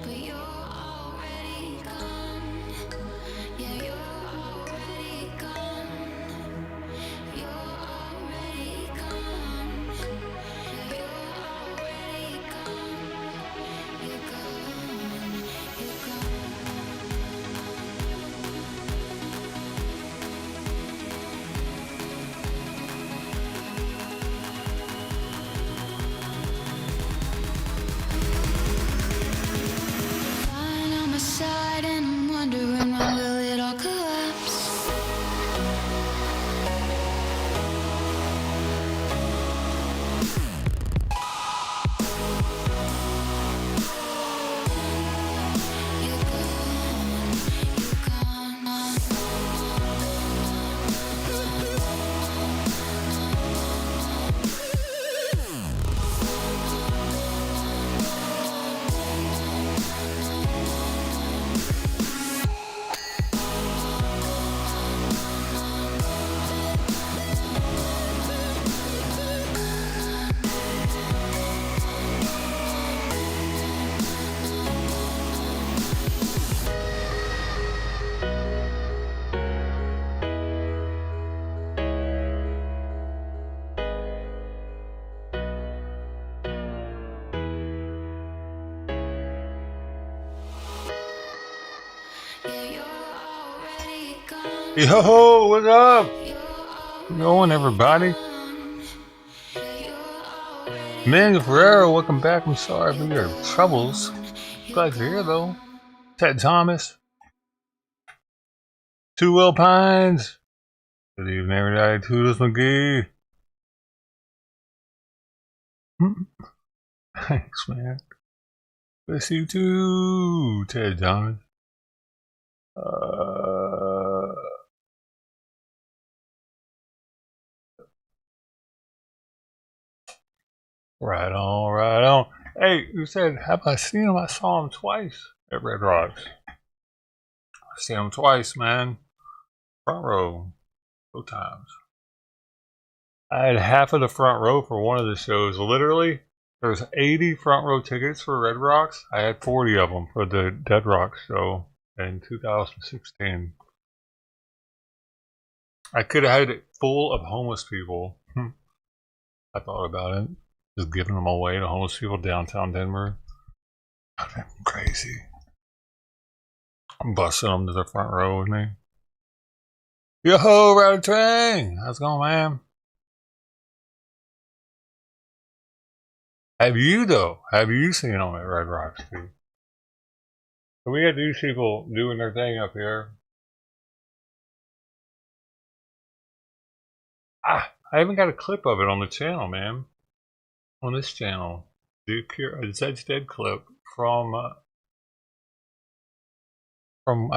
But Yo, what's up? How's it going, everybody? Manuel Ferrero, welcome back. I'm sorry for your troubles. Glad you're here, though. Ted Thomas, Two Will Pines. Good evening, everybody. Toodles McGee. Thanks, man. Good to see you, too, Ted Thomas. Right on, right on. Hey, you said, have I seen him? I saw him twice at Red Rocks. I've seen him twice, man. Front row. Both times. I had half of the front row for one of the shows. Literally, there was 80 front row tickets for Red Rocks. I had 40 of them for the Dead Rock show in 2016. I could have had it full of homeless people. I thought about it. Just giving them away to homeless people downtown Denver. I'm crazy. I'm busting them to the front row with me. Yo ho, Rowdy Train! How's it going, man? Have you, though? Have you seen them at Red Rocks, too? We had these people doing their thing up here. I haven't got a clip of it on the channel, man. On this channel. Zed's Dead clip from I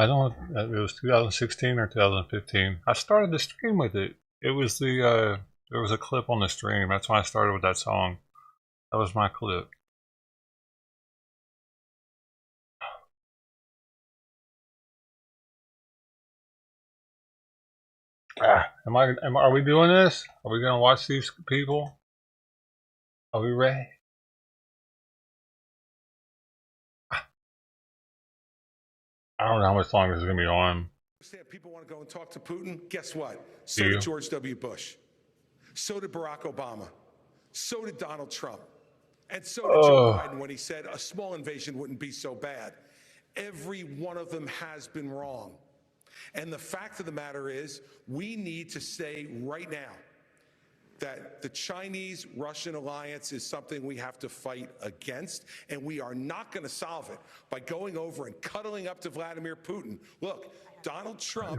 don't know, it was 2016 or 2015. I started the stream with it. It was there was a clip on the stream. That's when I started with that song. That was my clip. Are we doing this? Are we gonna watch these people? Are we ready? I don't know how much longer this is gonna be on. People want to go and talk to Putin. Guess what? So did George W. Bush. So did Barack Obama. So did Donald Trump. And so did Joe Biden when he said a small invasion wouldn't be so bad. Every one of them has been wrong. And the fact of the matter is, we need to say right now that the Chinese-Russian alliance is something we have to fight against, and we are not going to solve it by going over and cuddling up to Vladimir Putin. Look, Donald Trump said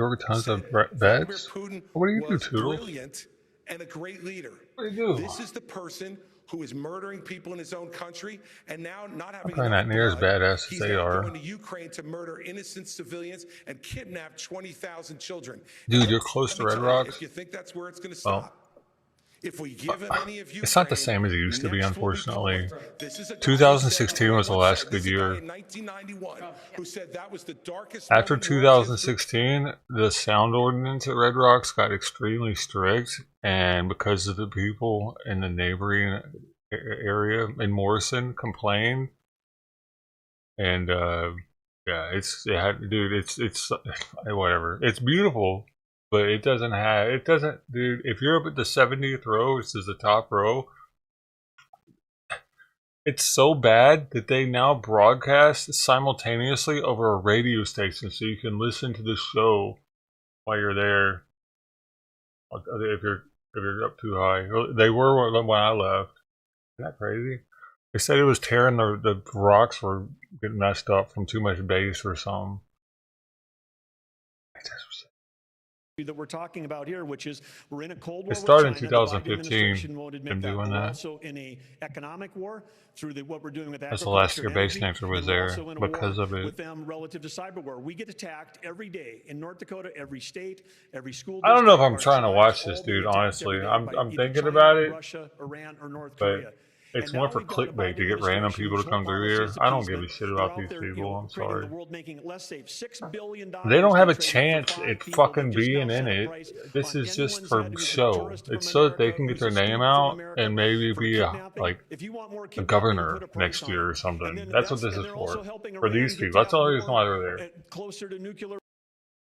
Vladimir Putin was brilliant and a great leader. What do you do? This is the person who is murdering people in his own country, and now not having probably not near as badass as they are. Going to Ukraine to murder innocent civilians and kidnap 20,000 children. Dude, you're close to Red Rocks. If you think that's where it's going to stop. If we give him any of you, it's not the same as it used to be, unfortunately. 2016 was the last good year. After 2016, the sound ordinance at Red Rocks got extremely strict, and because of the people in the neighboring area in Morrison complained, and yeah, it's whatever. It's beautiful. But it doesn't, dude, if you're up at the 70th row, this is the top row, it's so bad that they now broadcast simultaneously over a radio station so you can listen to the show while you're there, if you're up too high. They were when I left. Isn't that crazy? They said it was tearing the rocks were getting messed up from too much bass or something. That we're talking about here, which is we're in a Cold War. It started in 2015. Been doing that. Also in a economic war through what we're doing with agriculture. That's the last year Base Nature was there because of it. With them relative to cyber war, we get attacked every day in North Dakota, every state, every school. I don't know if I'm trying to watch this, dude. Honestly, I'm thinking about it. Russia, Iran, or North Korea. It's more for clickbait to get random people to come through here. I don't give a shit about these people. I'm sorry. They don't have a chance at fucking being in it. This is just for show. It's so that they can get their name out and maybe be a governor next year or something. That's what this is for. For these people. That's the only reason why they're there. Closer to nuclear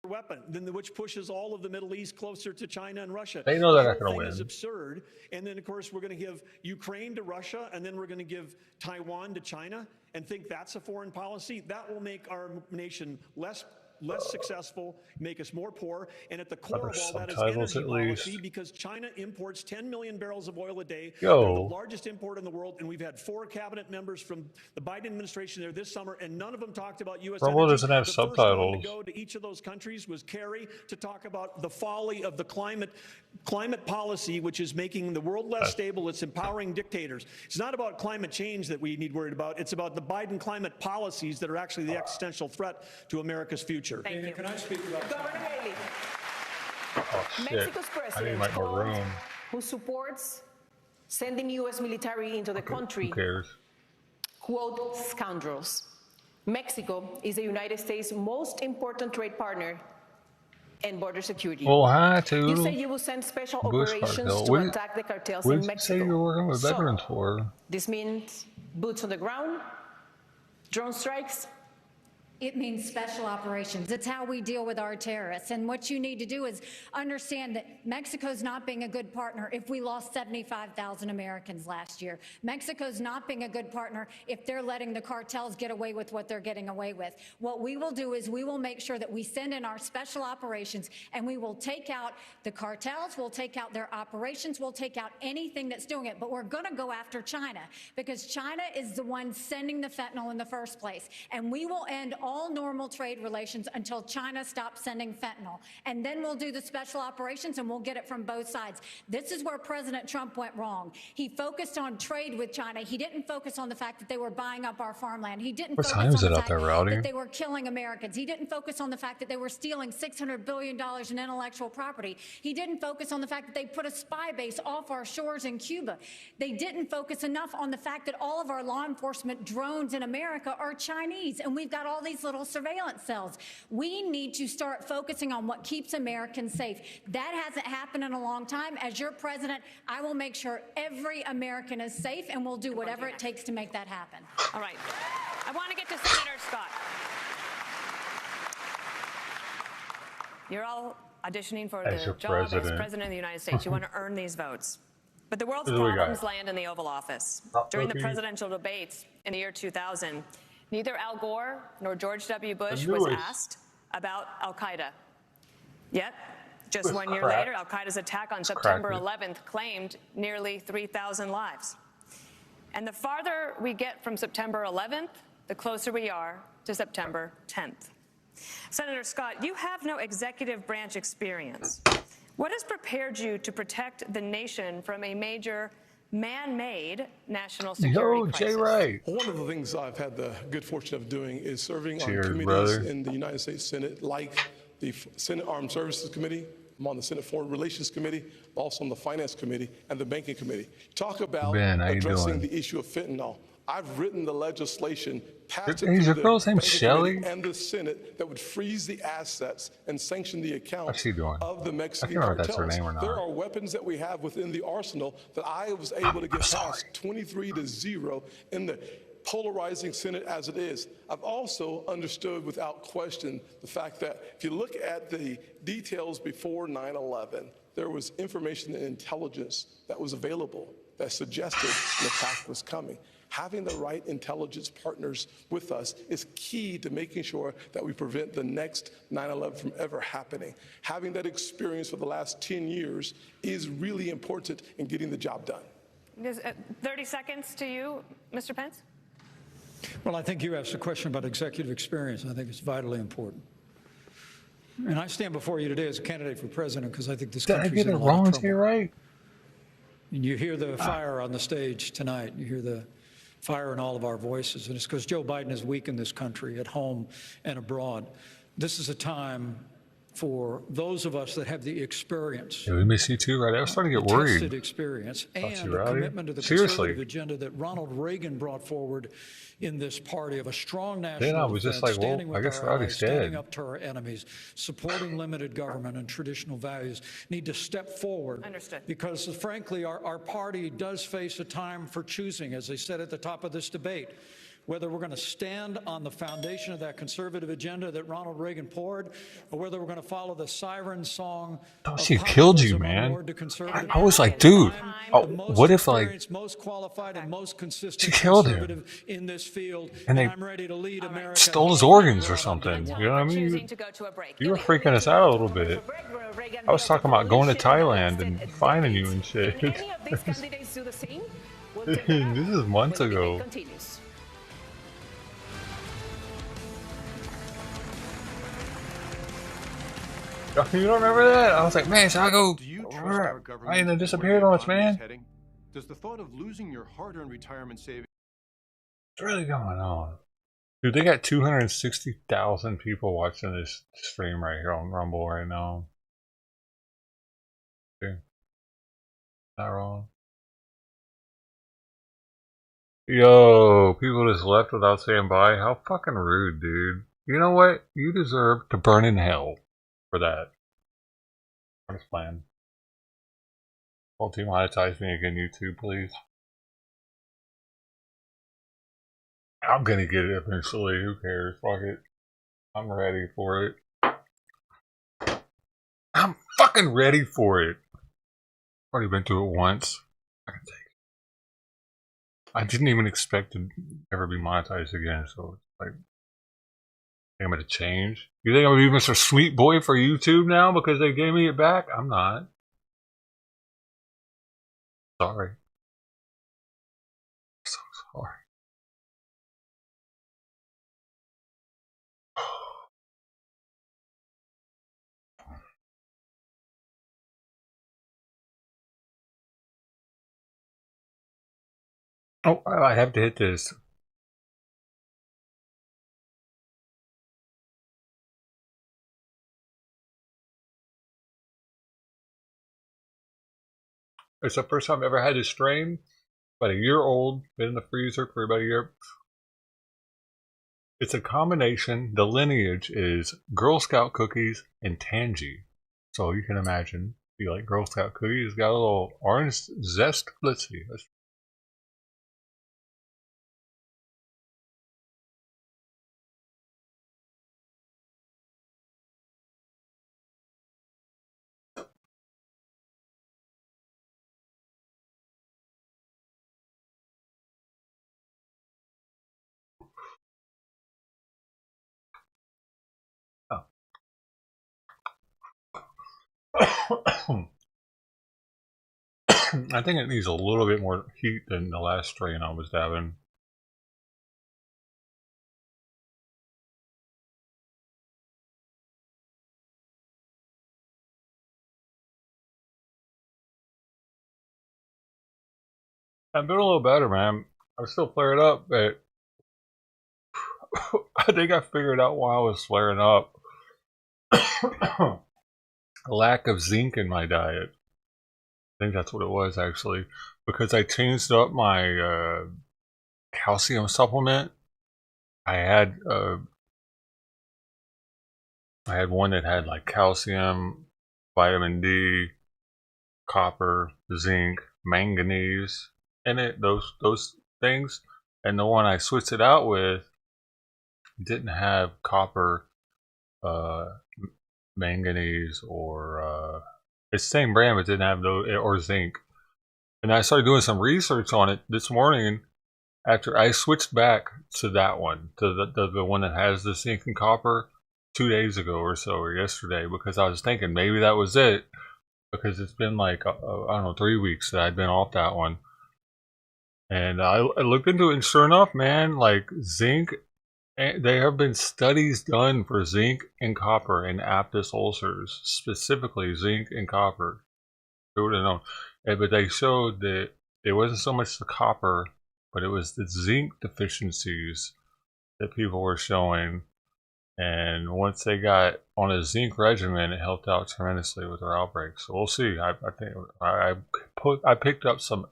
weapon, which pushes all of the Middle East closer to China and Russia. They know they're not going to win. It's absurd. And then, of course, we're going to give Ukraine to Russia, and then we're going to give Taiwan to China, and think that's a foreign policy. That will make our nation less less successful, make us more poor. And at the core of all that is subtitles energy at policy, least. because China imports 10 million barrels of oil a day. Yo. They're the largest importer in the world, and we've had 4 cabinet members from the Biden administration there this summer, and none of them talked about U.S. Rumble energy. doesn't have the subtitles. First one to go to each of those countries was Kerry to talk about the folly of the climate policy, which is making the world less stable. It's empowering dictators. It's not about climate change that we need worried about. It's about the Biden climate policies that are actually the existential threat to America's future. Thank you. Can I speak about Governor Haley, Oh, shit. Mexico's I need president, like more room. who supports sending U.S. military into the country, Who cares? quote, scoundrels. Mexico is the United States' most important trade partner and border security. Well, hi You to say you will send special Bush operations cartel. to What attack the cartels did in you Mexico. say you were working with veterans for? This means boots on the ground, drone strikes. It means special operations. It's how we deal with our terrorists. And what you need to do is understand that Mexico's not being a good partner if we lost 75,000 Americans last year. Mexico's not being a good partner if they're letting the cartels get away with what they're getting away with. What we will do is we will make sure that we send in our special operations, and we will take out the cartels, we'll take out their operations, we'll take out anything that's doing it. But we're going to go after China, because China is the one sending the fentanyl in the first place. And we will end all normal trade relations until China stops sending fentanyl. And then we'll do the special operations, and we'll get it from both sides. This is where President Trump went wrong. He focused on trade with China. He didn't focus on the fact that they were buying up our farmland. He didn't focus on the fact that they were killing Americans. He didn't focus on the fact that they were stealing $600 billion in intellectual property. He didn't focus on the fact that they put a spy base off our shores in Cuba. They didn't focus enough on the fact that all of our law enforcement drones in America are Chinese, and we've got all these little surveillance cells. We need to start focusing on what keeps Americans safe. That hasn't happened in a long time. As your president, I will make sure every American is safe, and we'll do whatever it takes to make that happen. All right. I want to get to Senator Scott. You're all auditioning for the job as President of the United States. You want to earn these votes. But the world's problems land in the Oval Office. During the presidential debates in the year 2000, neither Al Gore nor George W. Bush was asked about al-Qaeda. Yet, just 1 year later, al-Qaeda's attack on September 11th claimed nearly 3,000 lives. And the farther we get from September 11th, the closer we are to September 10th. Senator Scott, you have no executive branch experience. What has prepared you to protect the nation from a major man-made national security crisis? Jay Wright. One of the things I've had the good fortune of doing is serving on Cheers, committees brother. in the United States Senate, like the Senate Armed Services Committee. I'm on the Senate Foreign Relations Committee, also on the Finance Committee and the Banking Committee. Talk about addressing the issue of fentanyl. I've written the legislation passed Is your girl's name Shelley? and the Senate that would freeze the assets and sanction the accounts of the Mexican I can't remember if cartels. that's her name or not. There are weapons that we have within the arsenal that I was able to get past 23-0 in the polarizing Senate as it is. I've also understood without question the fact that if you look at the details before 9/11, there was information and intelligence that was available that suggested an attack was coming. Having the right intelligence partners with us is key to making sure that we prevent the next 9/11 from ever happening. Having that experience for the last 10 years is really important in getting the job done. 30 seconds to you, Mr. Pence. Well, I think you asked a question about executive experience. I think it's vitally important. And I stand before you today as a candidate for president because I think this country's in a lot of trouble. Right? And you hear the fire on the stage tonight. You hear the fire in all of our voices. And it's because Joe Biden has weakened this country at home and abroad. This is a time for those of us that have the experience. Yeah, we miss you too, right? I was starting to get worried. Tested experience and a commitment to the conservative agenda that Ronald Reagan brought forward in this party of a strong national defense, standing with our allies, standing up to our enemies, supporting limited government and traditional values, need to step forward. Understood. Because frankly, our party does face a time for choosing, as they said at the top of this debate. whether we're going to stand on the foundation of that conservative agenda that Ronald Reagan poured, or whether we're going to follow the siren song. Oh, she killed you, man. I was like, dude, what if like most qualified and most consistent she killed him in this field, and they stole his organs or something? You know what I mean? You were freaking us out a little bit. I was talking about going to Thailand and finding you and shit. This is months ago. You don't remember that? I was like, man, should I go? I ain't disappeared on us, man. Does the thought of losing your hard-earned retirement savings? What's really going on? Dude, they got 260,000 people watching this stream right here on Rumble right now. Okay. Not wrong. Yo, people just left without saying bye. How fucking rude, dude. You know what? You deserve to burn in hell for that. I'm just playing. Don't demonetize me again, YouTube, please. I'm gonna get it eventually. Who cares? Fuck it. I'm ready for it. I'm fucking ready for it. Already been through it once. I can take it. I didn't even expect to ever be monetized again, so it's like, I'm gonna change. You think I'm gonna be Mr. Sweet Boy for YouTube now because they gave me it back? I'm not. Sorry. I'm so sorry. Oh, I have to hit this. It's the first time I've ever had this strain. About a year old, been in the freezer for about a year. It's a combination. The lineage is Girl Scout cookies and Tangy. So you can imagine, if you like Girl Scout cookies, it's got a little orange zest. Let's see. I think it needs a little bit more heat than the last strain I was having. I've been a little better, man. I'm still flared up, but I think I figured out why I was flaring up. Lack of zinc in my diet. I think that's what it was, actually. Because I changed up my calcium supplement. I had one that had like calcium, vitamin D, copper, zinc, manganese in it, those things. And the one I switched it out with didn't have copper, manganese, or it's the same brand, but didn't have those, or zinc. And I started doing some research on it this morning after I switched back to that one, to the one that has the zinc and copper 2 days ago or so, or yesterday, because I was thinking maybe that was it, because it's been like, I don't know, 3 weeks that I'd been off that one. And I looked into it, and sure enough, man, like zinc, there have been studies done for zinc and copper in aphthous ulcers, specifically zinc and copper. Who would have known? But they showed that it wasn't so much the copper, but it was the zinc deficiencies that people were showing. And once they got on a zinc regimen, it helped out tremendously with their outbreaks. So we'll see. I think I picked up some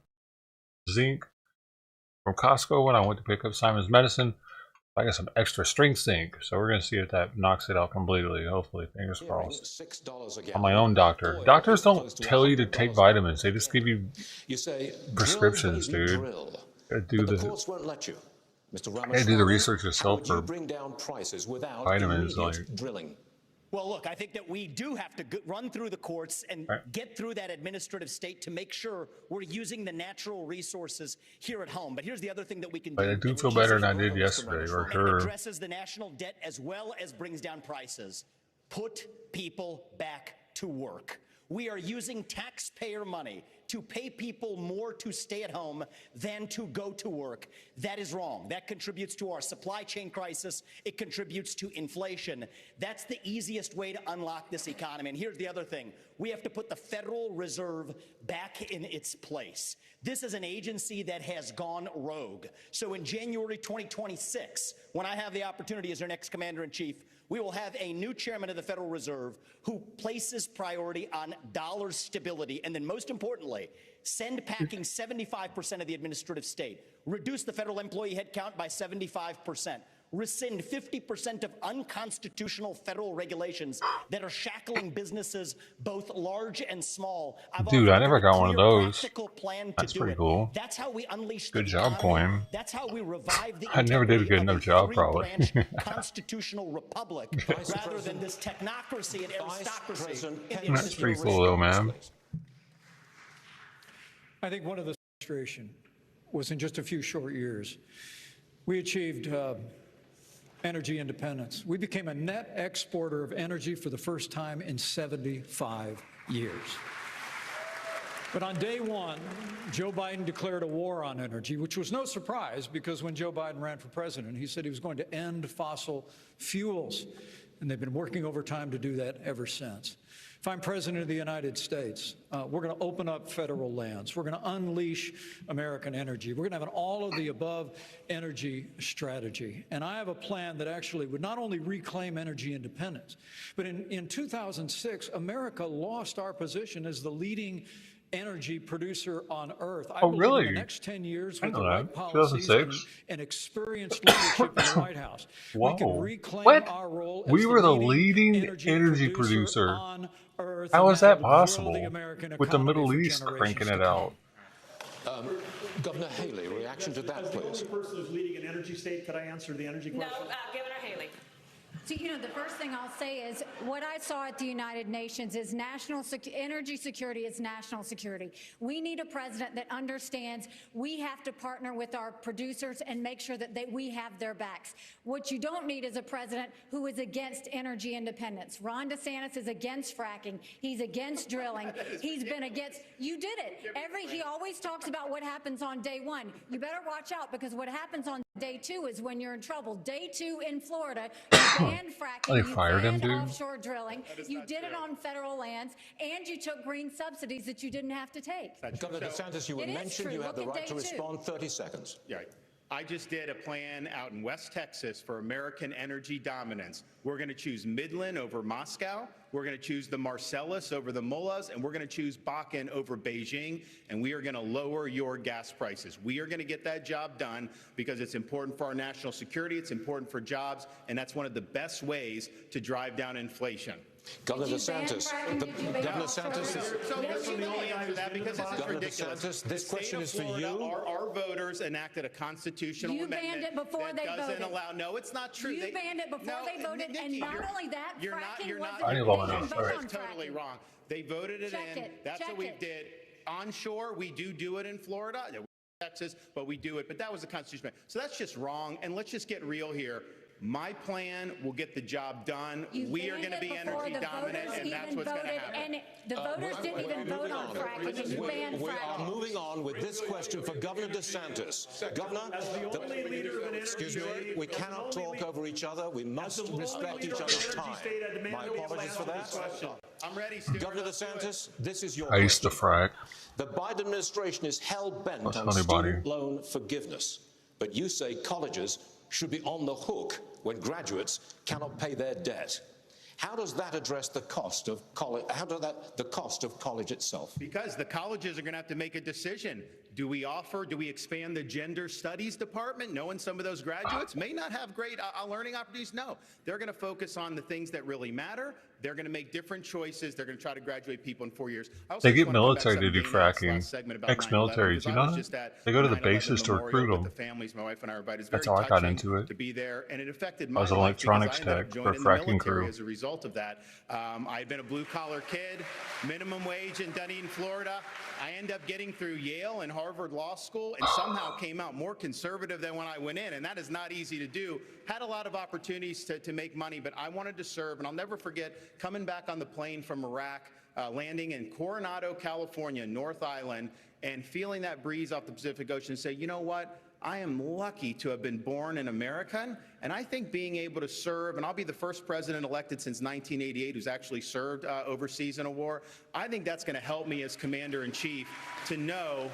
zinc from Costco when I went to pick up Simon's medicine. I got some extra strength zinc, so we're going to see if that knocks it out completely. Hopefully, fingers crossed. I'm my own doctor. Doctors don't tell you to take vitamins; they just give you prescriptions, dude. The courts won't let you. Mr. Ramaswamy, I do the research yourself how would for you bring down prices without vitamins, immediate like drilling? Well, look, I think that we do have to run through the courts and get through that administrative state to make sure we're using the natural resources here at home. But here's the other thing that we can do. I do feel better than I did yesterday, for sure. It addresses the national debt as well as brings down prices. Put people back to work. We are using taxpayer money to pay people more to stay at home than to go to work. That is wrong. That contributes to our supply chain crisis. It contributes to inflation. That's the easiest way to unlock this economy. And here's the other thing. We have to put the Federal Reserve back in its place. This is an agency that has gone rogue. So in January 2026, when I have the opportunity as their next commander-in-chief, we will have a new chairman of the Federal Reserve who places priority on dollar stability, and then most importantly, send packing 75% of the administrative state, reduce the federal employee headcount by 75%, rescind 50% of unconstitutional federal regulations that are shackling businesses, both large and small. Dude, I never got one of those. That's pretty cool. That's how we unleash good job, Coin. That's how we revive the I never did a good enough job, probably. constitutional republic rather than this technocracy and aristocracy. That's pretty cool, though, man. I think one of the frustration was in just a few short years, we achieved energy independence. We became a net exporter of energy for the first time in 75 years. But on day one, Joe Biden declared a war on energy, which was no surprise because when Joe Biden ran for president, he said he was going to end fossil fuels. And they've been working overtime to do that ever since. If I'm president of the United States, we're going to open up federal lands. We're going to unleash American energy. We're going to have an all-of-the-above energy strategy. And I have a plan that actually would not only reclaim energy independence, but in 2006, America lost our position as the leading energy producer on Earth. I believe in the next 10 years with the right policies and experienced leadership in the White House, we can reclaim our role as we were the leading energy producer on Earth. How is that possible with the Middle East cranking it out? Governor Haley, reaction to that, please. As the only person who's leading an energy state, could I answer the energy question? No, Governor Haley. So, the first thing I'll say is what I saw at the United Nations is energy security is national security. We need a president that understands we have to partner with our producers and make sure that we have their backs. What you don't need is a president who is against energy independence. Ron DeSantis is against fracking. He's against drilling. He's been against, you did it. He always talks about what happens on day one. You better watch out because what happens on day two is when you're in trouble. Day two in Florida, you banned fracking, they fired him, dude. Offshore drilling, you did it on federal lands, and you took green subsidies that you didn't have to take. Governor DeSantis, you were mentioned. You have the right to respond. 30 seconds. Yeah. I just did a plan out in West Texas for American energy dominance. We're going to choose Midland over Moscow. We're going to choose the Marcellus over the Mullahs, and we're going to choose Bakken over Beijing, and we are going to lower your gas prices. We are going to get that job done because it's important for our national security, it's important for jobs, and that's one of the best ways to drive down inflation. Governor DeSantis, Governor DeSantis, Governor DeSantis, this question is for you. Our voters enacted a constitutional amendment. You banned it before they voted. No, it's not true. You banned it before they voted, and not only that, fracking wasn't totally wrong. They voted it in. That's what we did. Onshore, we do it in Florida, Texas, but we do it. But that was the constitution. So that's just wrong. And let's just get real here. My plan will get the job done. We are going to be energy dominant, and that's what's going to happen. And the voters didn't even vote on fracking, and you banned fracking. We are moving on with this question for Governor DeSantis. Governor, excuse me, we cannot talk over each other. We must respect each other's time. My apologies for that. I'm ready, Governor DeSantis, this is your I used to frack. The Biden administration is hell-bent on student loan forgiveness, but you say colleges should be on the hook when graduates cannot pay their debt. How does that address the cost of college? The cost of college itself? Because the colleges are going to have to make a decision. Do we expand the gender studies department, knowing some of those graduates may not have great learning opportunities? No, they're going to focus on the things that really matter. They're going to make different choices. They're going to try to graduate people in 4 years. They get military to do fracking. Ex-military, you know? They go to the bases to recruit them. The families, my wife and I were invited. That's how I got into it. To be there, and it affected my life. I was an electronics tech for a fracking crew. As a result of that, I had been a blue-collar kid, minimum wage in Dunedin, Florida. I ended up getting through Yale and Harvard Law School, and somehow came out more conservative than when I went in, and that is not easy to do. Had a lot of opportunities to make money, but I wanted to serve, and I'll never forget coming back on the plane from Iraq, landing in Coronado, California, North Island, and feeling that breeze off the Pacific Ocean and say, you know what? I am lucky to have been born an American, and I think being able to serve, and I'll be the first president elected since 1988 who's actually served overseas in a war, I think that's going to help me as commander-in-chief to know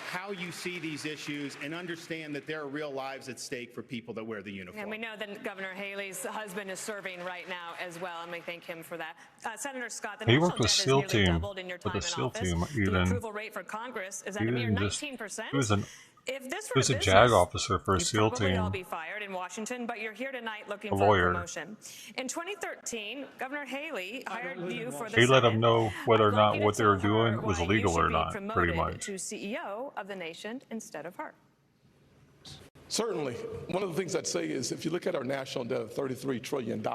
how you see these issues and understand that there are real lives at stake for people that wear the uniform. And we know that Governor Haley's husband is serving right now as well, and we thank him for that. Senator Scott, the national debt has nearly doubled in your time in office. The approval rate for Congress is at a mere 19%. If this were a JAG officer for a SEAL team. You'd probably all be fired in Washington, but you're here tonight looking for a promotion. In 2013, Governor Haley hired you for the He let them know whether or not what they were doing was illegal or not, pretty much. To CEO of the nation instead of her. Certainly. One of the things I'd say is if you look at our national debt of $33 trillion,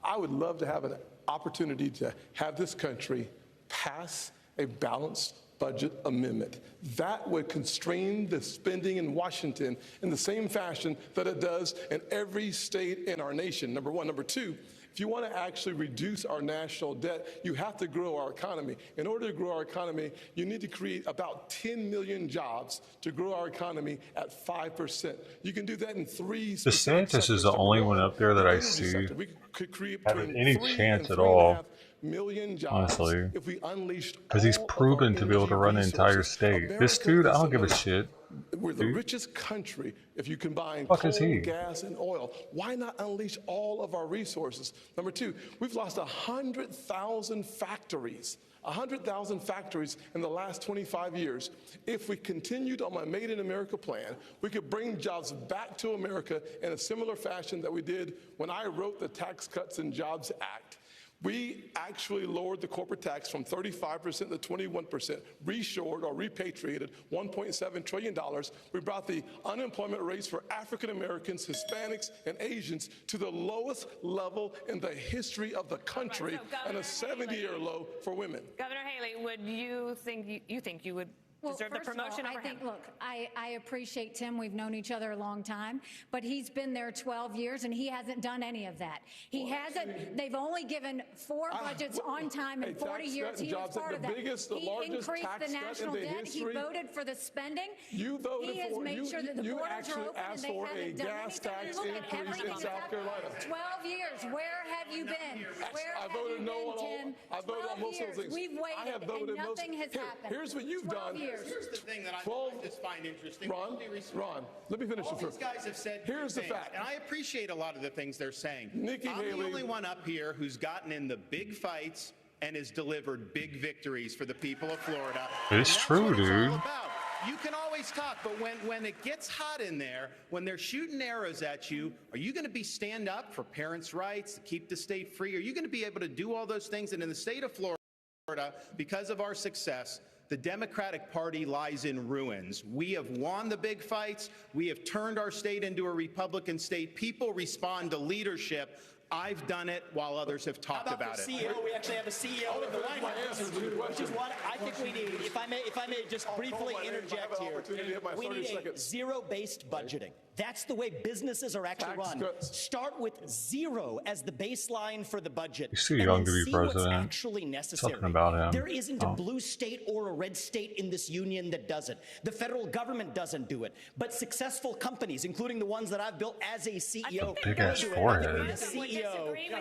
I would love to have an opportunity to have this country pass a balanced budget amendment. That would constrain the spending in Washington in the same fashion that it does in every state in our nation, number one. Number two, if you want to actually reduce our national debt, you have to grow our economy. In order to grow our economy, you need to create about 10 million jobs to grow our economy at 5%. You can do that in three. DeSantis is the only one up there that I see having any chance at all. Honestly, because he's proven to be able to run an entire state. This dude, I don't give a shit. We're the richest country if you combine coal, gas, and oil. Why not unleash all of our resources? Number two, we've lost 100,000 factories. 100,000 factories in the last 25 years. If we continued on my Made in America plan, we could bring jobs back to America in a similar fashion that we did when I wrote the Tax Cuts and Jobs Act. We actually lowered the corporate tax from 35% to 21%, reshored or repatriated $1.7 trillion. We brought the unemployment rates for African Americans, Hispanics, and Asians to the lowest level in the history of the country, and a 70-year low for women. Governor Haley, would you think you would deserve the promotion over him? Look, I appreciate Tim. We've known each other a long time, but he's been there 12 years and he hasn't done any of that. He hasn't. They've only given 4 budgets on time in 40 years. He was part of that. He increased the national debt. He voted for the spending. You voted he has made sure that the borders are open and they haven't done anything. Look at everything in South Carolina. 12 years. Where have you been? Where have you been, Tim? I voted on most of those things. We've waited and nothing has happened. Here's what you've done. Here's the thing that I just find interesting. Ron, let me finish. All these guys have said here's the fact, and I appreciate a lot of the things they're saying. Nikki I'm Haley, the only one up here who's gotten in the big fights and has delivered big victories for the people of Florida. It's true, dude. You can always talk, but when it gets hot in there, when they're shooting arrows at you, are you going to be stand up for parents' rights, to keep the state free? Are you going to be able to do all those things? And in the state of Florida, because of our success, the Democratic Party lies in ruins. We have won the big fights. We have turned our state into a Republican state. People respond to leadership. I've done it while others have talked about it. CEO, we actually have a CEO of the White House, which is what I think we need. If I may just briefly interject here, we need a zero-based budgeting. That's the way businesses are actually run. Start with zero as the baseline for the budget. He's too young to be president. What's actually necessary. Something about him. There isn't a blue state or a red state in this union that does it. The federal government doesn't do it. But successful companies, including the ones that I've built as a CEO, big ass forehead.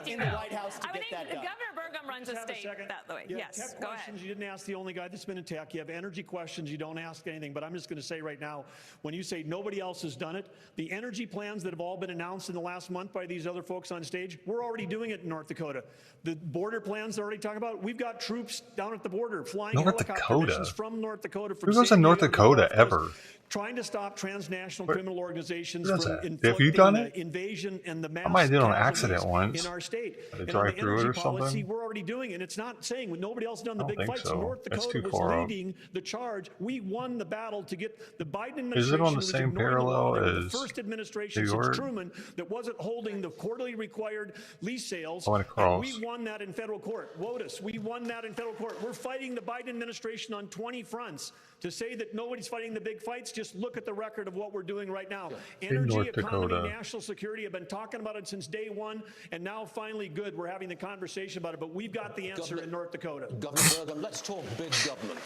in the White House to get that done. Governor Burgum runs a state that way. Yes, tech go questions, ahead. You didn't ask the only guy that's been in tech. You have energy questions. You don't ask anything. But I'm just going to say right now, when you say nobody else has done it, the energy plans that have all been announced in the last month by these other folks on stage, we're already doing it in North Dakota. The border plans they're already talking about, we've got troops down at the border flying helicopter missions from North Dakota. Who goes to North Dakota ever? Trying to stop transnational criminal organizations from inflicting invasion and the mass I might have did on casualties accident once. in our state. They And drive on the through it energy or policy, something. we're already doing it. And it's not saying nobody else done the I don't big think fights. so. North That's Dakota too was far leading the charge. We won the battle to get the Biden administration. Is it on the was same ignoring the law. parallel They were the as first administration New since York? Truman that wasn't holding the quarterly required lease sales. I went across. And we won that in federal court. WOTUS, we won that in federal court. We're fighting the Biden administration on 20 fronts. To say that nobody's fighting the big fights, just look at the record of what we're doing right now. Energy, economy, national security, I've been talking about it since day one, and now finally good, we're having the conversation about it, but we've got the answer in North Dakota. Governor Burgum, let's talk big government.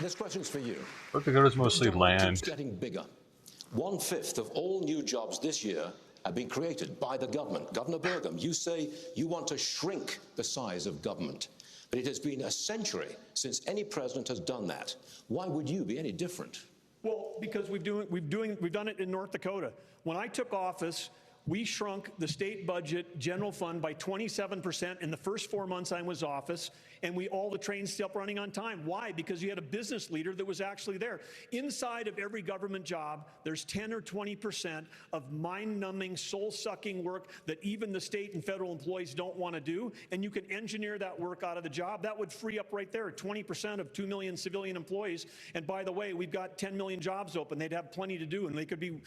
This question's for you. North Dakota's mostly land. Keeps getting bigger. 1/5 of all new jobs this year have been created by the government. Governor Burgum, you say you want to shrink the size of government. But it has been a century since any president has done that. Why would you be any different? Well, because we've done it in North Dakota. When I took office, we shrunk the state budget general fund by 27% in the first 4 months I was in office, and all the trains still running on time. Why? Because you had a business leader that was actually there. Inside of every government job, there's 10 or 20% of mind-numbing, soul-sucking work that even the state and federal employees don't want to do, and you can engineer that work out of the job. That would free up right there 20% of 2 million civilian employees. And by the way, we've got 10 million jobs open. They'd have plenty to do, and they could be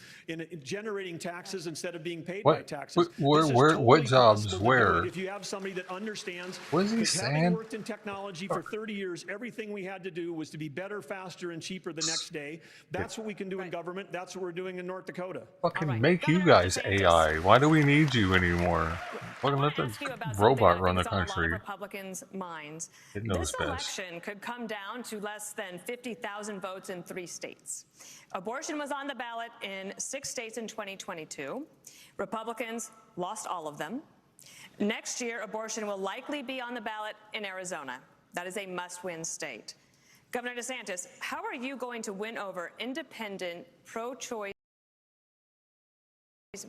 generating taxes instead of being paid by taxes. What jobs? Where? If you have somebody that understands. What is he saying? Worked in technology for 30 years, everything we had to do was to be better, faster, and cheaper the next day. That's what we can do in government. That's what we're doing in North Dakota. Fucking make you guys AI. Why do we need you anymore? Fucking let the robot run the country. Republicans' minds. It knows this best. election could come down to less than 50,000 votes in 3 states. Abortion was on the ballot in 6 states in 2022. Republicans lost all of them. Next year, abortion will likely be on the ballot in Arizona. That is a must-win state. Governor DeSantis, how are you going to win over independent, pro-choice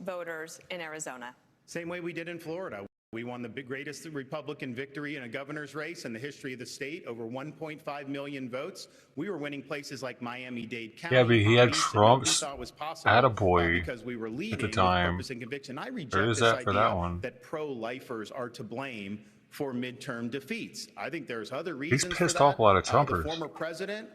voters in Arizona? Same way we did in Florida. We won the greatest Republican victory in a governor's race in the history of the state, over 1.5 million votes. We were winning places like Miami-Dade County. Yeah, but he had Trump's attaboy because we were leading at the time. Purpose and conviction. I reject There is this that for idea that one. that pro-lifers are to blame for midterm defeats. I think there's other reasons. He's pissed for that. off a lot of Trumpers. The former president,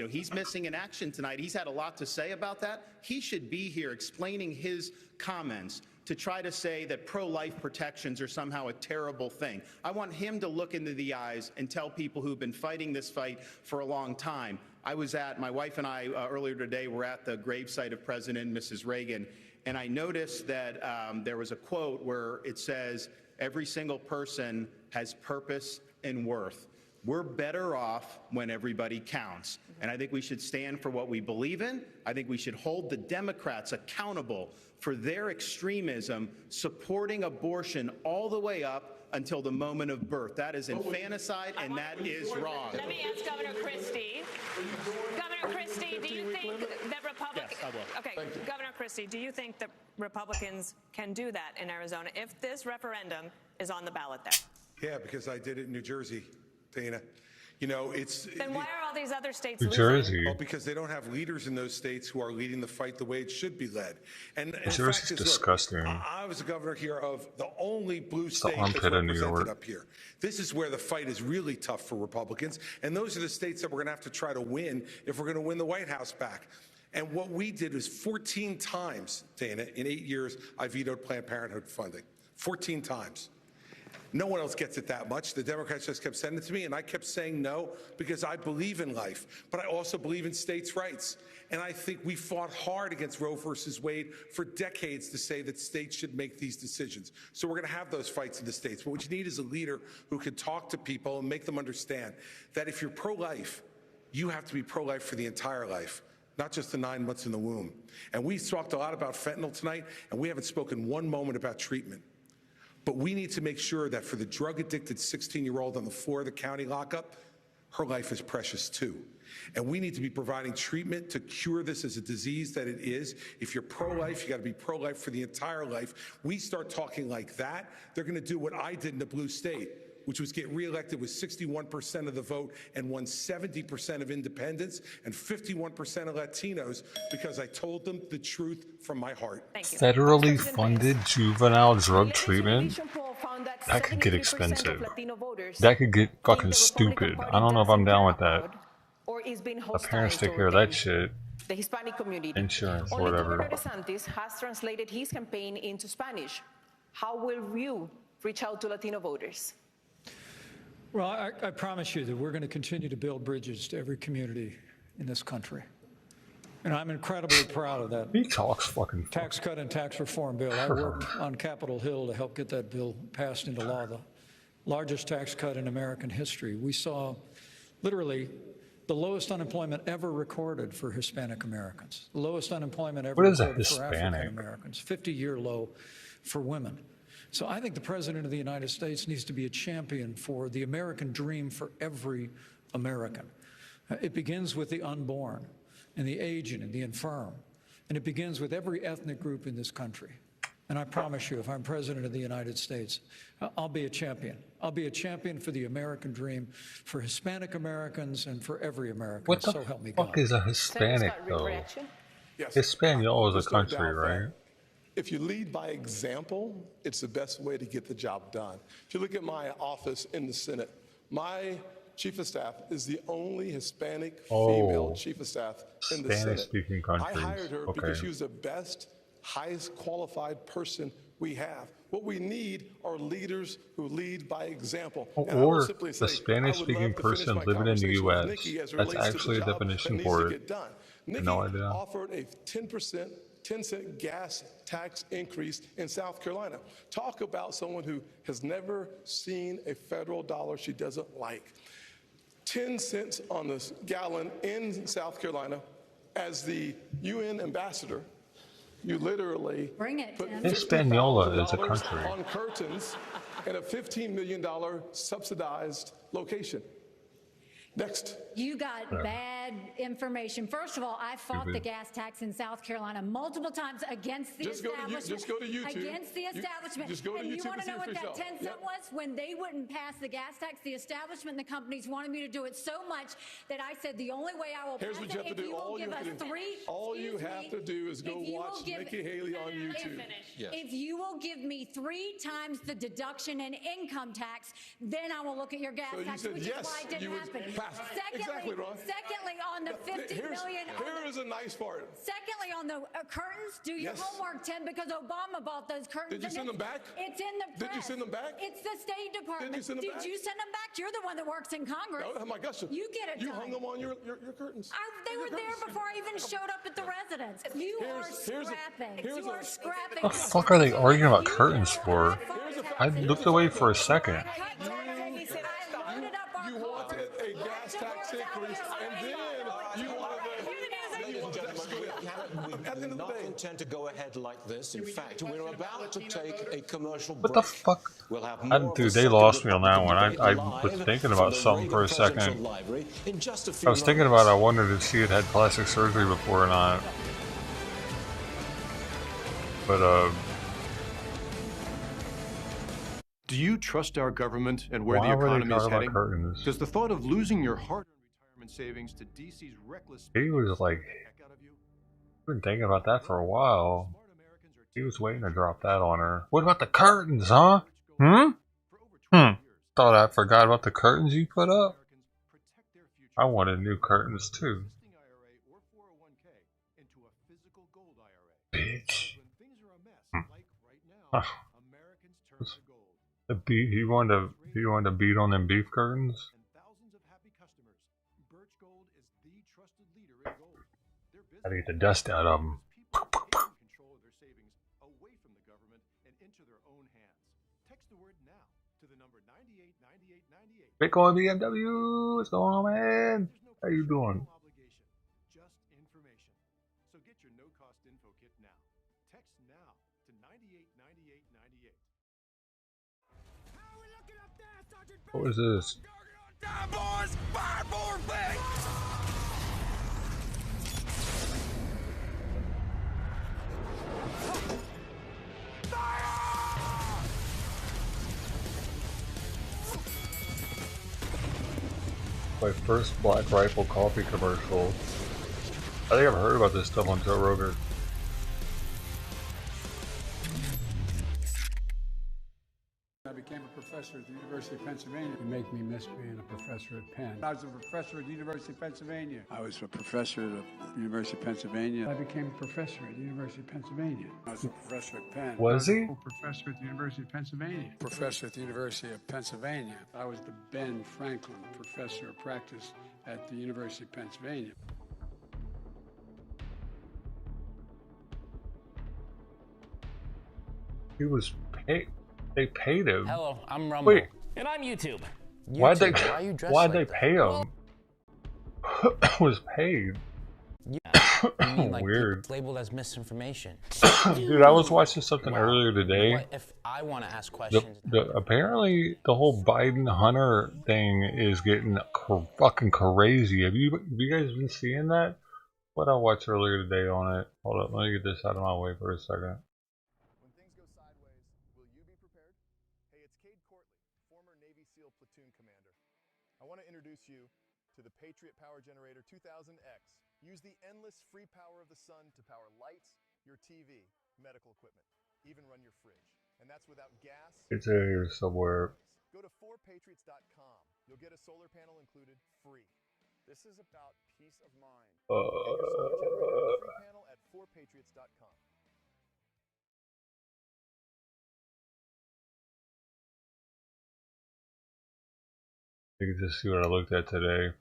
he's missing in action tonight. He's had a lot to say about that. He should be here explaining his comments to try to say that pro-life protections are somehow a terrible thing. I want him to look into the eyes and tell people who've been fighting this fight for a long time. My wife and I earlier today were at the gravesite of President and Mrs. Reagan, and I noticed that there was a quote where it says, every single person has purpose and worth. We're better off when everybody counts. And I think we should stand for what we believe in. I think we should hold the Democrats accountable for their extremism, supporting abortion all the way up until the moment of birth. That is infanticide, and that is wrong. Let me ask Governor Christie. Governor Christie, do you think that Republicans... Yes, I will. Okay, Governor Christie, do you think that Republicans can do that in Arizona if this referendum is on the ballot there? Yeah, because I did it in New Jersey, Dana. You know, it's... Then why are all these other states New losing? Jersey. Well, because they don't have leaders in those states who are leading the fight the way it should be led. And New Jersey's disgusting. I was a governor here of the only blue state armpit that's of New represented York. up here. This is where the fight is really tough for Republicans, and those are the states that we're going to have to try to win if we're going to win the White House back. And what we did was 14 times, Dana, in 8 years, I vetoed Planned Parenthood funding. 14 times. No one else gets it that much. The Democrats just kept sending it to me, and I kept saying no because I believe in life, but I also believe in states' rights. And I think we fought hard against Roe versus Wade for decades to say that states should make these decisions. So we're going to have those fights in the states. But what you need is a leader who can talk to people and make them understand that if you're pro-life, you have to be pro-life for the entire life, not just the 9 months in the womb. And we talked a lot about fentanyl tonight, and we haven't spoken one moment about treatment. But we need to make sure that for the drug-addicted 16-year-old on the floor of the county lockup, her life is precious too. And we need to be providing treatment to cure this as a disease that it is. If you're pro-life, you got to be pro-life for the entire life. We start talking like that, they're going to do what I did in the blue state, which was get reelected with 61% of the vote and won 70% of independents and 51% of Latinos because I told them the truth from my heart. Federally funded juvenile drug treatment? That could get expensive. That could get fucking stupid. I don't know if I'm down with that. My parents take care of that shit. The Hispanic community. Insurance, Only whatever. Governor DeSantis has translated his campaign into Spanish. How will you reach out to Latino voters? Well, I promise you that we're going to continue to build bridges to every community in this country. And I'm incredibly proud of that. He talks fucking tax cut and tax reform bill. I worked on Capitol Hill to help get that bill passed into law, the largest tax cut in American history. We saw literally the lowest unemployment ever recorded for Hispanic Americans, the lowest unemployment ever recorded for African Americans, 50-year low for women. So I think the President of the United States needs to be a champion for the American dream for every American. It begins with the unborn and the aged and the infirm, and it begins with every ethnic group in this country. And I promise you, if I'm President of the United States, I'll be a champion. I'll be a champion for the American dream, for Hispanic Americans, and for every American. What the fuck is a Hispanic, though? Yes. Hispaniola is a country, right? If you lead by example, it's the best way to get the job done. If you look at my office in the Senate, my chief of staff is the only Hispanic female chief of staff in the Senate. Spanish-speaking countries. I hired her because she was the best, highest qualified person we have. What we need are leaders who lead by example. Or the Spanish-speaking person living in the U.S. That's actually a definition for it. No idea. Offered a 10-cent gas tax increase in South Carolina. Talk about someone who has never seen a federal dollar she doesn't like. 10 cents on the gallon in South Carolina. As the UN ambassador, you literally put Hispaniola is a country on curtains in a $15 million subsidized location. Next. You got bad information. First of all, I fought the gas tax in South Carolina multiple times against the establishment. Just go to YouTube. Against the establishment. Just go to YouTube you want to know what that 10 cent was? When they wouldn't pass the gas tax, the establishment and the companies wanted me to do it so much that I said the only way I will pass it if you will give us all you have to do is go watch Nikki Haley on YouTube. If you will give me 3 times the deduction in income tax, then I will look at your gas tax, which is why it didn't happen. Exactly, Ron. Secondly, on the 50 million. Here is a nice part. Secondly, on the curtains, do your homework, Tim, because Obama bought those curtains. Did you send them back? It's in the press. Did you send them back? It's the State Department. Did you send them back? Did you send them back? You're the one that works in Congress. Oh my gosh. You get it You done. hung them on your curtains. They were there before I even showed up at the residence. You are scrapping. You are scrapping. What the fuck are they arguing about curtains for? I looked away for a second. You wanted a gas tax increase, and then you wanted We do not intend to go ahead like this. In fact, we're about to take a commercial break. What the fuck? We'll have more Dude, they lost me on that one. I was thinking about something for a second. I was thinking about I wondered if she had had plastic surgery before or not. But, do you trust our government and where the economy is heading? Curtains? Does the thought of losing your hard-earned retirement savings to DC's reckless... He was like... I've been thinking about that for a while. He was waiting to drop that on her. What about the curtains, huh? Thought I forgot about the curtains you put up. I wanted new curtains too. Bitch. He wanted to beat on them beef curtains? I had to get the dust out of them. Bitcoin BMW, what's going on, man? How you doing? What is this? My first Black Rifle coffee commercial. I think I've heard about this stuff on Joe Rogan. I became a professor at the University of Pennsylvania. You make me miss being a professor at Penn. I was a professor at the University of Pennsylvania. I was a professor at the University of Pennsylvania. I became a professor at the University of Pennsylvania. I was a professor at Penn. Was he? A professor at the University of Pennsylvania. Professor at the University of Pennsylvania. I was the Ben Franklin Professor of Practice at the University of Pennsylvania. He was paid. They paid him. Hello, I'm Rumble. Wait. And I'm YouTube. Why'd they Why'd they pay him? Was paid. Yeah. You mean, like, Weird. Labeled as misinformation. Dude, I was watching something earlier today. What if I want to ask questions? Apparently, the whole Biden Hunter thing is getting fucking crazy. Have you guys been seeing that? What I watched earlier today on it. Hold up, let me get this out of my way for a second. I want to introduce you to the Patriot Power Generator 2000X. Use the endless free power of the sun to power lights, your TV, medical equipment, even run your fridge. And that's without gas. It's here somewhere. Go to 4patriots.com. You'll get a solar panel included free. This is about peace of mind. Get your solar generator free panel at 4patriots.com. You can just see what I looked at today.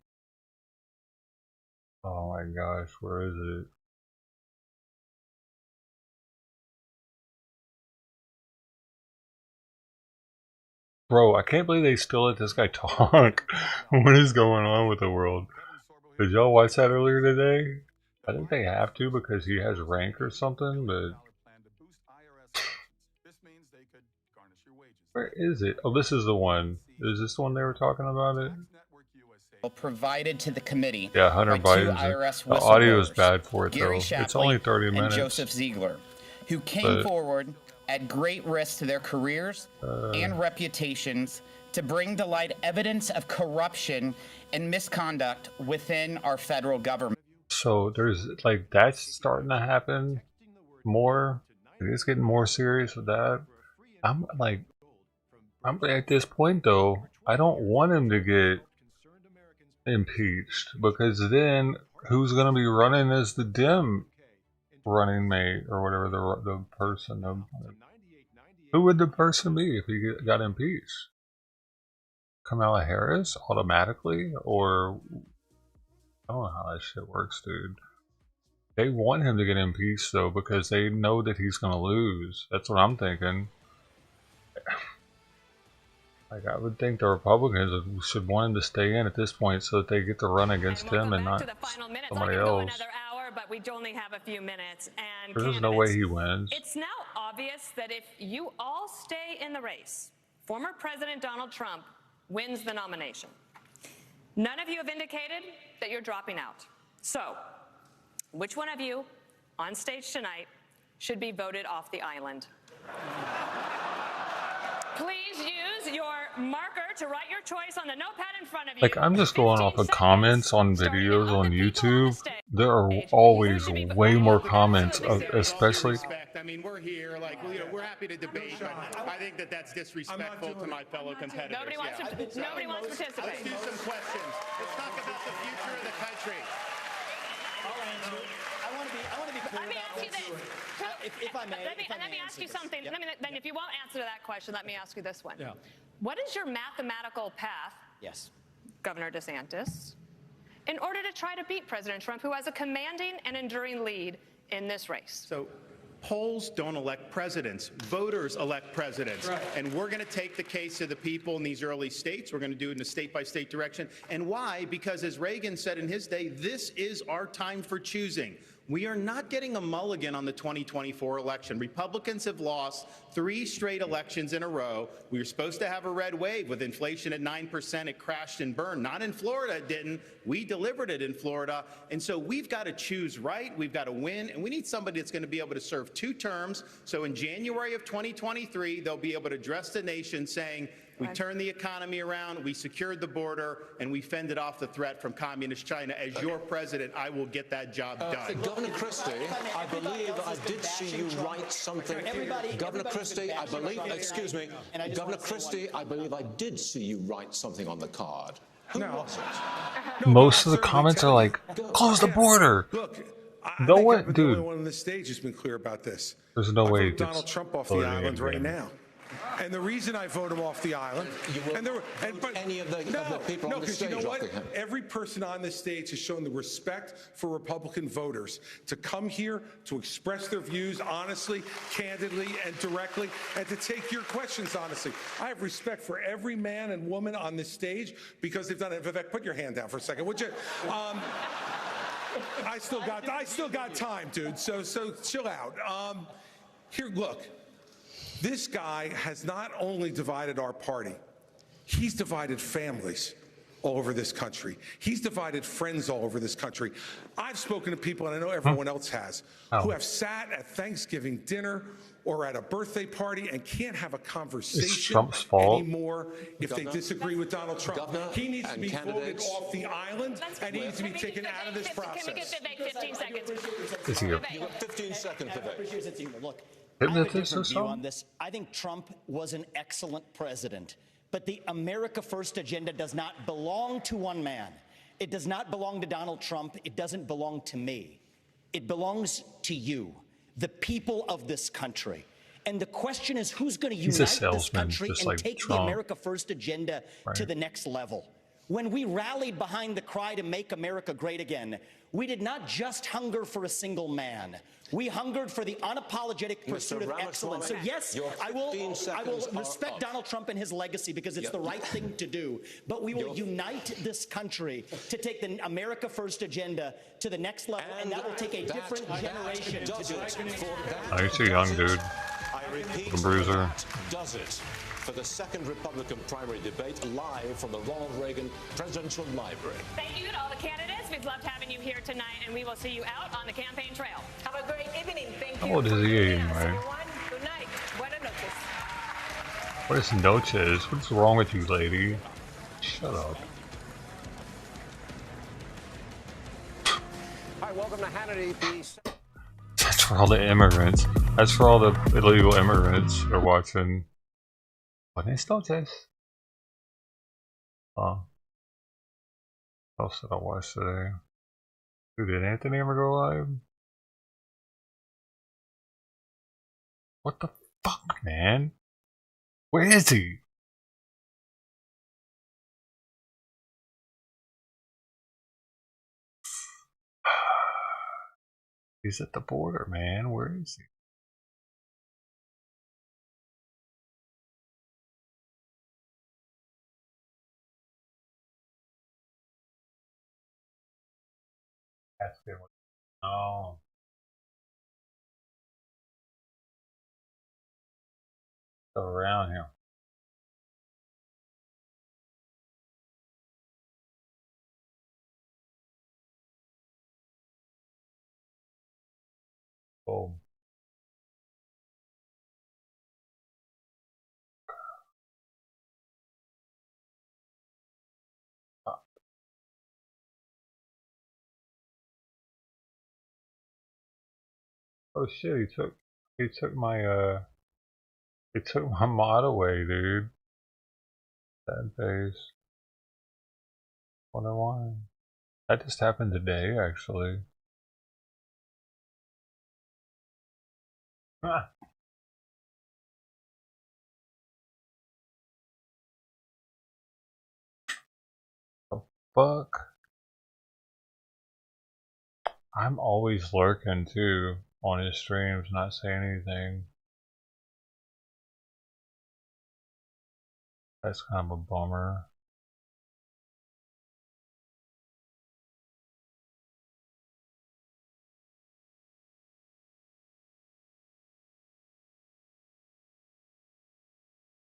Oh my gosh, where is it? Bro, I can't believe they still let this guy talk. What is going on with the world? Did y'all watch that earlier today? I think they have to because he has rank or something, but... Where is it? Oh, this is the one. Is this the one they were talking about it? Provided to the committee. Yeah, Hunter Biden. The audio is bad for it though. It's only 30 minutes. And Joseph Ziegler, who came forward at great risk to their careers and reputations to bring to light evidence of corruption and misconduct within our federal government. So there's like that's starting to happen more. It is getting more serious with that. I'm at this point though. I don't want him to get impeached because then who's going to be running as the Dem running mate or whatever the person? Who would the person be if he got impeached? Kamala Harris automatically, or I don't know how that shit works, dude. They want him to get impeached though because they know that he's going to lose. That's what I'm thinking. Like, I would think the Republicans should want him to stay in at this point so that they get to run against him and not somebody else. But we only have a few minutes. And there's no way he wins. It's now obvious that if you all stay in the race, former President Donald Trump wins the nomination. None of you have indicated that you're dropping out. So, which one of you on stage tonight should be voted off the island? Please use your marker to write your choice on the notepad in front of you. Like, I'm just going off of comments on videos on YouTube. There are always way more comments, especially. I mean, we're here, like, you know, we're happy to debate, but I think that that's disrespectful to my fellow competitors. Nobody wants to participate. Let's do some questions. Let's talk about the future of the country. I want to be clear. Let me ask you this. If I may, let me ask you something. Yeah. Then if you won't answer to that question, let me ask you this one. Yeah. What is your mathematical path, yes, Governor DeSantis, in order to try to beat President Trump, who has a commanding and enduring lead in this race? So polls don't elect presidents. Voters elect presidents. Right. And we're going to take the case of the people in these early states. We're going to do it in a state-by-state direction. And why? Because as Reagan said in his day, this is our time for choosing. We are not getting a mulligan on the 2024 election. Republicans have lost 3 straight elections in a row. We were supposed to have a red wave with inflation at 9%. It crashed and burned. Not in Florida, it didn't. We delivered it in Florida. And so we've got to choose right. We've got to win. And we need somebody that's going to be able to serve 2 terms. So in January of 2023, they'll be able to address the nation saying, we turned the economy around, we secured the border, and we fended off the threat from communist China. As your president, I will get that job done. Governor Christie, I believe I did see you write something. Governor Christie, I believe, excuse me, Governor Christie, I believe I did see you write something on the card. Who was it? Most of the comments are like, close the border. Look, no I way, think dude. the only one on the stage has been clear about this. There's no way Donald Trump off the island right now. And the reason I vote him off the island, but any of the people on the stage, you know what? Every person on this stage has shown the respect for Republican voters to come here to express their views honestly, candidly, and directly, and to take your questions honestly. I have respect for every man and woman on this stage because they've done it. Vivek, put your hand down for a second, would you? I still got time, dude. So chill out. Here, look. This guy has not only divided our party, he's divided families all over this country. He's divided friends all over this country. I've spoken to people, and I know everyone else has, who have sat at Thanksgiving dinner or at a birthday party and can't have a conversation anymore if they disagree with Donald Trump. He needs to be voted off the island, and he needs to be taken out of this process. Can we give Vivek 15 seconds? You have 15 seconds, Vivek. Look, I have a different view on this. I think Trump was an excellent president, but the America First agenda does not belong to one man. It does not belong to Donald Trump. It doesn't belong to me. It belongs to you, the people of this country. And the question is, who's going to unite this country and take the America First agenda to the next level? When we rallied behind the cry to make America great again, we did not just hunger for a single man. We hungered for the unapologetic pursuit of excellence. So yes, I will respect Donald Trump and his legacy because it's the right thing to do. But we will unite this country to take the America First agenda to the next level, and that will take a different generation to do it. Oh, you're too young, dude. The bruiser. Does it for the second Republican primary debate live from the Ronald Reagan Presidential Library. Thank you to all the candidates. We've loved having you here tonight, and we will see you out on the campaign trail. Have a great evening. Thank you. How old is he anyway? Good night. Buenas noches. What is noches? What's wrong with you, lady? Shut up. Hi, welcome to Hannity. That's for all the immigrants. That's for all the illegal immigrants who are watching. Buenas noches. What else did I watch today? Dude, did Anthony ever go live? What the fuck, man? Where is he? He's at the border, man. Where is he? That's good. Oh. Still around here. Oh. Oh shit, he took my mod away, dude. Sad face. Wonder why. That just happened today, actually. Ah. The fuck? I'm always lurking too on his streams, not saying anything. That's kind of a bummer.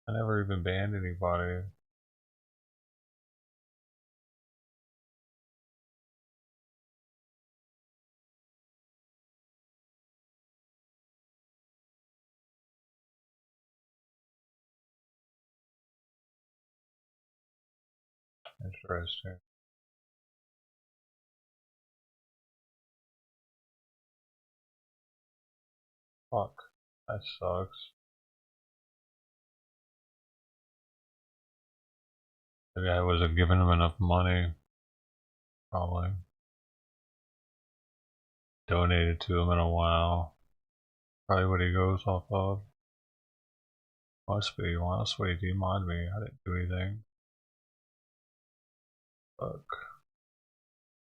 I never even banned anybody. Interesting. Fuck. That sucks. The guy wasn't giving him enough money. Probably. Donated to him in a while. Probably what he goes off of. Must be. Why else would he demod me? I didn't do anything. Fuck.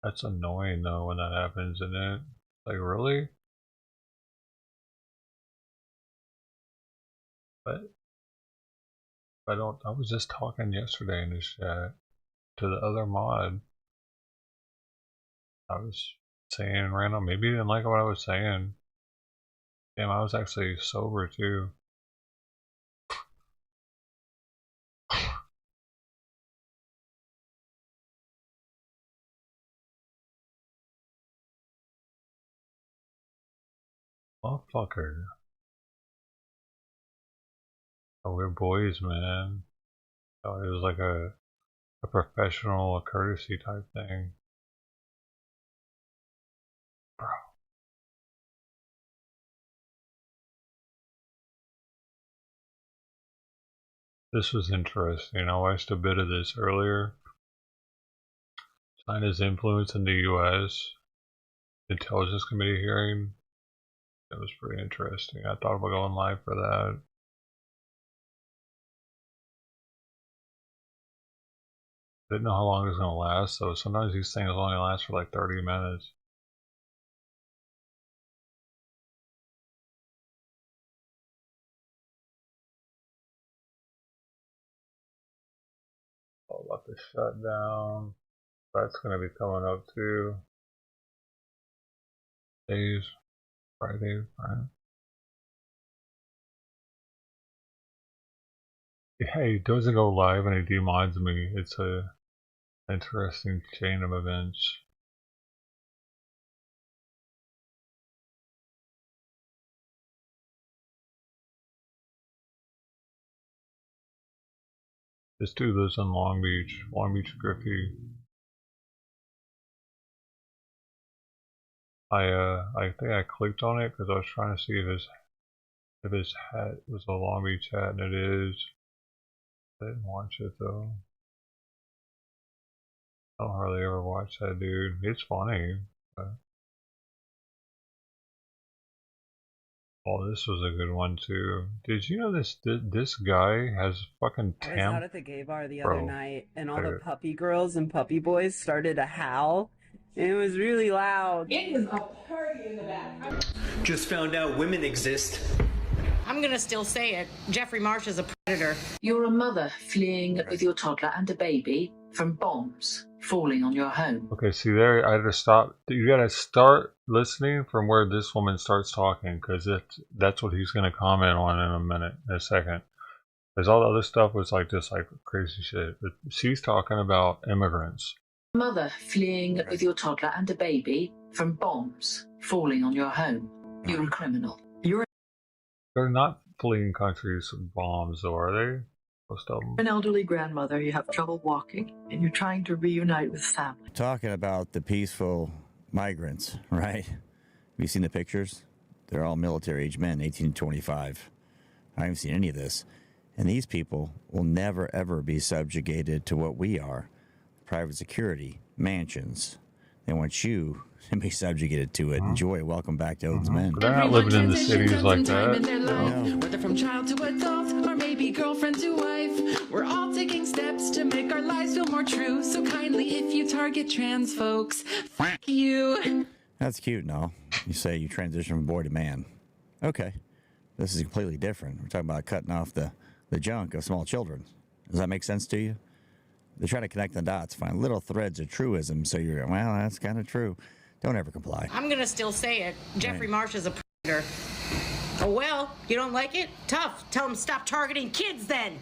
That's annoying though when that happens, isn't it? Like, really? But I was just talking yesterday in this chat to the other mod. I was saying random, maybe he didn't like what I was saying. Damn, I was actually sober too. Motherfucker. Oh, we're boys, man. Oh, it was like a professional, a courtesy type thing. Bro. This was interesting. I watched a bit of this earlier. China's influence in the U.S. Intelligence Committee hearing. It was pretty interesting. I thought about going live for that. Didn't know how long it was going to last, so sometimes these things only last for like 30 minutes. All about the shutdown. That's going to be coming up too. Days, Friday, right? Yeah, he doesn't go live and he demods me. It's a interesting chain of events. This dude lives in Long Beach Griffey. I think I clicked on it because I was trying to see if his hat was a Long Beach hat, and it is. I didn't watch it though. I don't hardly ever watch that dude. It's funny, but... Oh, this was a good one too. Did you know this guy has fucking I was out at the gay bar the other night, and all the puppy girls and puppy boys started to howl. And it was really loud. It is a party in the back. Just found out women exist. I'm gonna still say it. Jeffrey Marsh is a predator. You're a mother fleeing with your toddler and a baby from bombs falling on your home. Okay, see there, I had to stop. You gotta start listening from where this woman starts talking, because that's what he's gonna comment on in a second. Because all the other stuff was like just like crazy shit. But she's talking about immigrants. Mother fleeing with your toddler and a baby from bombs falling on your home. You're a criminal. They're not fleeing countries from bombs, though, are they? Most of them. An elderly grandmother, you have trouble walking, and you're trying to reunite with family. Talking about the peaceful migrants, right? Have you seen the pictures? They're all military-age men, 18 to 25. I haven't seen any of this. And these people will never, ever be subjugated to what we are. Private security, mansions. They want you to be subjugated to it. Enjoy. Welcome back to Odin's Men. They're not living in the cities like that. No. Whether from child to adult or maybe girlfriend to wife, we're all taking steps to make our lives feel more true. So kindly, if you target trans folks, fuck you. That's cute, no? You say you transition from boy to man. Okay. This is completely different. We're talking about cutting off the junk of small children. Does that make sense to you? They're trying to connect the dots, find little threads of truism, so you're, well, that's kind of true. Don't ever comply. I'm gonna still say it. Jeffrey Marsh is a predator. Oh well, you don't like it? Tough. Tell him stop targeting kids then.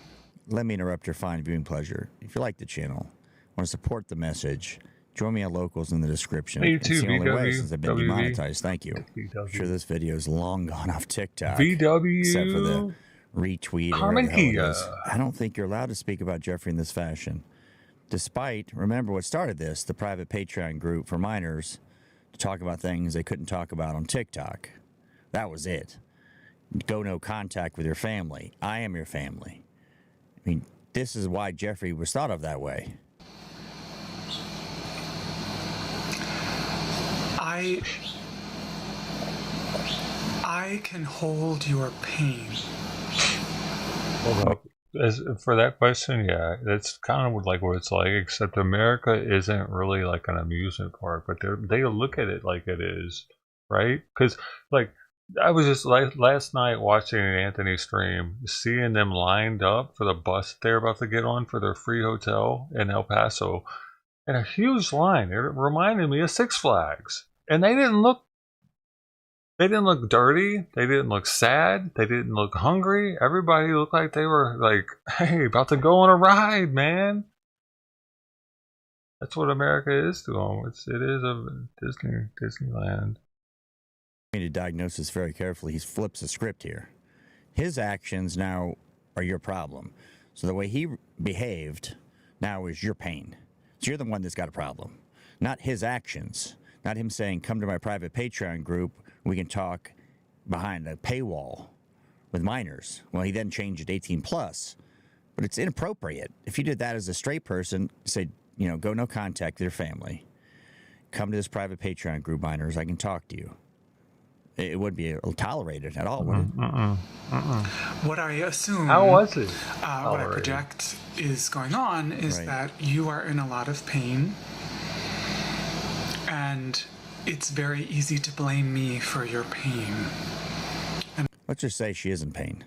let me interrupt your fine viewing pleasure. If you like the channel, want to support the message, join me on Locals in the description. Hey, It's the only way since I've been WV. demonetized. Thank you. I'm sure this video is long gone off TikTok. VW. Except for the retweet or whatever the hell it is. I don't think you're allowed to speak about Jeffrey in this fashion. Despite, remember what started this, the private Patreon group for minors to talk about things they couldn't talk about on TikTok. That was it. Go no contact with your family. I am your family. I mean, this is why Jeffrey was thought of that way. I can hold your pain. Hold up. For that question, yeah, that's kind of like what it's like, except America isn't really like an amusement park, but they look at it like it is, right? Because, like, I was just like last night watching Anthony stream, seeing them lined up for the bus they're about to get on for their free hotel in El Paso, and a huge line. It reminded me of Six Flags, and they didn't look dirty. They didn't look sad. They didn't look hungry. Everybody looked like they were like, hey, about to go on a ride, man. That's what America is to them. It is a Disneyland. I need to diagnose this very carefully. He flips the script here. His actions now are your problem. So the way he behaved now is your pain. So you're the one that's got a problem, not his actions. Not him saying, come to my private Patreon group. We can talk behind a paywall with minors. Well, he then changed it 18 plus, but it's inappropriate. If you did that as a straight person, say, you know, go no contact with your family. Come to this private Patreon group, minors. I can talk to you. It would be tolerated at all, wouldn't it? What I assume, how was it? What I project is going on is that you are in a lot of pain, and it's very easy to blame me for your pain. And let's just say she is in pain.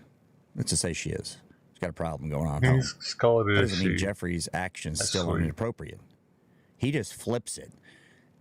Let's just say she is. She's got a problem going on. That doesn't mean Jeffrey's actions still are inappropriate. He just flips it.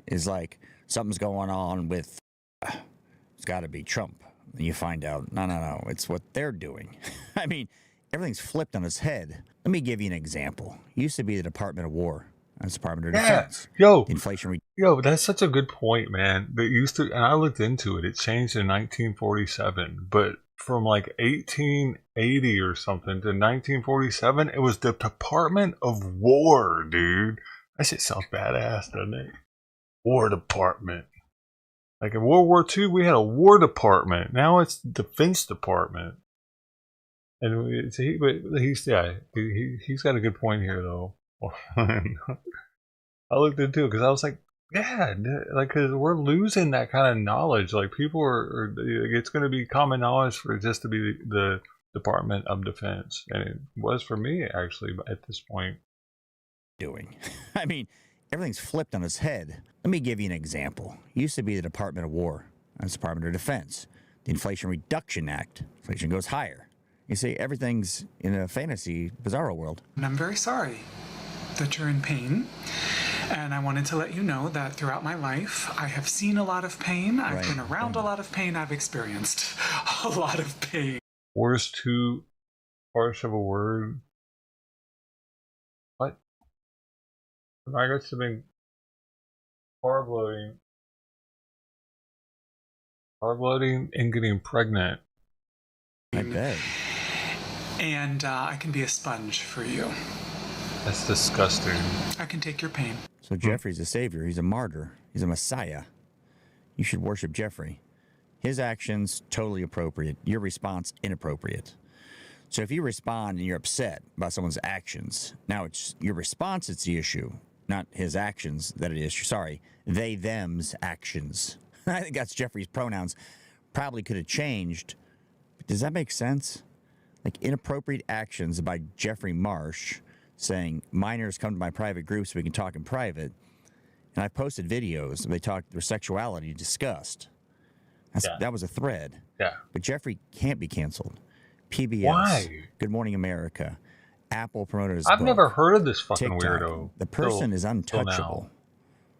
It's like something's going on with, it's got to be Trump. And you find out, no, it's what they're doing. I mean, everything's flipped on its head. Let me give you an example. It used to be the Department of War. That's Department of Defense. Inflation. That's such a good point, man. They used to, and I looked into it. It changed in 1947, but from like 1880 or something to 1947, it was the Department of War, dude. That shit sounds badass, doesn't it? War Department. Like in World War II, we had a War Department. Now it's Defense Department. And he's got a good point here, though. I looked into it because I was like, yeah, like, because we're losing that kind of knowledge. Like, people are it's going to be common knowledge for it just to be the Department of Defense, and it was for me actually at this point. I mean, everything's flipped on its head. Let me give you an example. It used to be the Department of War. That's Department of Defense. The Inflation Reduction Act. Inflation goes higher. You see, everything's in a fantasy, bizarro world. And I'm very sorry that you're in pain. And I wanted to let you know that throughout my life, I have seen a lot of pain. I've been around a lot of pain. I've experienced a lot of pain. Worst too harsh of a word. What? Migrants have been carb loading and getting pregnant. I bet. And I can be a sponge for you. That's disgusting. I can take your pain. So Jeffrey's a savior. He's a martyr. He's a messiah. You should worship Jeffrey. His actions, totally appropriate. Your response, inappropriate. So if you respond and you're upset about someone's actions, now it's your response that's the issue, not his actions that it is. Sorry, they, them's actions. I think that's Jeffrey's pronouns. Probably could have changed. But does that make sense? Like inappropriate actions by Jeffrey Marsh saying, minors come to my private group so we can talk in private. And I posted videos. They talked their sexuality discussed. That was a thread. Yeah. But Jeffrey can't be canceled. PBS. Why? Good Morning America. Apple promoted his I've book. never heard of this fucking TikTok. weirdo. The person is untouchable.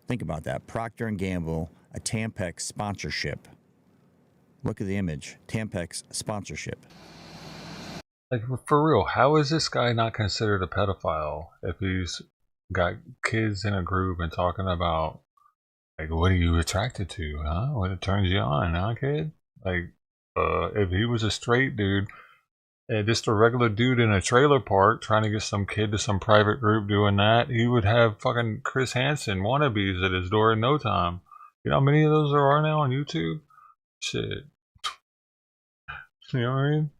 Think about that. Procter & Gamble, a Tampax sponsorship. Look at the image. Tampax sponsorship. Like, for real, how is this guy not considered a pedophile if he's got kids in a group and talking about, like, what are you attracted to, huh? What turns you on, huh, kid? Like, if he was a straight dude, just a regular dude in a trailer park trying to get some kid to some private group doing that, he would have fucking Chris Hansen wannabes at his door in no time. You know how many of those there are now on YouTube? Shit. You know what I mean?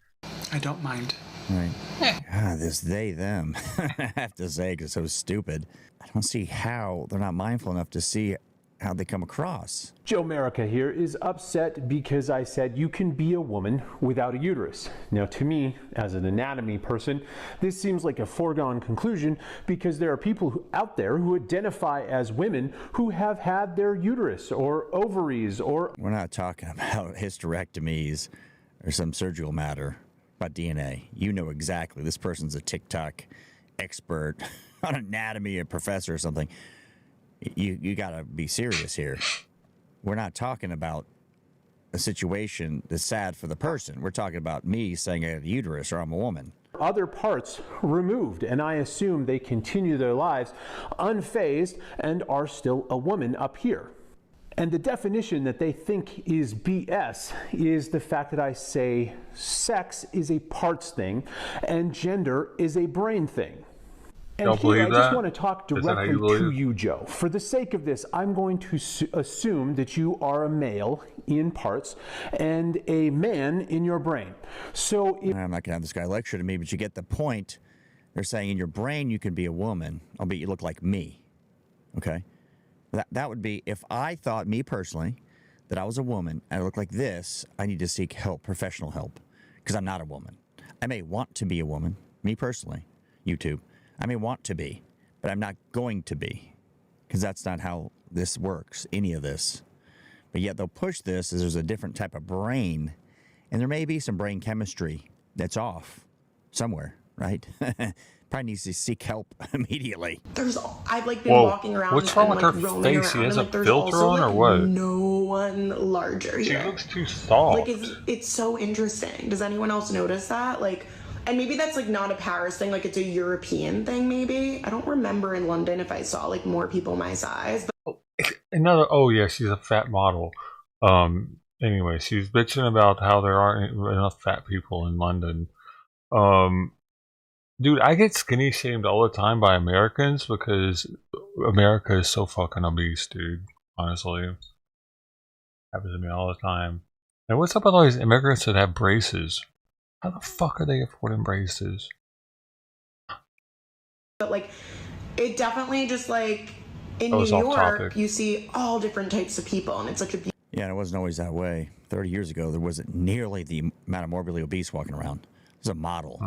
I don't mind. Right. God, this they, them. I have to say, because it's so stupid. I don't see how they're not mindful enough to see how they come across. Joe America here is upset because I said you can be a woman without a uterus. Now, to me, as an anatomy person, this seems like a foregone conclusion because there are people out there who identify as women who have had their uterus or ovaries or... We're not talking about hysterectomies or some surgical matter, about DNA. You know exactly. This person's a TikTok expert on anatomy, a professor or something. You got to be serious here. We're not talking about a situation that's sad for the person. We're talking about me saying I have a uterus or I'm a woman. Other parts removed, and I assume they continue their lives unfazed and are still a woman up here. And the definition that they think is BS is the fact that I say sex is a parts thing and gender is a brain thing. And here, I just want to talk directly to you, Joe. For the sake of this, I'm going to assume that you are a male in parts and a man in your brain. So I'm not going to have this guy lecture to me, but you get the point. They're saying in your brain you can be a woman, albeit you look like me. Okay? That would be, if I thought, me personally, that I was a woman and I look like this, I need to seek help, professional help, because I'm not a woman. I may want to be a woman, me personally, YouTube. I may want to be, but I'm not going to be, because that's not how this works, any of this. But yet they'll push this as there's a different type of brain, and there may be some brain chemistry that's off somewhere, right? Probably needs to seek help immediately. I've been walking around. What's wrong with her face? She has a filter on or what? No one larger here. She looks too soft. It's so interesting. Does anyone else notice that? And maybe that's not a Paris thing, it's a European thing maybe. I don't remember in London if I saw more people my size. But... Oh yeah, she's a fat model. Anyway, she's bitching about how there aren't enough fat people in London. Dude, I get skinny shamed all the time by Americans because America is so fucking obese, dude. Honestly. Happens to me all the time. And what's up with all these immigrants that have braces? How the fuck are they affording braces? But it definitely just in New York, you see all different types of people, and it's such a yeah, and it wasn't always that way. 30 years ago, there wasn't nearly the amount of morbidly obese walking around. It was a model.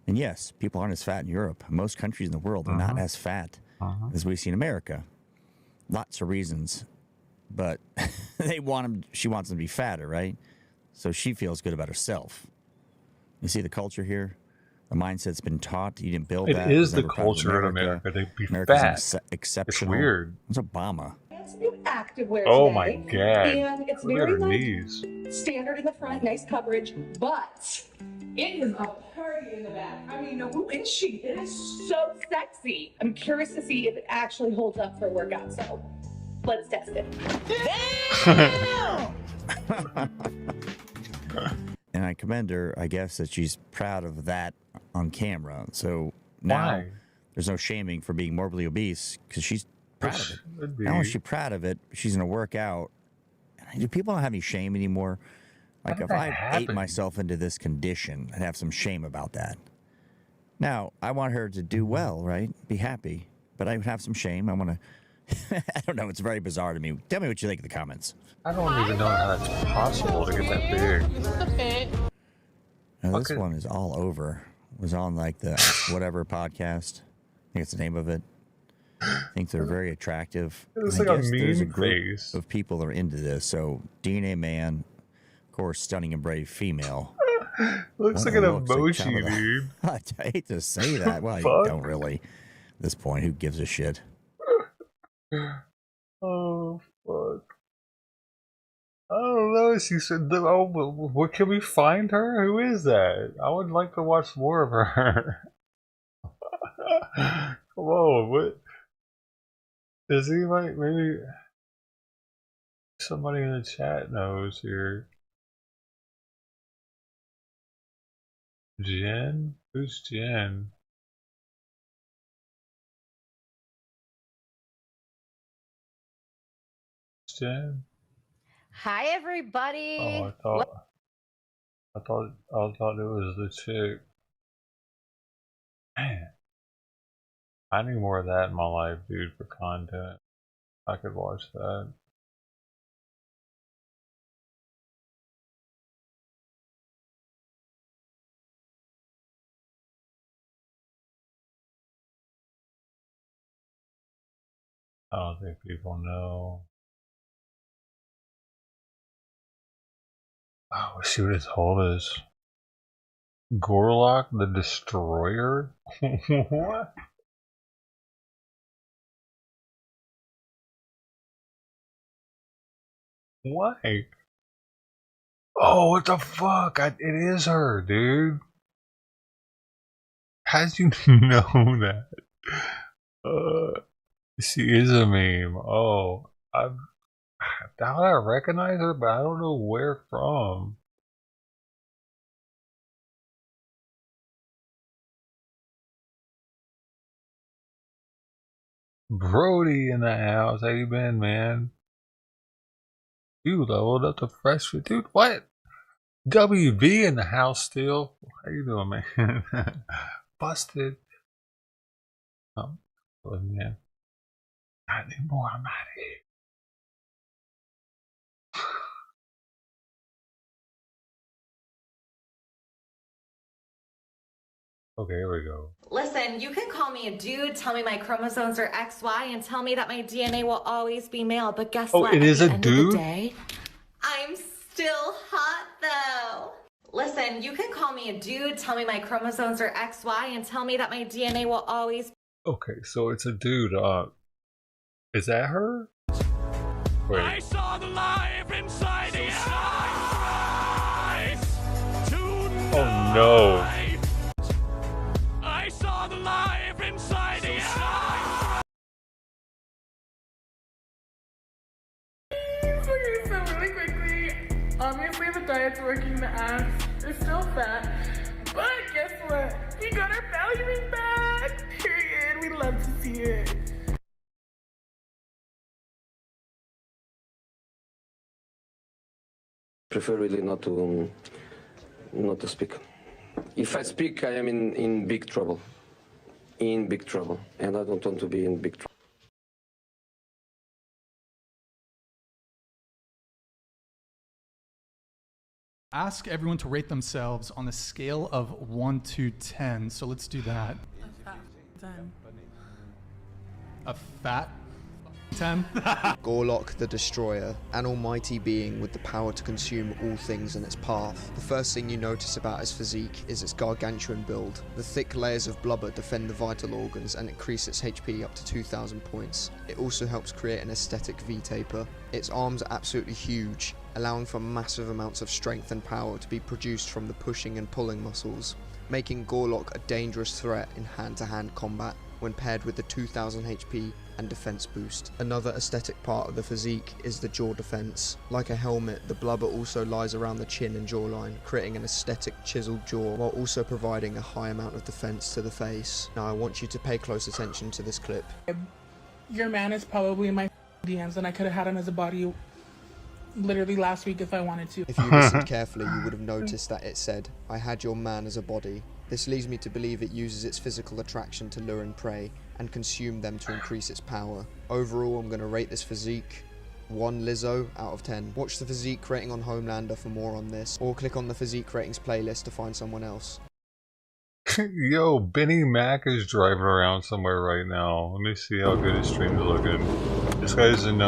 And yes, people aren't as fat in Europe. Most countries in the world are not as fat as we see in America. Lots of reasons, but they want them. She wants them to be fatter, right? So she feels good about herself. You see the culture here? The mindset's been taught. You didn't build that. It is the culture in America. They be fat. Exceptional. It's weird. It's Obama. It's new activewear Oh today, my god. And it's Look very at her knees. Standard in the front, nice coverage, but it is a party in the back. I mean, who is she? It is so sexy. I'm curious to see if it actually holds up for a workout. So let's test it. And I commend her, I guess, that she's proud of that on camera. So now there's no shaming for being morbidly obese because she's proud of it. Not only is she proud of it, she's going to work out. Do people not have any shame anymore? If I ate myself into this condition, I'd have some shame about that. Now, I want her to do well, right? Be happy. But I would have some shame. I want to... I don't know. It's very bizarre to me. Tell me what you think in the comments. I don't even know how that's possible to get that big. Now, this one is all over. It was on the whatever podcast. I think it's the name of it. I think they're very attractive. It's like a there's a mean group face of people that are into this. So DNA man, of course, stunning and brave female. Looks like an emoji, dude. I hate to say that. Well, I don't really. At this point, who gives a shit? Oh, fuck. I don't know. She said, "Oh, what can we find her? Who is that? I would like to watch more of her." Come on, what is anybody? Maybe somebody in the chat knows here. Jen? Who's Jen? Jen? Hi, everybody. Oh, I thought it was the chick. Man, I need more of that in my life, dude, for content. I could watch that. I don't think people know. Oh, let's see what his hold is. Gorlock the Destroyer? What? Why? Oh, what the fuck? It is her, dude. How'd you know that? She is a meme. Oh, I recognize her, but I don't know where from. Brody in the house. How you been, man? You leveled up to freshman, dude. What? WB in the house still. How you doing, man? Busted. Oh, man. Not anymore. I'm out of here. Okay, here we go. Listen, you can call me a dude, tell me my chromosomes are XY, and tell me that my DNA will always be male. But guess what? It is a dude? At the end of the day, I'm still hot, though. Listen, you can call me a dude, tell me my chromosomes are XY, and tell me that my DNA will always... Okay, so it's a dude. Is that her? Wait. I saw the life inside the eyes. Oh no. I saw the life inside the eyes. Okay, so really quickly, obviously the diet's working, the ass is still fat, but guess what? We got our belly ring back! Period, we love to see it. Prefer really not to speak. If I speak, I am in big trouble. In big trouble. And I don't want to be in big trouble. Ask everyone to rate themselves on a scale of 1 to 10. So let's do that. A fat 10. Gorlock the Destroyer, an almighty being with the power to consume all things in its path. The first thing you notice about his physique is its gargantuan build. The thick layers of blubber defend the vital organs and increase its HP up to 2,000 points. It also helps create an aesthetic V-taper. Its arms are absolutely huge, allowing for massive amounts of strength and power to be produced from the pushing and pulling muscles, making Gorlock a dangerous threat in hand-to-hand combat when paired with the 2,000 HP and defense boost. Another aesthetic part of the physique is the jaw defense. Like a helmet, the blubber also lies around the chin and jawline, creating an aesthetic chiseled jaw while also providing a high amount of defense to the face. Now I want you to pay close attention to this clip. Your man is probably in my DMs, and I could have had him as a body literally last week if I wanted to. If you listened carefully, you would have noticed that it said, "I had your man as a body." This leads me to believe it uses its physical attraction to lure and prey and consume them to increase its power. Overall, I'm going to rate this physique 1 Lizzo out of 10. Watch the physique rating on Homelander for more on this, or click on the physique ratings playlist to find someone else. Yo, Benny Mac is driving around somewhere right now. Let me see how good his stream is looking. This guy's in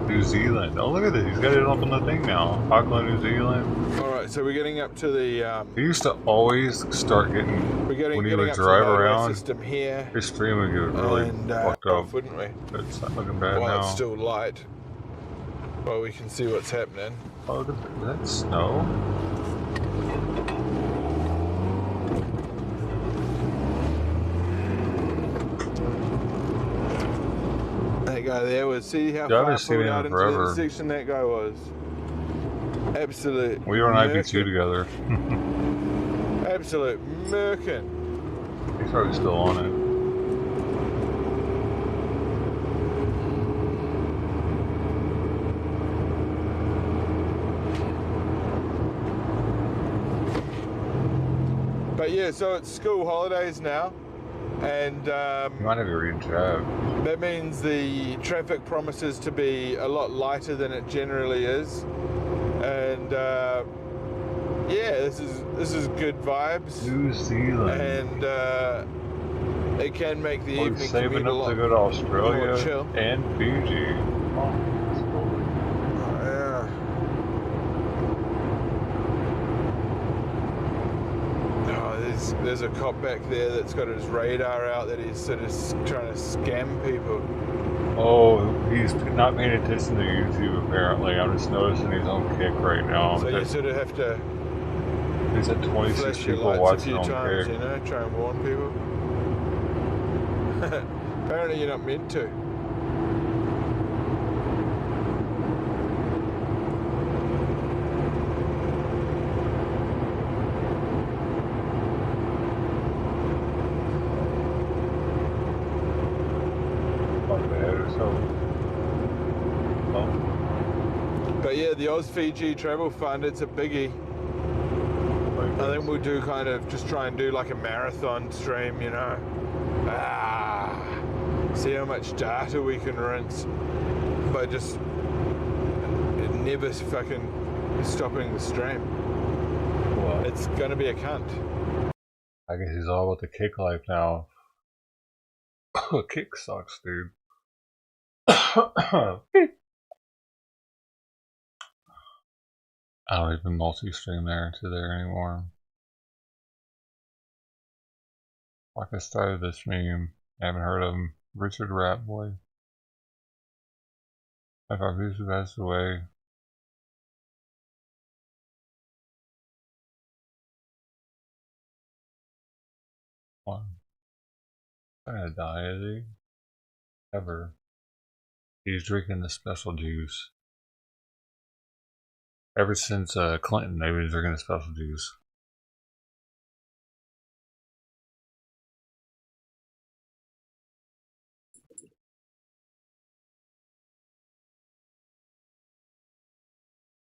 New Zealand. Oh, look at this. He's got it up on the thing now. Auckland, New Zealand. Alright, so we're getting up to the... He used to always start getting... when he would drive around, system here, his stream would get really fucked up. Wouldn't we? It's not looking bad While now. it's still light. Well, we can see what's happening. Oh, that's snow. That guy there was, see how far pulled out into the intersection that guy was. Absolute. We were on IP2 together. Absolute merkin. He's probably still on it. But yeah, so it's school holidays now, and you might have your green tab. That means the traffic promises to be a lot lighter than it generally is, and yeah, this is good vibes. New Zealand, and it can make the evening saving up to go to Australia and Fiji. There's a cop back there that's got his radar out that he's sort of trying to scam people. Oh, he's not paying attention to YouTube apparently. I'm just noticing he's on kick right now. So you sort of have to. He's at 26 people watching on times, kick. You know, try and warn people. Apparently you're not meant to. But yeah, the Oz Fiji Travel Fund, it's a biggie. I think we'll do kind of just try and do like a marathon stream, you know. See how much data we can rinse by just never fucking stopping the stream. What? It's gonna be a cunt. I guess he's all about the kick life now. Kick sucks, dude. I don't even multi-stream there to there anymore. Like I started this meme. I haven't heard of him. Richard Ratboy. If our views passed away. One. Not gonna die, is he? Ever. He's drinking the special juice. Ever since Clinton, they've been drinking the special juice.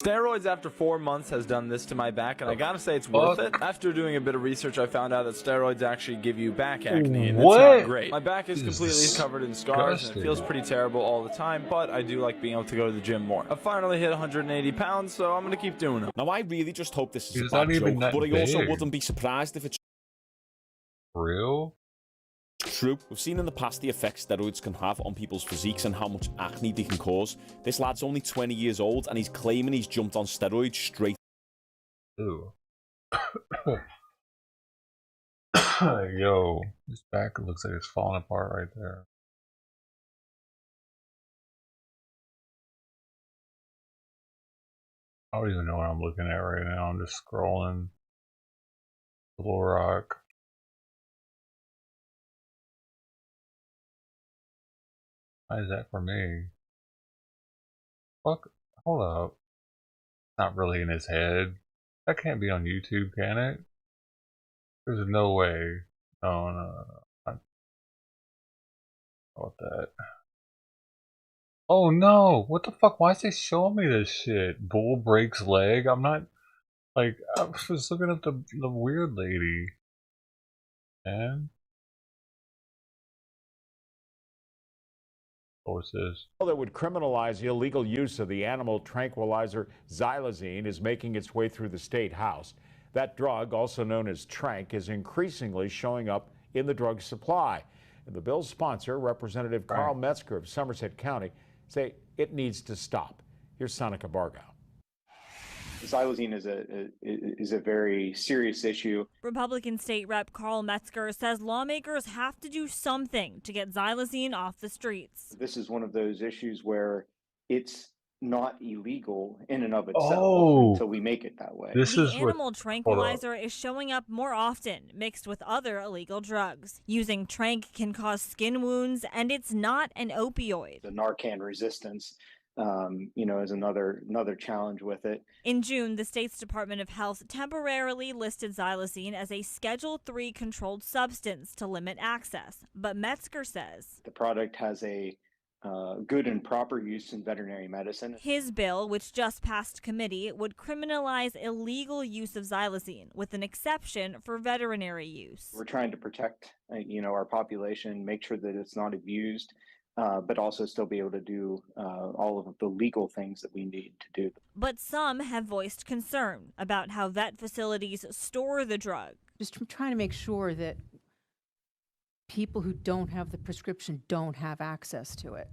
Steroids after 4 months has done this to my back, and I gotta say it's worth it. After doing a bit of research, I found out that steroids actually give you back acne, and it's not great. My back is completely covered in scars, and it feels pretty terrible all the time, but I do like being able to go to the gym more. I finally hit 180 pounds, so I'm gonna keep doing it. Now, I really just hope this is a bad joke, but I also wouldn't be surprised if it's real. True. We've seen in the past the effects steroids can have on people's physiques and how much acne they can cause. This lad's only 20 years old and he's claiming he's jumped on steroids straight. Ooh. Yo, his back looks like it's falling apart right there. I don't even know what I'm looking at right now. I'm just scrolling. Little Rock. Why is that for me? Fuck, hold up. Not really in his head. That can't be on YouTube, can it? There's no way. No. What that? Oh no! What the fuck? Why is they showing me this shit? Bull breaks leg? I'm not. Like, I was looking at the weird lady. Man. That would criminalize illegal use of the animal tranquilizer xylazine is making its way through the state house. That drug, also known as tranq, is increasingly showing up in the drug supply. And the bill's sponsor, Representative Carl Metzger of Somerset County, say it needs to stop. Here's Sonica Bargo. Xylazine is a very serious issue. Republican State Rep Carl Metzger says lawmakers have to do something to get xylazine off the streets. This is one of those issues where it's not illegal in and of itself until we make it that way. The animal tranquilizer is showing up more often, mixed with other illegal drugs. Using tranq can cause skin wounds, and it's not an opioid. The Narcan resistance, is another challenge with it. In June, the state's Department of Health temporarily listed xylazine as a Schedule III controlled substance to limit access. But Metzger says the product has a good and proper use in veterinary medicine. His bill, which just passed committee, would criminalize illegal use of xylazine, with an exception for veterinary use. We're trying to protect, our population, make sure that it's not abused, but also still be able to do all of the legal things that we need to do. But some have voiced concern about how vet facilities store the drug. Just trying to make sure that people who don't have the prescription don't have access to it.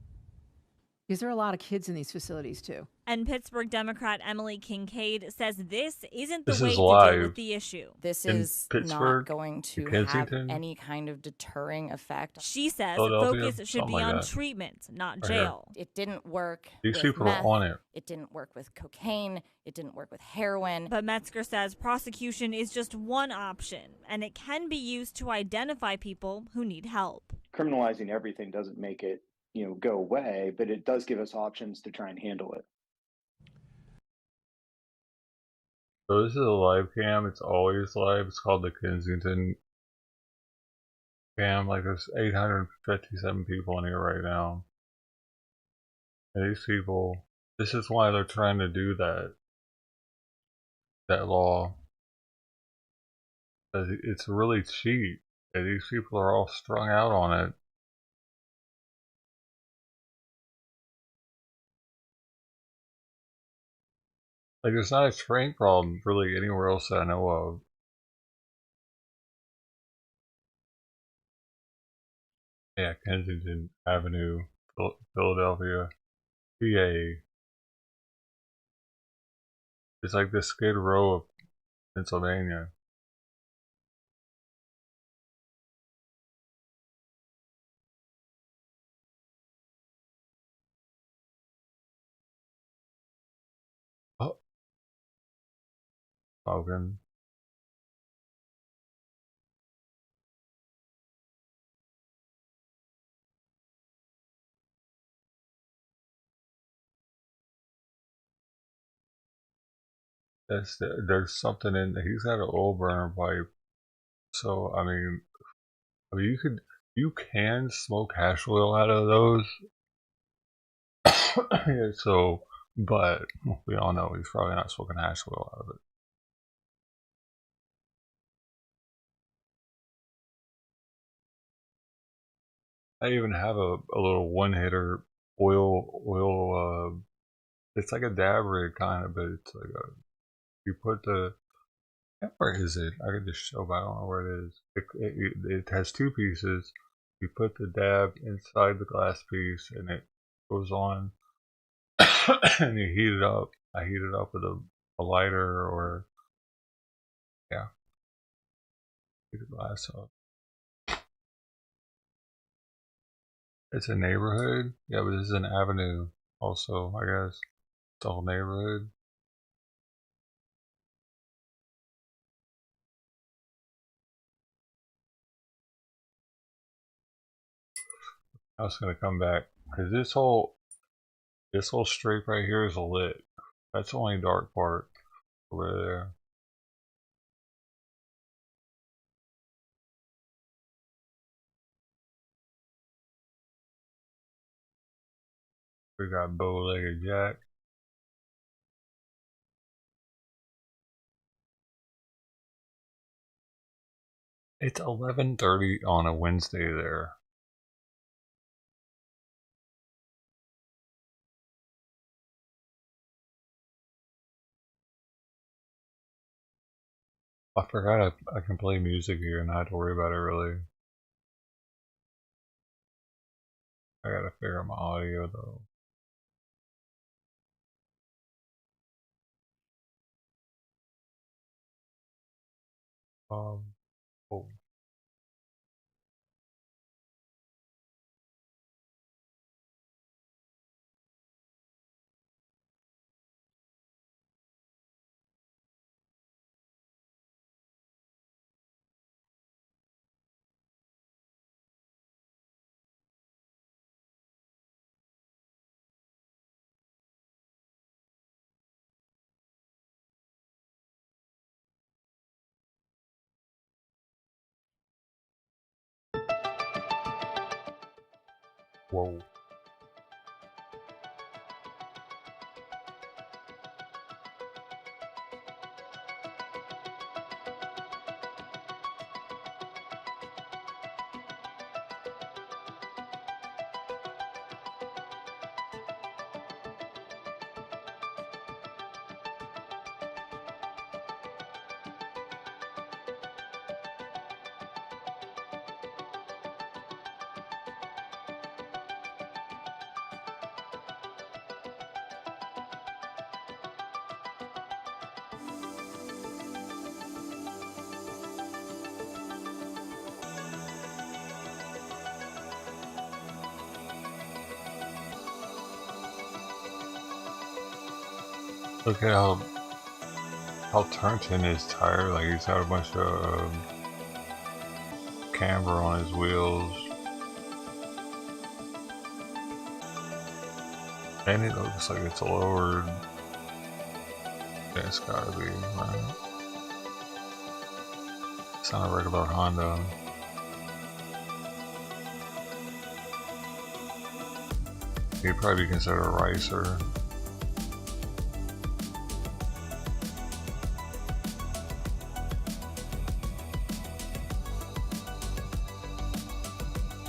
Because there are a lot of kids in these facilities, too. And Pittsburgh Democrat Emily Kincaid says this isn't the way to deal with the issue. This is not going to have any kind of deterring effect. She says focus should be on treatment, not jail. It didn't work These with people meth. are on it. It didn't work with cocaine. It didn't work with heroin. But Metzger says prosecution is just one option, and it can be used to identify people who need help. Criminalizing everything doesn't make it go away, but it does give us options to try and handle it. So this is a live cam. It's always live. It's called the Kensington cam. Like there's 857 people in here right now. And these people, this is why they're trying to do that law. It's really cheap. And these people are all strung out on it. Like, there's not a train problem really anywhere else that I know of. Yeah, Kensington Avenue, Philadelphia, PA. It's like the Skid Row of Pennsylvania. Oh. Logan. There's something in there. He's got an oil burner pipe. So I mean you can smoke hash oil out of those. Yeah, so but we all know he's probably not smoking hash oil out of it. I even have a little one hitter oil it's like a dab rig kind of, but it's like you put the, where is it? I can just show, but I don't know where it is. It has two pieces. You put the dab inside the glass piece and it goes on and you heat it up. I heat it up with a lighter or, yeah, heat the glass up. It's a neighborhood? Yeah, but this is an avenue also, I guess. It's all neighborhood. I was gonna come back because this whole strip right here is lit. That's the only dark part over there. We got bow-legged Jack. It's 11:30 on a Wednesday there. I forgot I can play music here and not have to worry about it really. I gotta figure out my audio though. Oh. Whoa. Look at how Turton is tired. Like he's got a bunch of camber on his wheels, and it looks like it's lowered. Yeah, it's gotta be right. It's not a regular Honda. He'd probably be considered a racer.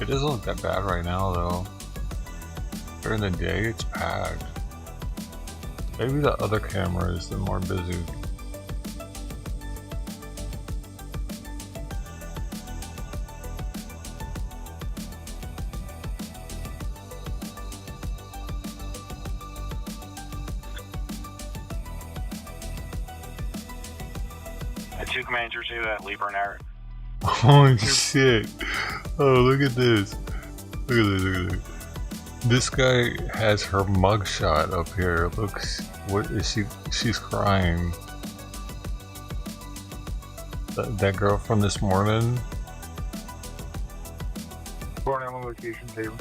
It doesn't look that bad right now though. During the day it's packed. Maybe the other camera is the more busy. The two commanders do that, Lieber and Eric. Holy shit. Oh, look at this. Look at this, look at this. This guy has her mugshot up here. Looks, what is she? She's crying. That girl from this morning. Born on location table.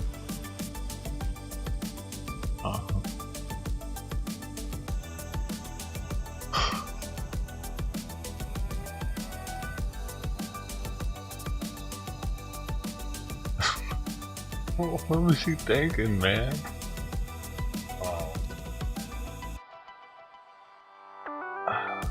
What was she thinking, man? Wow. I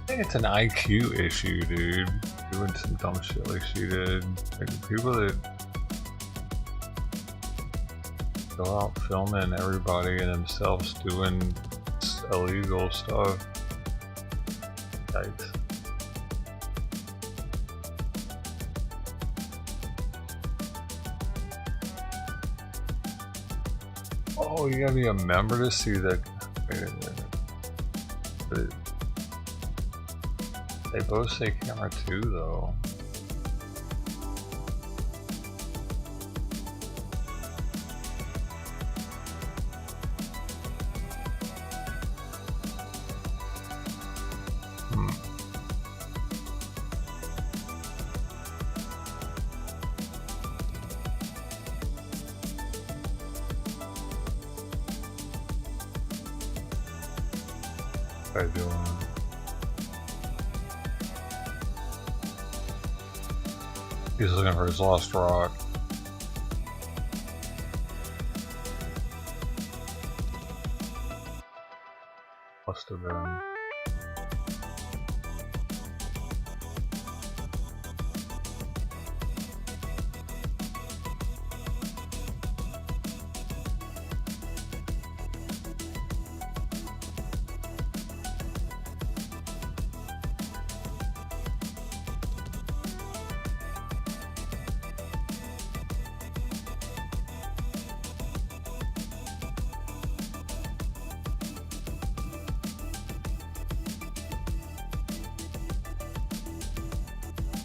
think it's an IQ issue, dude. Doing some dumb shit like she did. Like people that go out filming everybody and themselves doing illegal stuff. Yikes. Oh, you gotta be a member to see that. Wait a minute. They both say camera 2 though. What are you doing? He's looking for his lost rock. Must have been.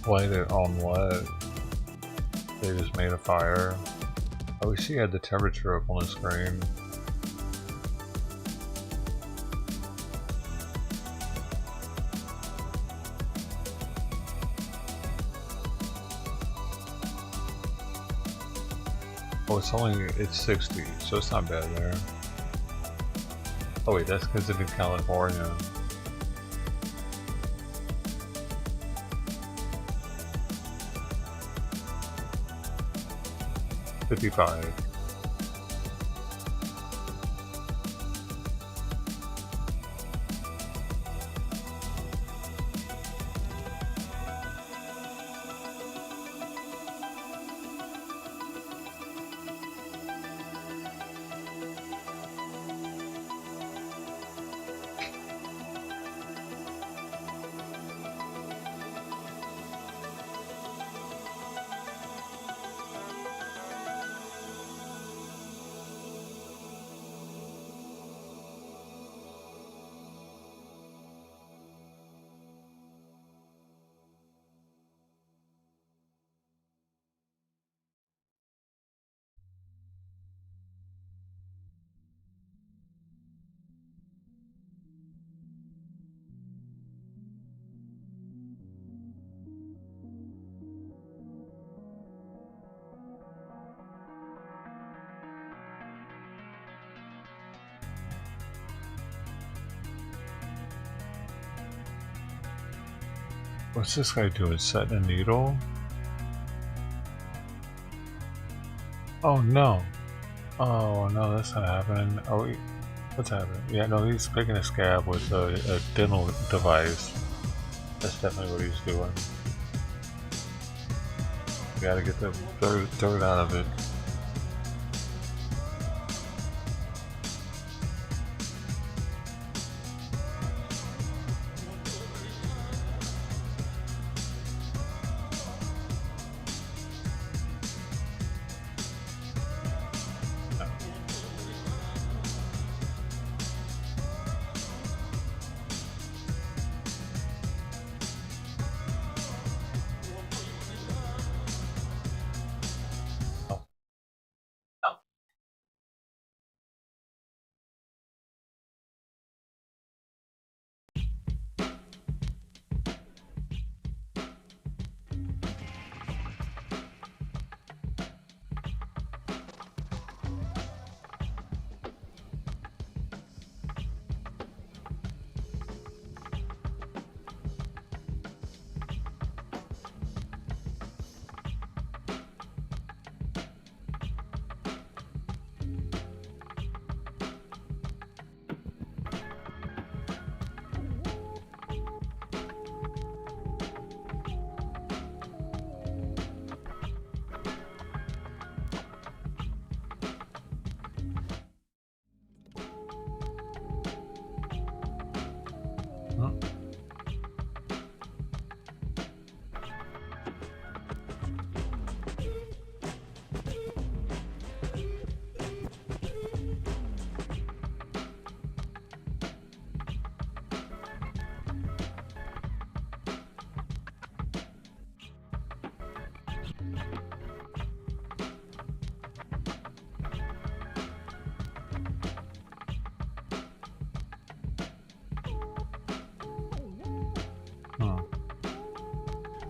Light it on what? They just made a fire. I wish she had the temperature up on the screen. Oh, it's 60, so it's not bad there. Oh wait, that's because it's in California. 55. What's this guy doing? Setting a needle? Oh no. Oh no, that's not happening. Are we? What's happening? Yeah, no, he's picking a scab with a dental device. That's definitely what he's doing. We gotta get the dirt out of it.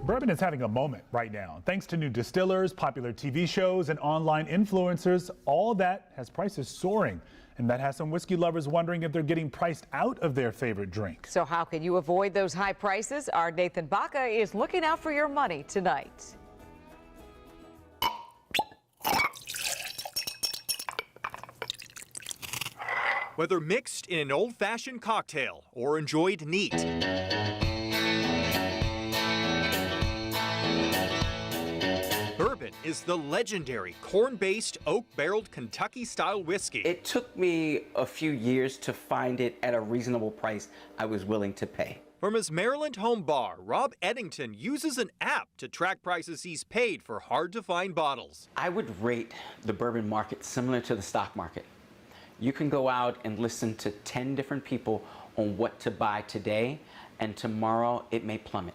Bourbon is having a moment right now. Thanks to new distillers, popular TV shows, and online influencers, all that has prices soaring. And that has some whiskey lovers wondering if they're getting priced out of their favorite drink. So how can you avoid those high prices? Our Nathan Baca is looking out for your money tonight. Whether mixed in an old-fashioned cocktail or enjoyed neat, bourbon is the legendary corn-based, oak-barreled Kentucky-style whiskey. It took me a few years to find it at a reasonable price I was willing to pay. From his Maryland home bar, Rob Eddington uses an app to track prices he's paid for hard-to-find bottles. I would rate the bourbon market similar to the stock market. You can go out and listen to 10 different people on what to buy today, and tomorrow it may plummet.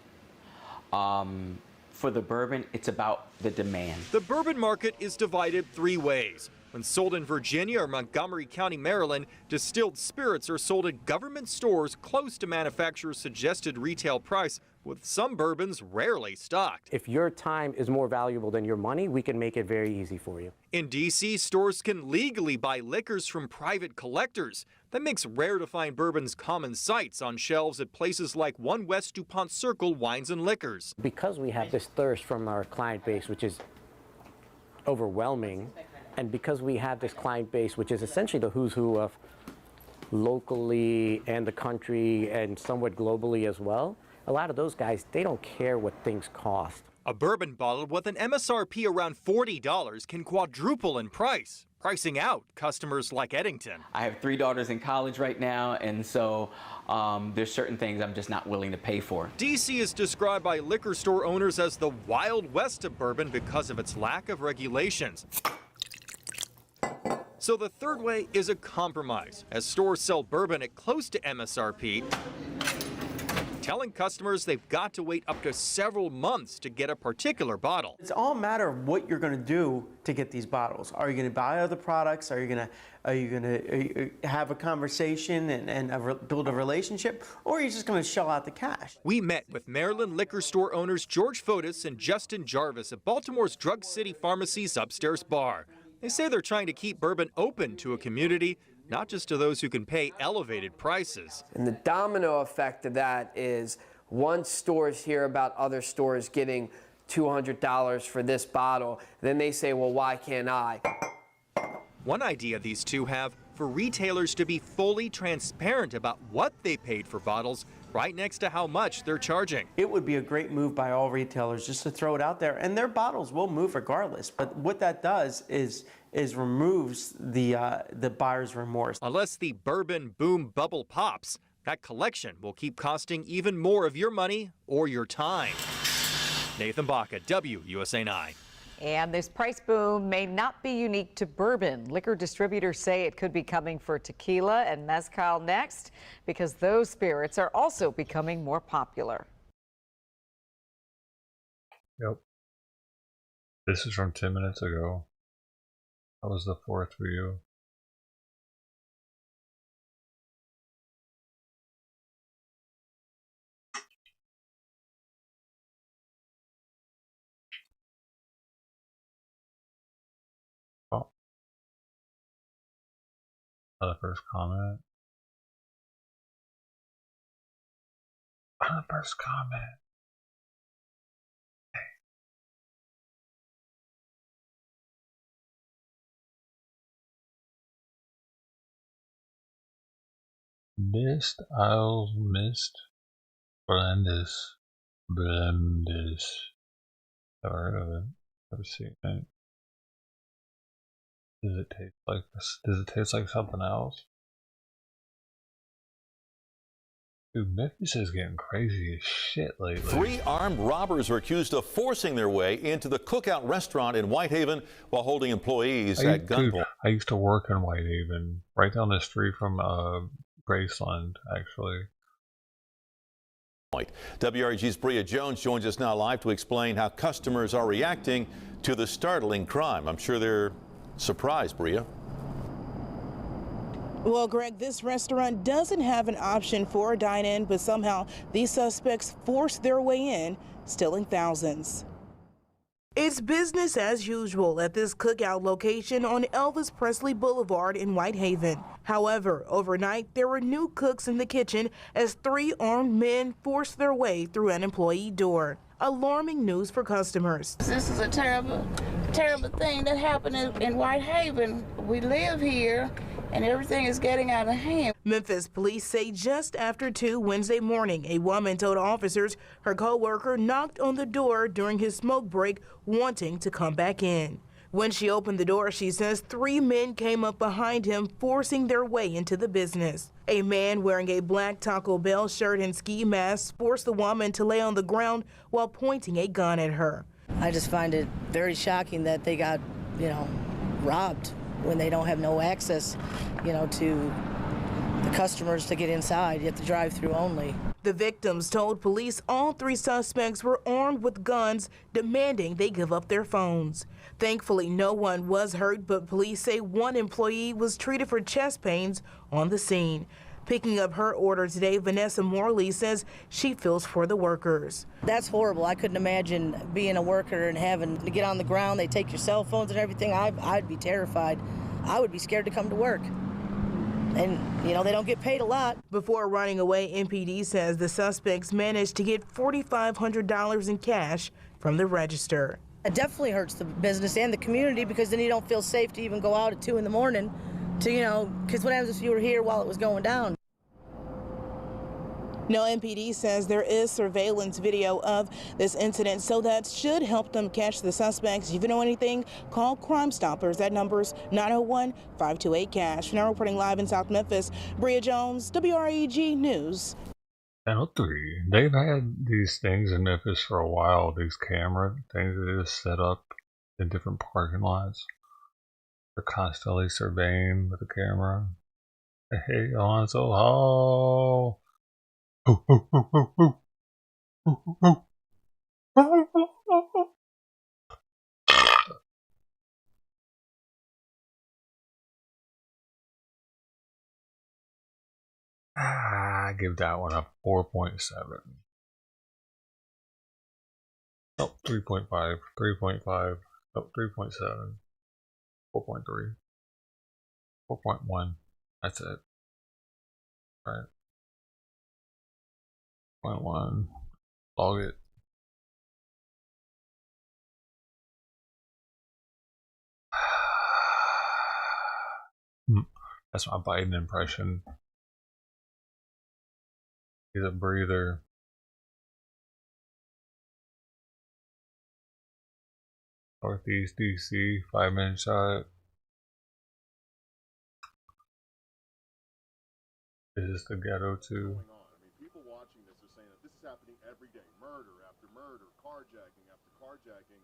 For the bourbon, it's about the demand. The bourbon market is divided three ways. When sold in Virginia or Montgomery County, Maryland, distilled spirits are sold at government stores close to manufacturer's suggested retail price, with some bourbons rarely stocked. If your time is more valuable than your money, we can make it very easy for you. In D.C., stores can legally buy liquors from private collectors. That makes rare-to-find bourbons common sights on shelves at places like One West DuPont Circle Wines and Liquors. Because we have this thirst from our client base, which is overwhelming. And because we have this client base, which is essentially the who's who of locally and the country and somewhat globally as well, a lot of those guys, they don't care what things cost. A bourbon bottle with an MSRP around $40 can quadruple in price, pricing out customers like Eddington. I have 3 daughters in college right now, and so there's certain things I'm just not willing to pay for. D.C. is described by liquor store owners as the Wild West of bourbon because of its lack of regulations. So the third way is a compromise, as stores sell bourbon at close to MSRP, telling customers they've got to wait up to several months to get a particular bottle. It's all a matter of what you're going to do to get these bottles. Are you going to buy other products? Are you going to have a conversation and build a relationship? Or are you just going to shell out the cash? We met with Maryland liquor store owners George Fotis and Justin Jarvis at Baltimore's Drug City Pharmacy's upstairs bar. They say they're trying to keep bourbon open to a community, not just to those who can pay elevated prices. And the domino effect of that is once stores hear about other stores getting $200 for this bottle, then they say, well, why can't I? One idea these two have for retailers to be fully transparent about what they paid for bottles right next to how much they're charging. It would be a great move by all retailers just to throw it out there, and their bottles will move regardless. But what that does is removes the buyer's remorse. Unless the bourbon boom bubble pops, that collection will keep costing even more of your money or your time. Nathan Baca, WUSA 9. And this price boom may not be unique to bourbon. Liquor distributors say it could be coming for tequila and mezcal next because those spirits are also becoming more popular. Yep. This is from 10 minutes ago. That was the fourth review. Oh. The first comment. The first comment. Mist, Isles, Mist, Blendis. Never heard of it. Never seen it. Does it taste like this? Does it taste like something else? Dude, Memphis is getting crazy as shit lately. 3 armed robbers are accused of forcing their way into the Cookout restaurant in Whitehaven while holding employees at gunpoint. I used to work in Whitehaven, right down the street from Graceland, actually. WREG's Bria Jones joins us now live to explain how customers are reacting to the startling crime. I'm sure they're surprised, Bria. Well, Greg, this restaurant doesn't have an option for a dine-in, but somehow these suspects forced their way in, stealing thousands. It's business as usual at this cookout location on Elvis Presley Boulevard in Whitehaven. However, overnight, there were new cooks in the kitchen as 3 armed men forced their way through an employee door. Alarming news for customers. This is a terrible thing that happened in Whitehaven. We live here, and everything is getting out of hand. Memphis police say just after 2 Wednesday morning, a woman told officers her co-worker knocked on the door during his smoke break, wanting to come back in. When she opened the door, she says 3 men came up behind him, forcing their way into the business. A man wearing a black Taco Bell shirt and ski mask forced the woman to lay on the ground while pointing a gun at her. I just find it very shocking that they got, robbed when they don't have no access, to the customers to get inside. You have to drive through only. The victims told police all 3 suspects were armed with guns, demanding they give up their phones. Thankfully, no one was hurt, but police say 1 employee was treated for chest pains on the scene. Picking up her order today, Vanessa Morley says she feels for the workers. That's horrible. I couldn't imagine being a worker and having to get on the ground. They take your cell phones and everything. I'd be terrified. I would be scared to come to work. And, they don't get paid a lot. Before running away, MPD says the suspects managed to get $4,500 in cash from the register. It definitely hurts the business and the community because then you don't feel safe to even go out at 2 in the morning to, because what happens if you were here while it was going down? Now, MPD says there is surveillance video of this incident, so that should help them catch the suspects. If you know anything, call Crime Stoppers. That number's 901-528-CASH. Now reporting live in South Memphis, Bria Jones, WREG News. Channel 3. They've had these things in Memphis for a while, these camera things that they just set up in different parking lots. They're constantly surveying with a camera. Hey, Alonzo, oh. I give that one a 4.7. Oh, 3.5, 3.5, oh, 3.7, 4.3, 4.1. That's it. Right. 0.1. Log it. That's my Biden impression. He's a breather. Northeast DC, 5-minute shot. This is the ghetto too. People watching this are saying that this is happening every day. Murder after murder, carjacking after carjacking.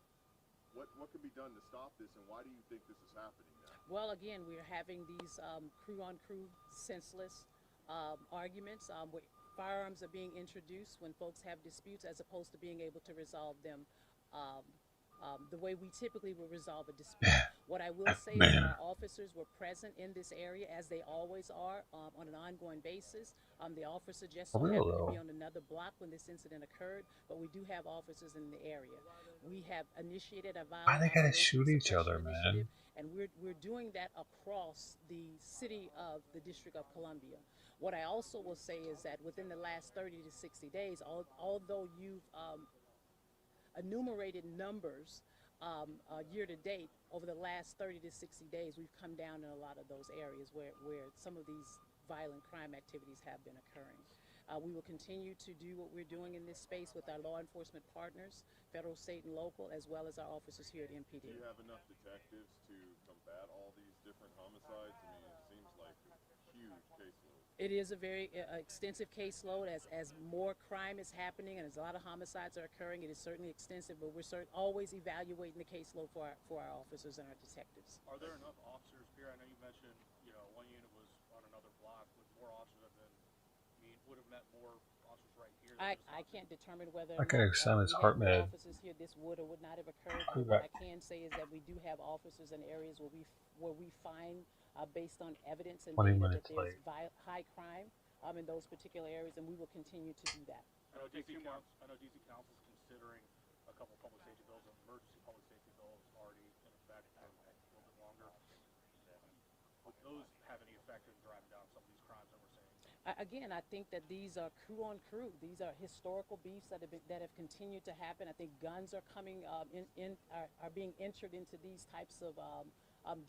What can be done to stop this, and why do you think this is happening now? Well, again, we're having these crew-on-crew senseless arguments where firearms are being introduced when folks have disputes as opposed to being able to resolve them the way we typically would resolve a dispute. What I will say is that our officers were present in this area, as they always are, on an ongoing basis. The officer just so happened to be on another block when this incident occurred, but we do have officers in the area. We have initiated a violent Why they gotta shoot each other, man? And we're doing that across the city of the District of Columbia. What I also will say is that within the last 30 to 60 days, although you've enumerated numbers year to date, over the last 30 to 60 days, we've come down in a lot of those areas where some of these violent crime activities have been occurring. We will continue to do what we're doing in this space with our law enforcement partners, federal, state, and local, as well as our officers here at MPD. Do you have enough detectives to combat all these different homicides? I mean, it seems like a huge caseload. It is a very extensive caseload as more crime is happening and as a lot of homicides are occurring. It is certainly extensive, but we're always evaluating the caseload for our officers and our detectives. Are there enough officers here? I know you mentioned, one unit was on another block with more officers than would have met more officers right here. I can't determine whether officers here this would or would not have occurred. What I can say is that we do have officers in areas where we find based on evidence and data that there's high crime in those particular areas, and we will continue to do that. I know DC Council is considering a couple public safety bills, an emergency public safety bill is already in effect for a little bit longer. Would those have any effect in driving down some of these crimes that we're seeing? Again, I think that these are crew on crew. These are historical beefs that have continued to happen. I think guns are coming are being entered into these types of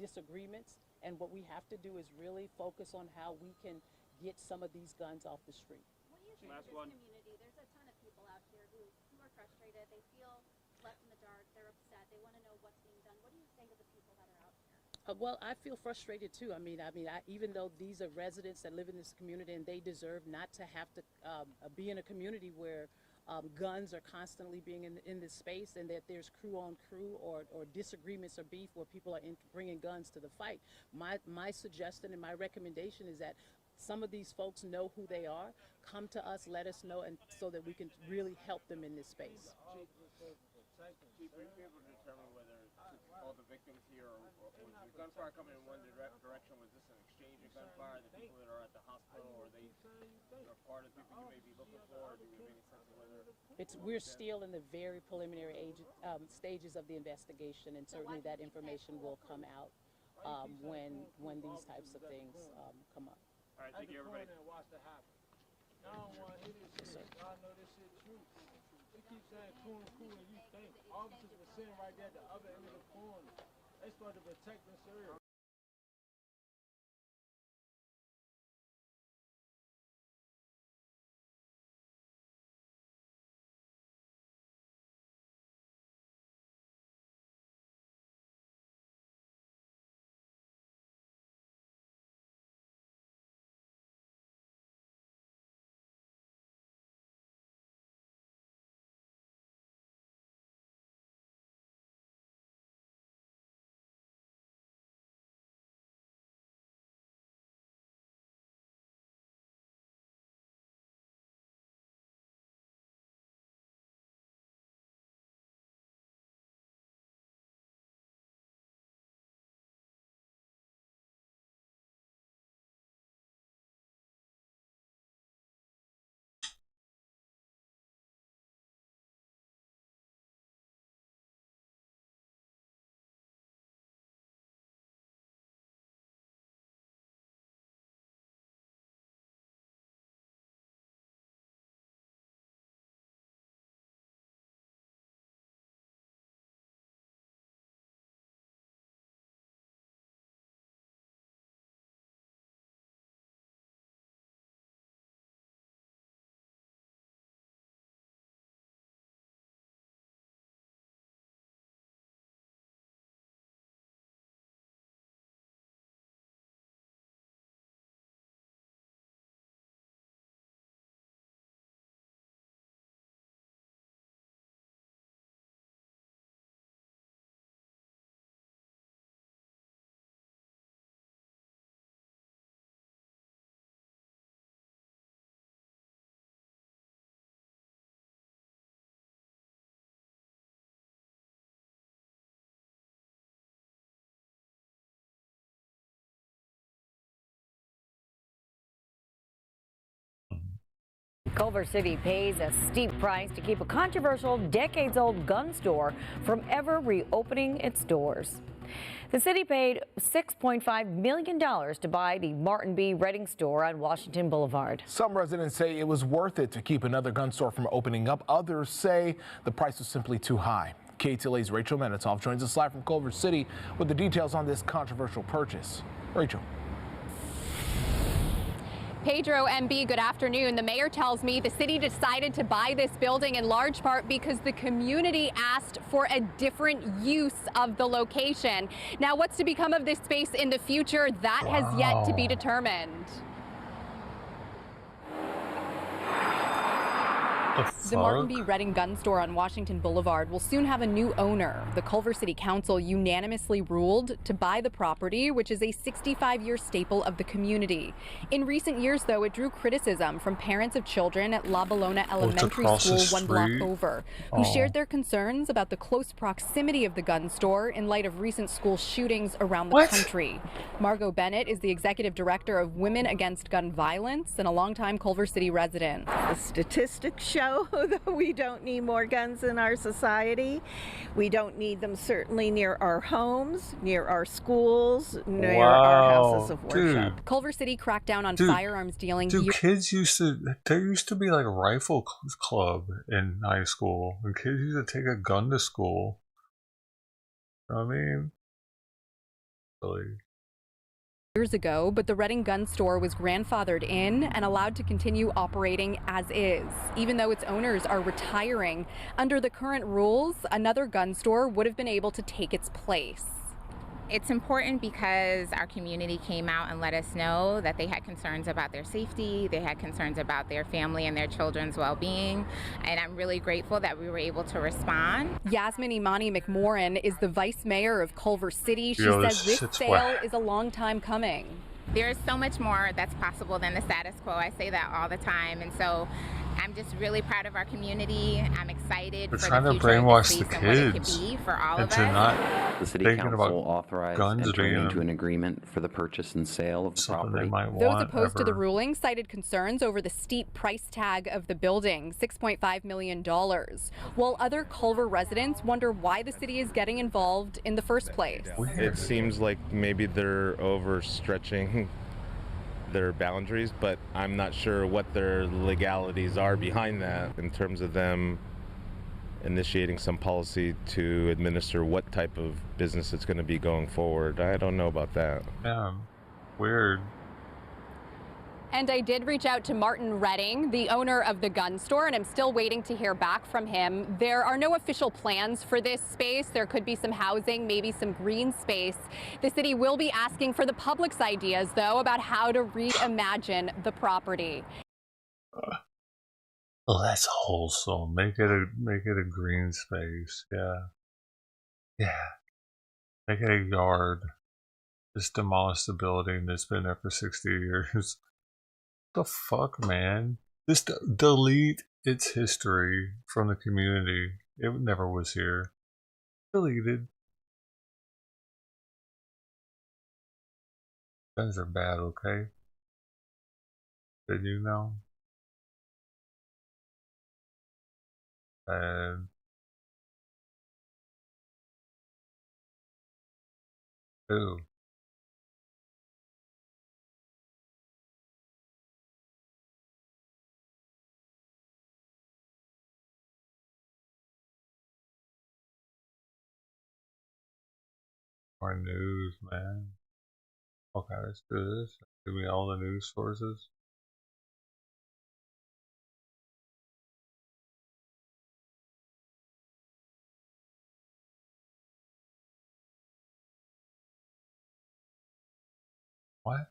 disagreements. And what we have to do is really focus on how we can get some of these guns off the street. What do you think of this community? There's a ton of people out here who are frustrated. They feel left in the dark. They're upset. They want to know what's being done. What do you think of the people that are out here? Well, I feel frustrated too. I mean, even though these are residents that live in this community and they deserve not to have to be in a community where guns are constantly being in this space, and that there's crew on crew or disagreements or beef where people are bringing guns to the fight. My suggestion and my recommendation is that some of these folks know who they are, come to us, let us know, and so that we can really help them in this space. Are you able to determine whether all the victims here was the gunfire coming in one direction? Was this an exchange of gunfire? The people that are at the hospital, or they are part of the people you may be looking for? Or do you have any sense of whether we're still in the very preliminary stages of the investigation, and certainly that information will come out when these types of things come up. All right, thank you, everybody. They keep saying cool, and you think. Officers were sitting right there at the other end of the corner. They supposed to protect and serve. Culver City pays a steep price to keep a controversial, decades-old gun store from ever reopening its doors. The city paid $6.5 million to buy the Martin B. Redding store on Washington Boulevard. Some residents say it was worth it to keep another gun store from opening up. Others say the price was simply too high. KTLA's Rachel Menitoff joins us live from Culver City with the details on this controversial purchase. Rachel. Pedro, MB, good afternoon. The mayor tells me the city decided to buy this building in large part because the community asked for a different use of the location. Now, what's to become of this space in the future? That has yet to be determined. The Martin B. Redding gun store on Washington Boulevard will soon have a new owner. The Culver City Council unanimously ruled to buy the property, which is a 65-year staple of the community. In recent years, though, it drew criticism from parents of children at La Bologna Elementary School one block over, who shared their concerns about the close proximity of the gun store in light of recent school shootings around the country. Margot Bennett is the executive director of Women Against Gun Violence and a longtime Culver City resident. The statistics show that we don't need more guns in our society. We don't need them certainly near our homes, near our schools, near our houses of worship. Dude. Culver City cracked down on firearms dealing. Kids there used to be like a rifle club in high school, and kids used to take a gun to school. You know what I mean? Really. Years ago, but the Redding gun store was grandfathered in and allowed to continue operating as is. Even though its owners are retiring, under the current rules, another gun store would have been able to take its place. It's important because our community came out and let us know that they had concerns about their safety, they had concerns about their family and their children's well-being, and I'm really grateful that we were able to respond. Yasmin Imani McMorrin is the vice mayor of Culver City. She says this sale is a long time coming. There's so much more that's possible than the status quo. I say that all the time, and so I'm just really proud of our community. I'm excited for the future of the space and what it could be for all of us. The City Council authorized entering into an agreement for the purchase and sale of the property. Those opposed to the ruling cited concerns over the steep price tag of the building, $6.5 million, while other Culver residents wonder why the city is getting involved in the first place. It seems like maybe they're overstretching their boundaries, but I'm not sure what their legalities are behind that in terms of them initiating some policy to administer what type of business it's going to be going forward. I don't know about that. Yeah, weird. And I did reach out to Martin Redding, the owner of the gun store, and I'm still waiting to hear back from him. There are no official plans for this space. There could be some housing, maybe some green space. The city will be asking for the public's ideas, though, about how to reimagine the property. Oh, that's wholesome. Make it a green space. Yeah. Make it a yard. Just demolish the building that's been there for 60 years. The fuck, man? Just delete its history from the community. It never was here. Deleted. Guns are bad, okay? Did you know? And ooh. More news, man. Okay, let's do this. Give me all the news sources. What?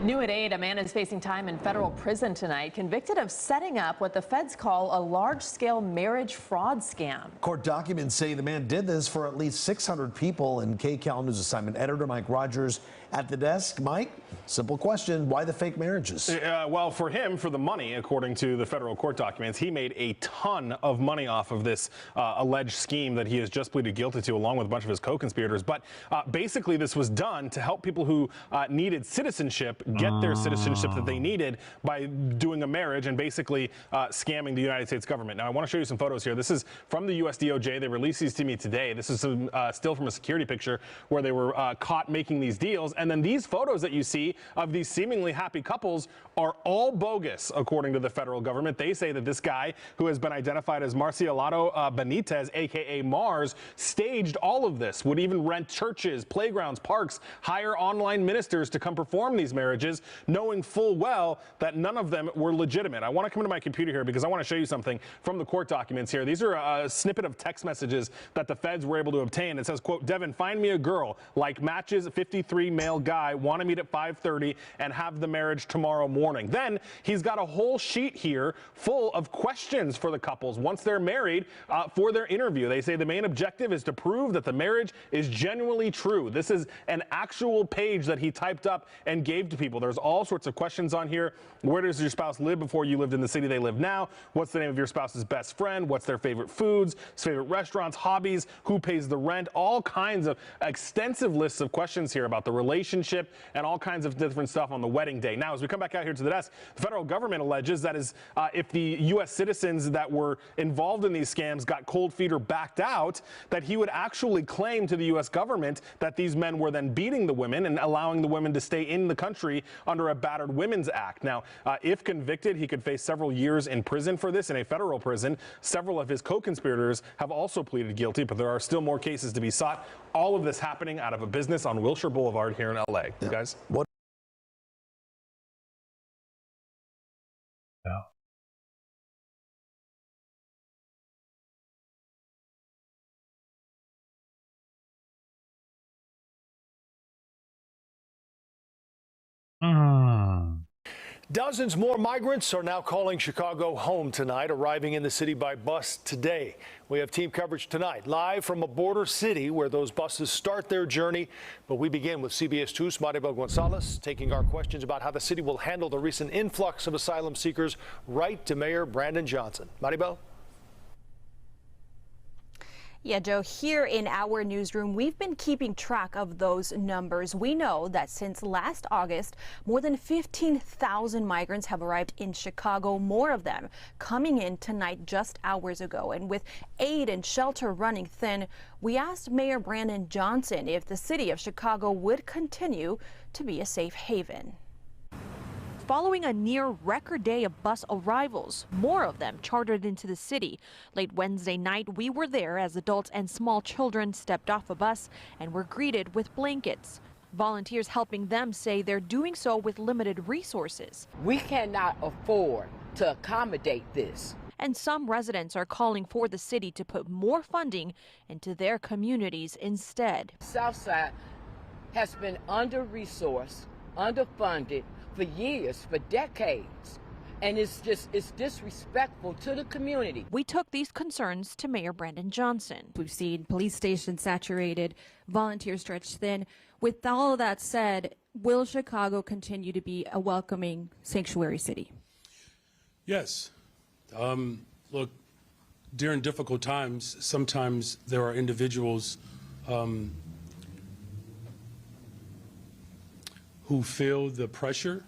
New at 8, a man is facing time in federal prison tonight, convicted of setting up what the feds call a large-scale marriage fraud scam. Court documents say the man did this for at least 600 people. And KCAL News assignment editor Mike Rogers at the desk. Mike, simple question: why the fake marriages? Well, for him, for the money, according to the federal court documents, he made a ton of money off of this alleged scheme that he has just pleaded guilty to, along with a bunch of his co-conspirators. But basically, this was done to help people who needed citizenship get their citizenship that they needed by doing a marriage and basically scamming the United States government. Now, I want to show you some photos here. This is from the U.S. DOJ. They released these to me today. This is some, still from a security picture where they were caught making these deals. And then these photos that you see of these seemingly happy couples are all bogus, according to the federal government. They say that this guy, who has been identified as Marcialado Benitez, a.k.a. Mars, staged all of this, would even rent churches, playgrounds, parks, hire online ministers to come perform these marriages, knowing full well that none of them were legitimate. I want to come into my computer here because I want to show you something from the court documents here. These are a snippet of text messages that the feds were able to obtain. It says, quote, "Devin, find me a girl, like matches, 53 male guy, want to meet at 5:30 and have the marriage tomorrow morning." Then he's got a whole sheet here full of questions for the couples once they're married for their interview. They say the main objective is to prove that the marriage is genuinely true. This is an actual page that he typed up and gave to people. There's all sorts of questions on here. Where does your spouse live before you lived in the city they live now? What's the name of your spouse's best friend? What's their favorite foods, favorite restaurants, hobbies, who pays the rent? All kinds of extensive lists of questions here about the relationship and all kinds of different stuff on the wedding day. Now, as we come back out here to the desk, the federal government alleges that if the U.S. citizens that were involved in these scams got cold feet or backed out, that he would actually claim to the U.S. government that these men were then beating the women and allowing the women to stay in the country under a Battered Women's Act. Now, if convicted, he could face several years in prison for this in a federal prison. Several of his co-conspirators have also pleaded guilty, but there are still more cases to be sought. All of this happening out of a business on Wilshire Boulevard here in L.A. You guys? What? Yeah. Dozens more migrants are now calling Chicago home tonight, arriving in the city by bus today. We have team coverage tonight, live from a border city where those buses start their journey. But we begin with CBS 2's Maribel Gonzalez, taking our questions about how the city will handle the recent influx of asylum seekers right to Mayor Brandon Johnson. Maribel? Yeah, Joe, here in our newsroom, we've been keeping track of those numbers. We know that since last August, more than 15,000 migrants have arrived in Chicago, more of them coming in tonight just hours ago. And with aid and shelter running thin, we asked Mayor Brandon Johnson if the city of Chicago would continue to be a safe haven. following a near record day of bus arrivals, more of them chartered into the city. Late Wednesday night, we were there as adults and small children stepped off a bus and were greeted with blankets. Volunteers helping them say they're doing so with limited resources. We cannot afford to accommodate this. And some residents are calling for the city to put more funding into their communities instead. Southside has been under-resourced, underfunded for years, for decades. And it's disrespectful to the community. We took these concerns to Mayor Brandon Johnson. We've seen police stations saturated, volunteers stretched thin. With all of that said, will Chicago continue to be a welcoming sanctuary city? Yes. Look, during difficult times, sometimes there are individuals who feel the pressure,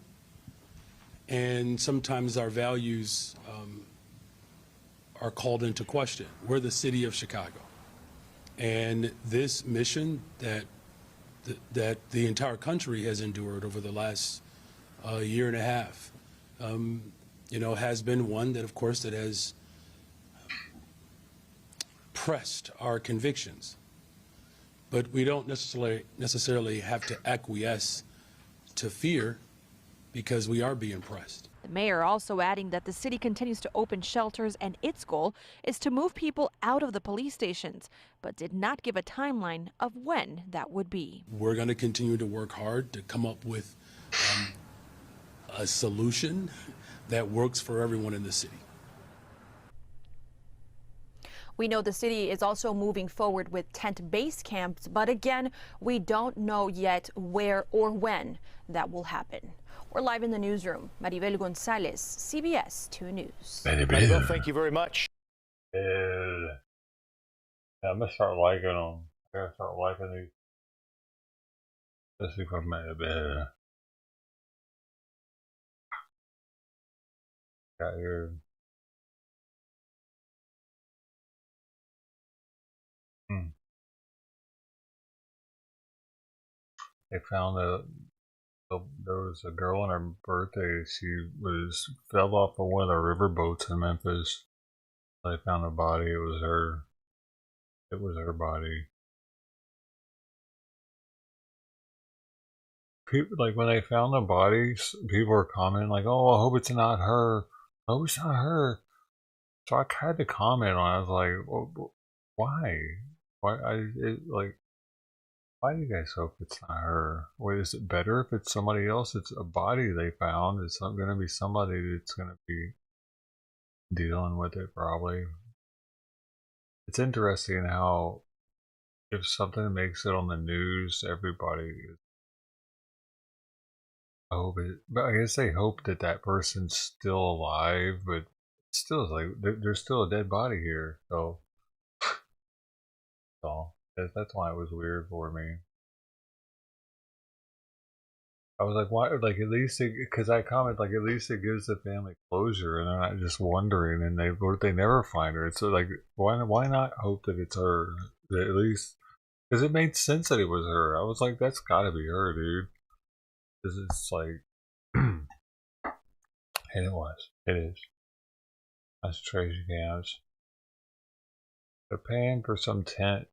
and sometimes our values are called into question. We're the city of Chicago, and this mission that the entire country has endured over the last year and a half, has been one that, of course, that has pressed our convictions. But we don't necessarily have to acquiesce to fear, because we are being pressed. The mayor also adding that the city continues to open shelters and its goal is to move people out of the police stations, but did not give a timeline of when that would be. We're going to continue to work hard to come up with a solution that works for everyone in the city. We know the city is also moving forward with tent base camps, but again, we don't know yet where or when that will happen. We're live in the newsroom. Maribel Gonzalez, CBS 2 News. Maribel, thank you very much. Yeah, I'm gonna start liking them. I gotta start liking these. Let's see if I made it better. Got here. They found there was a girl on her birthday. She fell off of one of the river boats in Memphis. They found a body. It was her. It was her body. People, like, when they found the body, people were commenting like, "Oh, I hope it's not her. I hope it's not her." So I had to comment on it. I was like, well, "Why? Why do you guys hope it's not her? Wait, is it better if it's somebody else? It's a body they found. It's not going to be somebody that's going to be dealing with it, probably." It's interesting how if something makes it on the news, everybody is. But I guess they hope that that person's still alive, but still, it's like there's still a dead body here, so that's why it was weird for me. I was like, why? Like, at least because I commented, like, at least it gives the family closure, and they're not just wondering, and they never find her. It's like, why not hope that it's her? That at least, because it made sense that it was her. I was like, that's got to be her, dude. Because it's like, and it is. Concentration camps. They're paying for some tent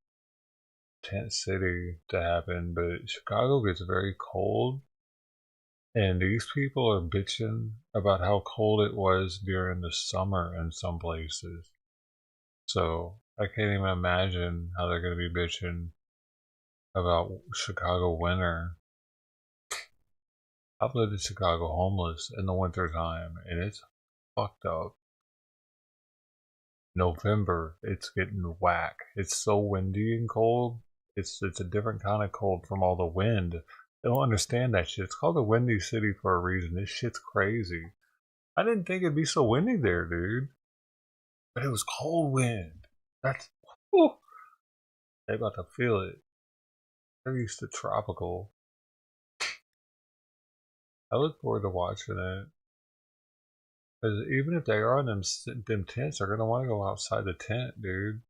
city to happen, but Chicago gets very cold, and these people are bitching about how cold it was during the summer in some places. So I can't even imagine how they're going to be bitching about Chicago winter. I've lived in Chicago homeless in the winter time, and it's fucked up. November, it's getting whack. It's so windy and cold. It's a different kind of cold from all the wind. I don't understand that shit. It's called the Windy City for a reason. This shit's crazy. I didn't think it'd be so windy there, dude. But it was cold wind. That's... Whew. They about to feel it. They're used to tropical. I look forward to watching it. Because even if they are in them tents, they're going to want to go outside the tent, dude.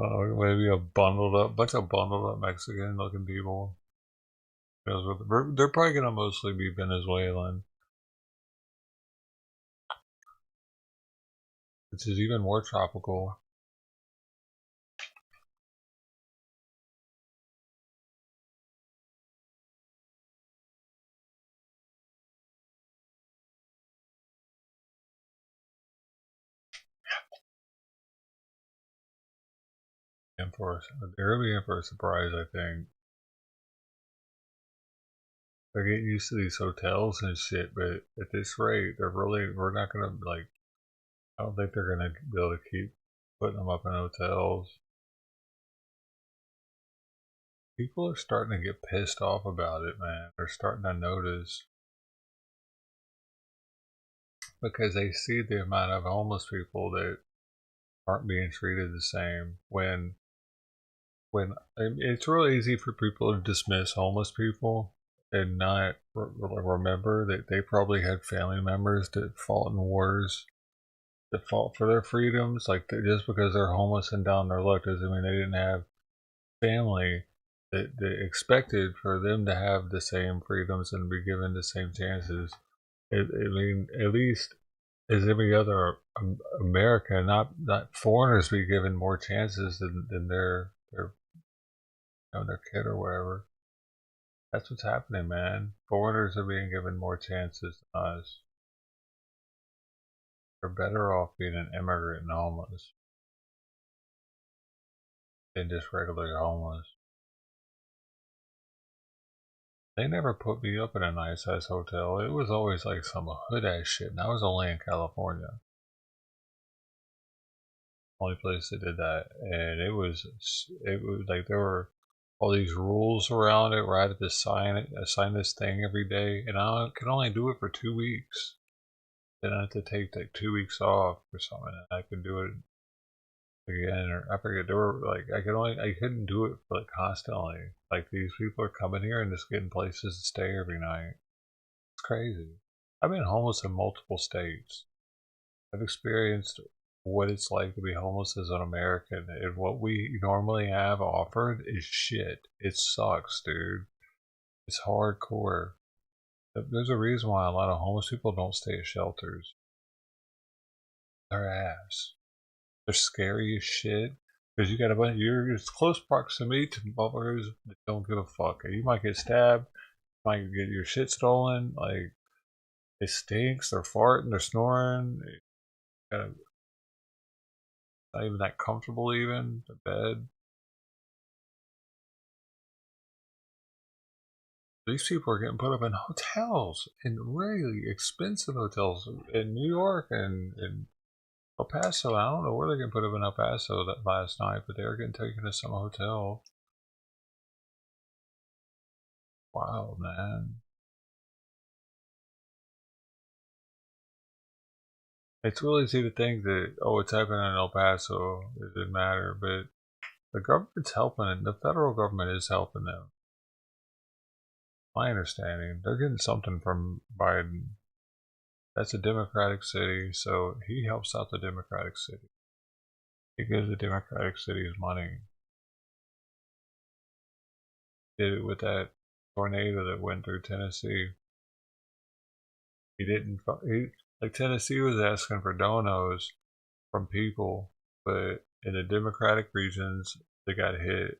Maybe bunch of bundled up Mexican looking people. They're probably gonna mostly be Venezuelan, which is even more tropical. They're gonna be in for a surprise, I think. They're getting used to these hotels and shit, but at this rate, we're not gonna, like, I don't think they're gonna be able to keep putting them up in hotels. People are starting to get pissed off about it, man. They're starting to notice because they see the amount of homeless people that aren't being treated the same. When it's really easy for people to dismiss homeless people and not remember that they probably had family members that fought in wars, that fought for their freedoms. Like, just because they're homeless and down their luck doesn't mean they didn't have family that expected for them to have the same freedoms and be given the same chances. I mean, at least as every other American, not foreigners, be given more chances than their their kid or wherever. That's what's happening, man. Foreigners are being given more chances than us. They're better off being an immigrant and homeless than just regular homeless. They never put me up in a nice ass hotel. It was always like some hood ass shit, and I was only in California. Only place that did that, and it was like there were all these rules around it, where I had to sign this thing every day, and I could only do it for 2 weeks. Then I had to take like 2 weeks off or something, and I could do it again, or I forget. There were like I couldn't do it like constantly. Like, these people are coming here and just getting places to stay every night. It's crazy. I've been homeless in multiple states. I've experienced what it's like to be homeless as an American, and what we normally have offered is shit. It sucks, dude. It's hardcore. There's a reason why a lot of homeless people don't stay at shelters. They're ass. They're scary as shit. Because you got a bunch, you're in close proximity to motherfuckers that don't give a fuck. You might get stabbed, you might get your shit stolen. Like, it stinks, they're farting, they're snoring. Not even that comfortable, even the bed. These people are getting put up in hotels, in really expensive hotels in New York and in El Paso. I don't know where they're getting put up in El Paso that last night, but they were getting taken to some hotel. Wow, man. It's real easy to think that, oh, it's happening in El Paso, it didn't matter, but the government's helping, and the federal government is helping them. My understanding, they're getting something from Biden. That's a Democratic city, so he helps out the Democratic city. He gives the Democratic cities money. Did it with that tornado that went through Tennessee. He didn't. Like, Tennessee was asking for donos from people, but in the Democratic regions that got hit,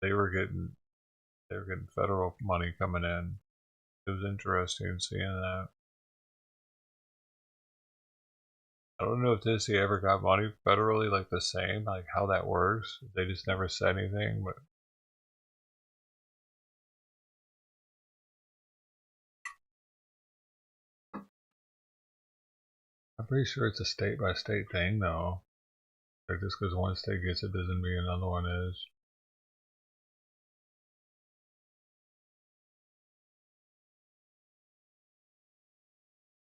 they were getting federal money coming in. It was interesting seeing that. I don't know if Tennessee ever got money federally, like the same, like how that works. They just never said anything, but I'm pretty sure it's a state by state thing, though. Like, just because one state gets it doesn't mean another one is.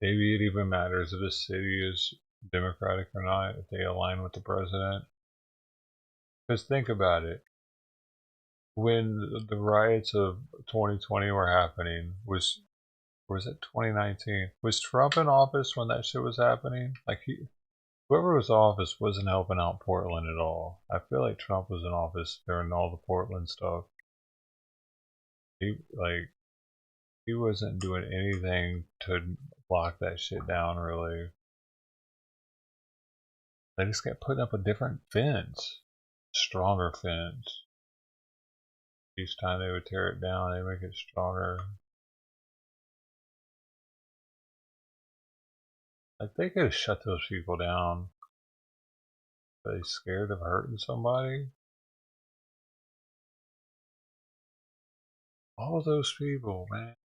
Maybe it even matters if a city is Democratic or not, if they align with the president. Because think about it. When the riots of 2020 were happening, was it 2019? Was Trump in office when that shit was happening? Like, whoever was in office wasn't helping out Portland at all. I feel like Trump was in office during all the Portland stuff. he wasn't doing anything to lock that shit down, really. They just kept putting up a different fence, stronger fence. Each time they would tear it down, they make it stronger. Like, they could have shut those people down. Are they scared of hurting somebody? All those people, man.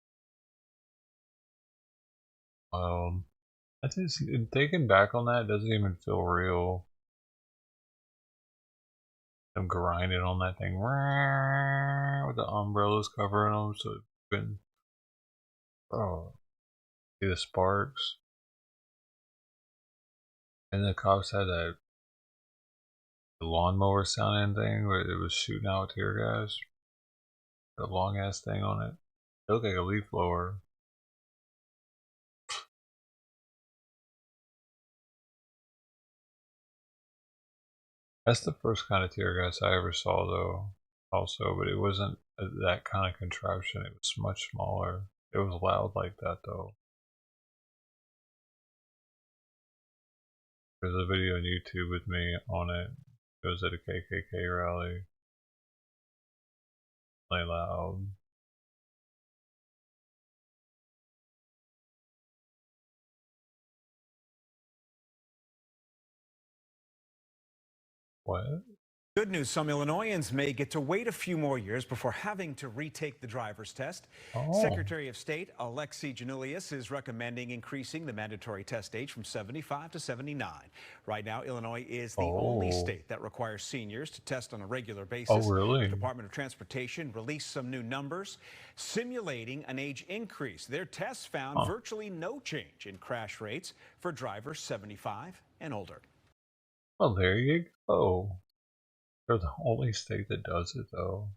I just, thinking back on that doesn't even feel real. Them grinding on that thing with the umbrellas covering them, so it's been, see the sparks. And the cops had that lawnmower sounding thing where it was shooting out tear gas. The long ass thing on it. It looked like a leaf blower. That's the first kind of tear gas I ever saw, though, also, but it wasn't that kind of contraption. It was much smaller. It was loud like that, though. There's a video on YouTube with me on it. It was at a KKK rally. Really loud. What? Good news, some Illinoisans may get to wait a few more years before having to retake the driver's test. Secretary of State Alexei Janulius is recommending increasing the mandatory test age from 75 to 79. Right now, Illinois is the only state that requires seniors to test on a regular basis. Oh, really? The Department of Transportation released some new numbers simulating an age increase. Their tests found virtually no change in crash rates for drivers 75 and older. Well, there you go. They're the only state that does it, though.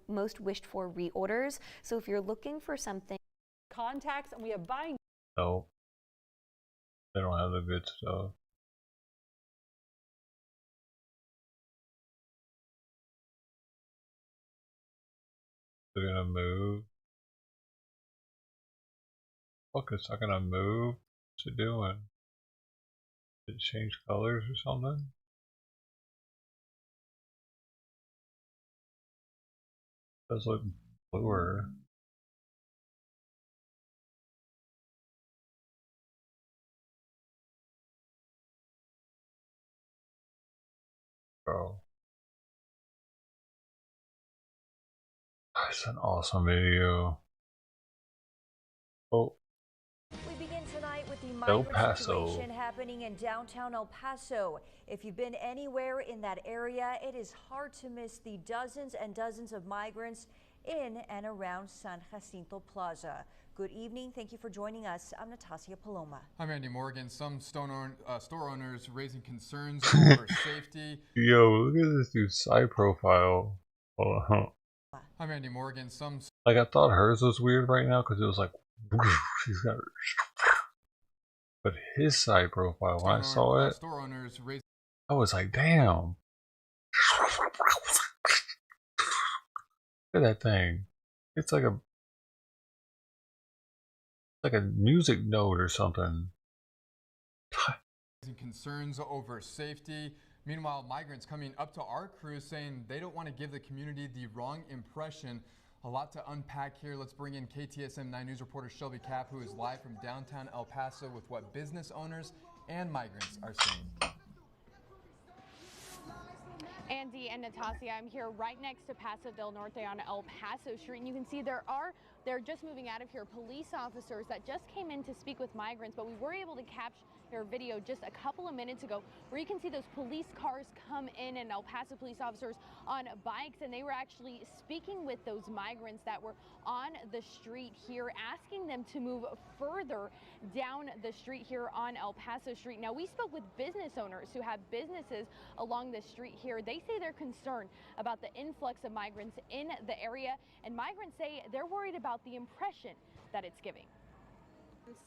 Most wished for reorders. So if you're looking for something, contacts, and we have buying. No, they don't have the good stuff. They're gonna move. Fuck, it's not gonna move. What's it doing? Did it change colors or something? It does look bluer. Bro. That's an awesome video. Oh. We begin tonight with the El migrant Paso. situation happening in downtown El Paso. If you've been anywhere in that area, it is hard to miss the dozens and dozens of migrants in and around San Jacinto Plaza. Good evening. Thank you for joining us. I'm Natasha Paloma. I'm Andy Morgan. Some store owners raising concerns over safety. Yo, look at this dude's side profile. I'm Andy Morgan. Like, I thought hers was weird right now because it was like, she's got. But his side profile, when I saw it, I was like, damn. Look at that thing. It's like a music note or something. Concerns over safety. Meanwhile, migrants coming up to our crew saying they don't want to give the community the wrong impression. A lot to unpack here. Let's bring in KTSM 9 News reporter Shelby Kapp, who is live from downtown El Paso with what business owners and migrants are saying. Andy and Natasha, I'm here right next to Paso del Norte on El Paso Street, and you can see they're just moving out of here, police officers that just came in to speak with migrants, but we were able to capture your video just a couple of minutes ago where you can see those police cars come in and El Paso police officers on bikes, and they were actually speaking with those migrants that were on the street here, asking them to move further down the street here on El Paso Street. Now, we spoke with business owners who have businesses along the street here. They say they're concerned about the influx of migrants in the area, and migrants say they're worried about the impression that it's giving.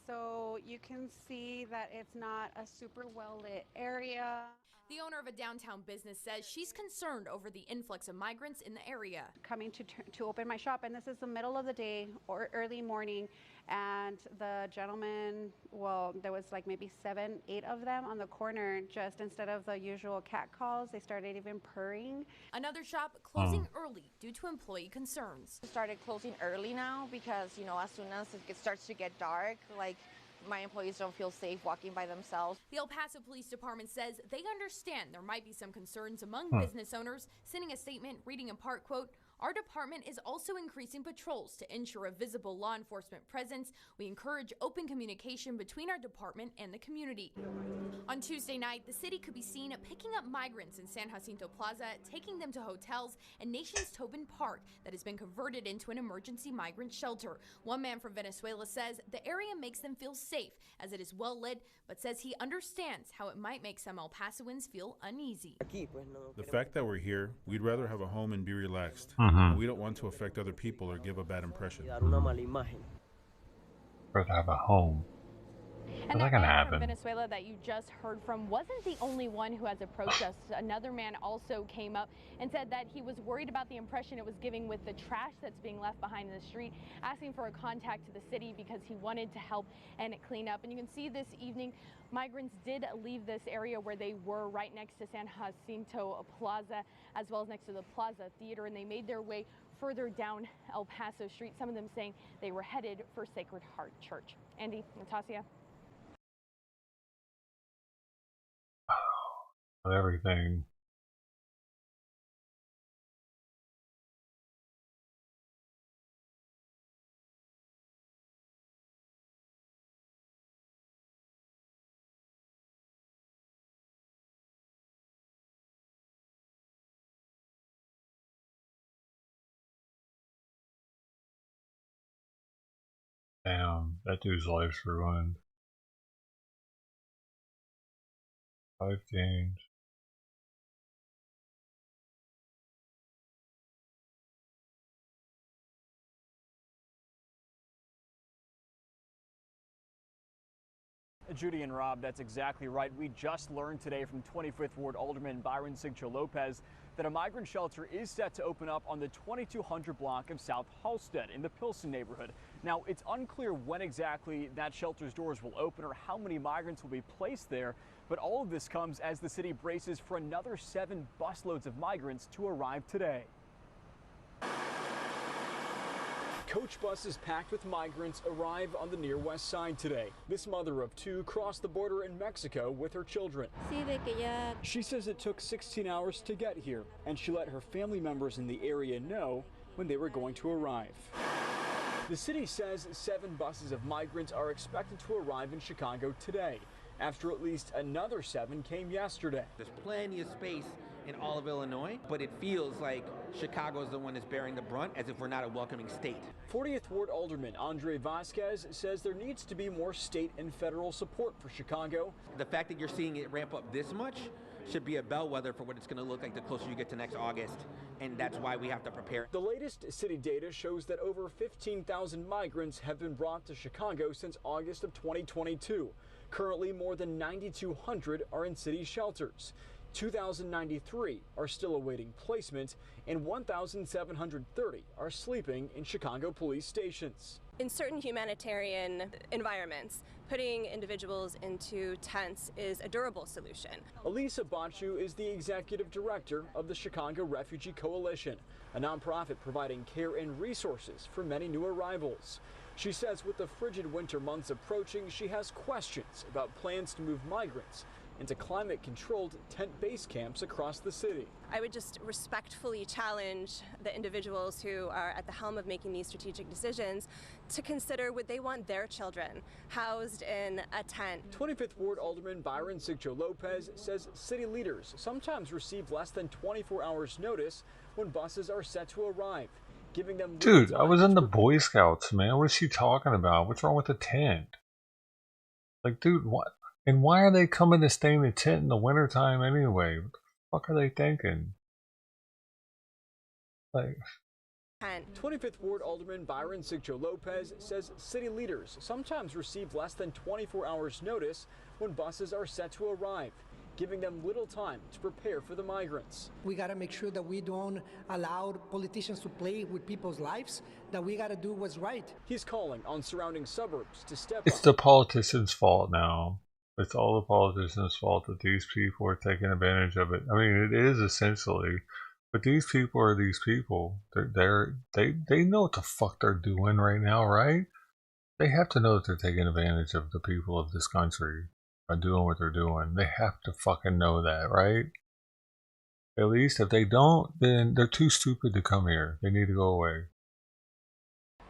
So you can see that it's not a super well lit area. The owner of a downtown business says she's concerned over the influx of migrants in the area. Coming to open my shop, and this is the middle of the day or early morning, and the gentleman, well, there was like maybe 7, 8 of them on the corner. Just instead of the usual cat calls, they started even purring. Another shop closing early due to employee concerns. Started closing early now because, you know, as soon as it starts to get dark, like, my employees don't feel safe walking by themselves. The El Paso Police Department says they understand there might be some concerns among business owners, sending a statement reading in part, quote, "Our department is also increasing patrols to ensure a visible law enforcement presence. We encourage open communication between our department and the community." On Tuesday night, the city could be seen picking up migrants in San Jacinto Plaza, taking them to hotels and Nation's Tobin Park that has been converted into an emergency migrant shelter. One man from Venezuela says the area makes them feel safe as it is well lit, but says he understands how it might make some El Pasoans feel uneasy. The fact that we're here, we'd rather have a home and be relaxed. We don't want to affect other people or give a bad impression. Or to have a home. And that that can man happen. from Venezuela that you just heard from wasn't the only one who has approached us. Another man also came up and said that he was worried about the impression it was giving with the trash that's being left behind in the street, asking for a contact to the city because he wanted to help and clean up. And you can see this evening, migrants did leave this area where they were right next to San Jacinto Plaza, as well as next to the Plaza Theater, and they made their way further down El Paso Street, some of them saying they were headed for Sacred Heart Church. Andy, Natasha. Everything. Damn, that dude's life's ruined. 5 games. Judy and Rob, that's exactly right. We just learned today from 25th Ward Alderman Byron Sigcho Lopez that a migrant shelter is set to open up on the 2200 block of South Halstead in the Pilsen neighborhood. Now, it's unclear when exactly that shelter's doors will open or how many migrants will be placed there, but all of this comes as the city braces for another 7 busloads of migrants to arrive today. Coach buses packed with migrants arrive on the near west side today. This mother of 2 crossed the border in Mexico with her children. She says it took 16 hours to get here, and she let her family members in the area know when they were going to arrive. The city says 7 buses of migrants are expected to arrive in Chicago today, after at least another 7 came yesterday. There's plenty of space in all of Illinois, but it feels like Chicago is the one that's bearing the brunt, as if we're not a welcoming state. 40th Ward Alderman Andre Vasquez says there needs to be more state and federal support for Chicago. The fact that you're seeing it ramp up this much should be a bellwether for what it's going to look like the closer you get to next August, and that's why we have to prepare. The latest city data shows that over 15,000 migrants have been brought to Chicago since August of 2022. Currently, more than 9,200 are in city shelters. 2,093 are still awaiting placement, and 1,730 are sleeping in Chicago police stations. In certain humanitarian environments, putting individuals into tents is a durable solution. Elisa Bachu is the executive director of the Chicago Refugee Coalition, a nonprofit providing care and resources for many new arrivals. She says with the frigid winter months approaching, she has questions about plans to move migrants into climate-controlled tent base camps across the city. I would just respectfully challenge the individuals who are at the helm of making these strategic decisions to consider would they want their children housed in a tent. 25th Ward Alderman Byron Sigcho Lopez says city leaders sometimes receive less than 24 hours notice when buses are set to arrive, giving them... Dude, I was in the Boy Scouts, man. What is she talking about? What's wrong with the tent? Like, dude, what? And why are they coming to stay in the tent in the wintertime anyway? What the fuck are they thinking? Like, 25th Ward Alderman Byron Sigcho Lopez says city leaders sometimes receive less than 24 hours notice when buses are set to arrive, giving them little time to prepare for the migrants. We got to make sure that we don't allow politicians to play with people's lives, that we got to do what's right. He's calling on surrounding suburbs to step It's up. the politicians' fault now. It's all the politicians' fault that these people are taking advantage of it. I mean, it is essentially, but these people are these people. They know what the fuck they're doing right now, right? They have to know that they're taking advantage of the people of this country by doing what they're doing. They have to fucking know that, right? At least if they don't, then they're too stupid to come here. They need to go away.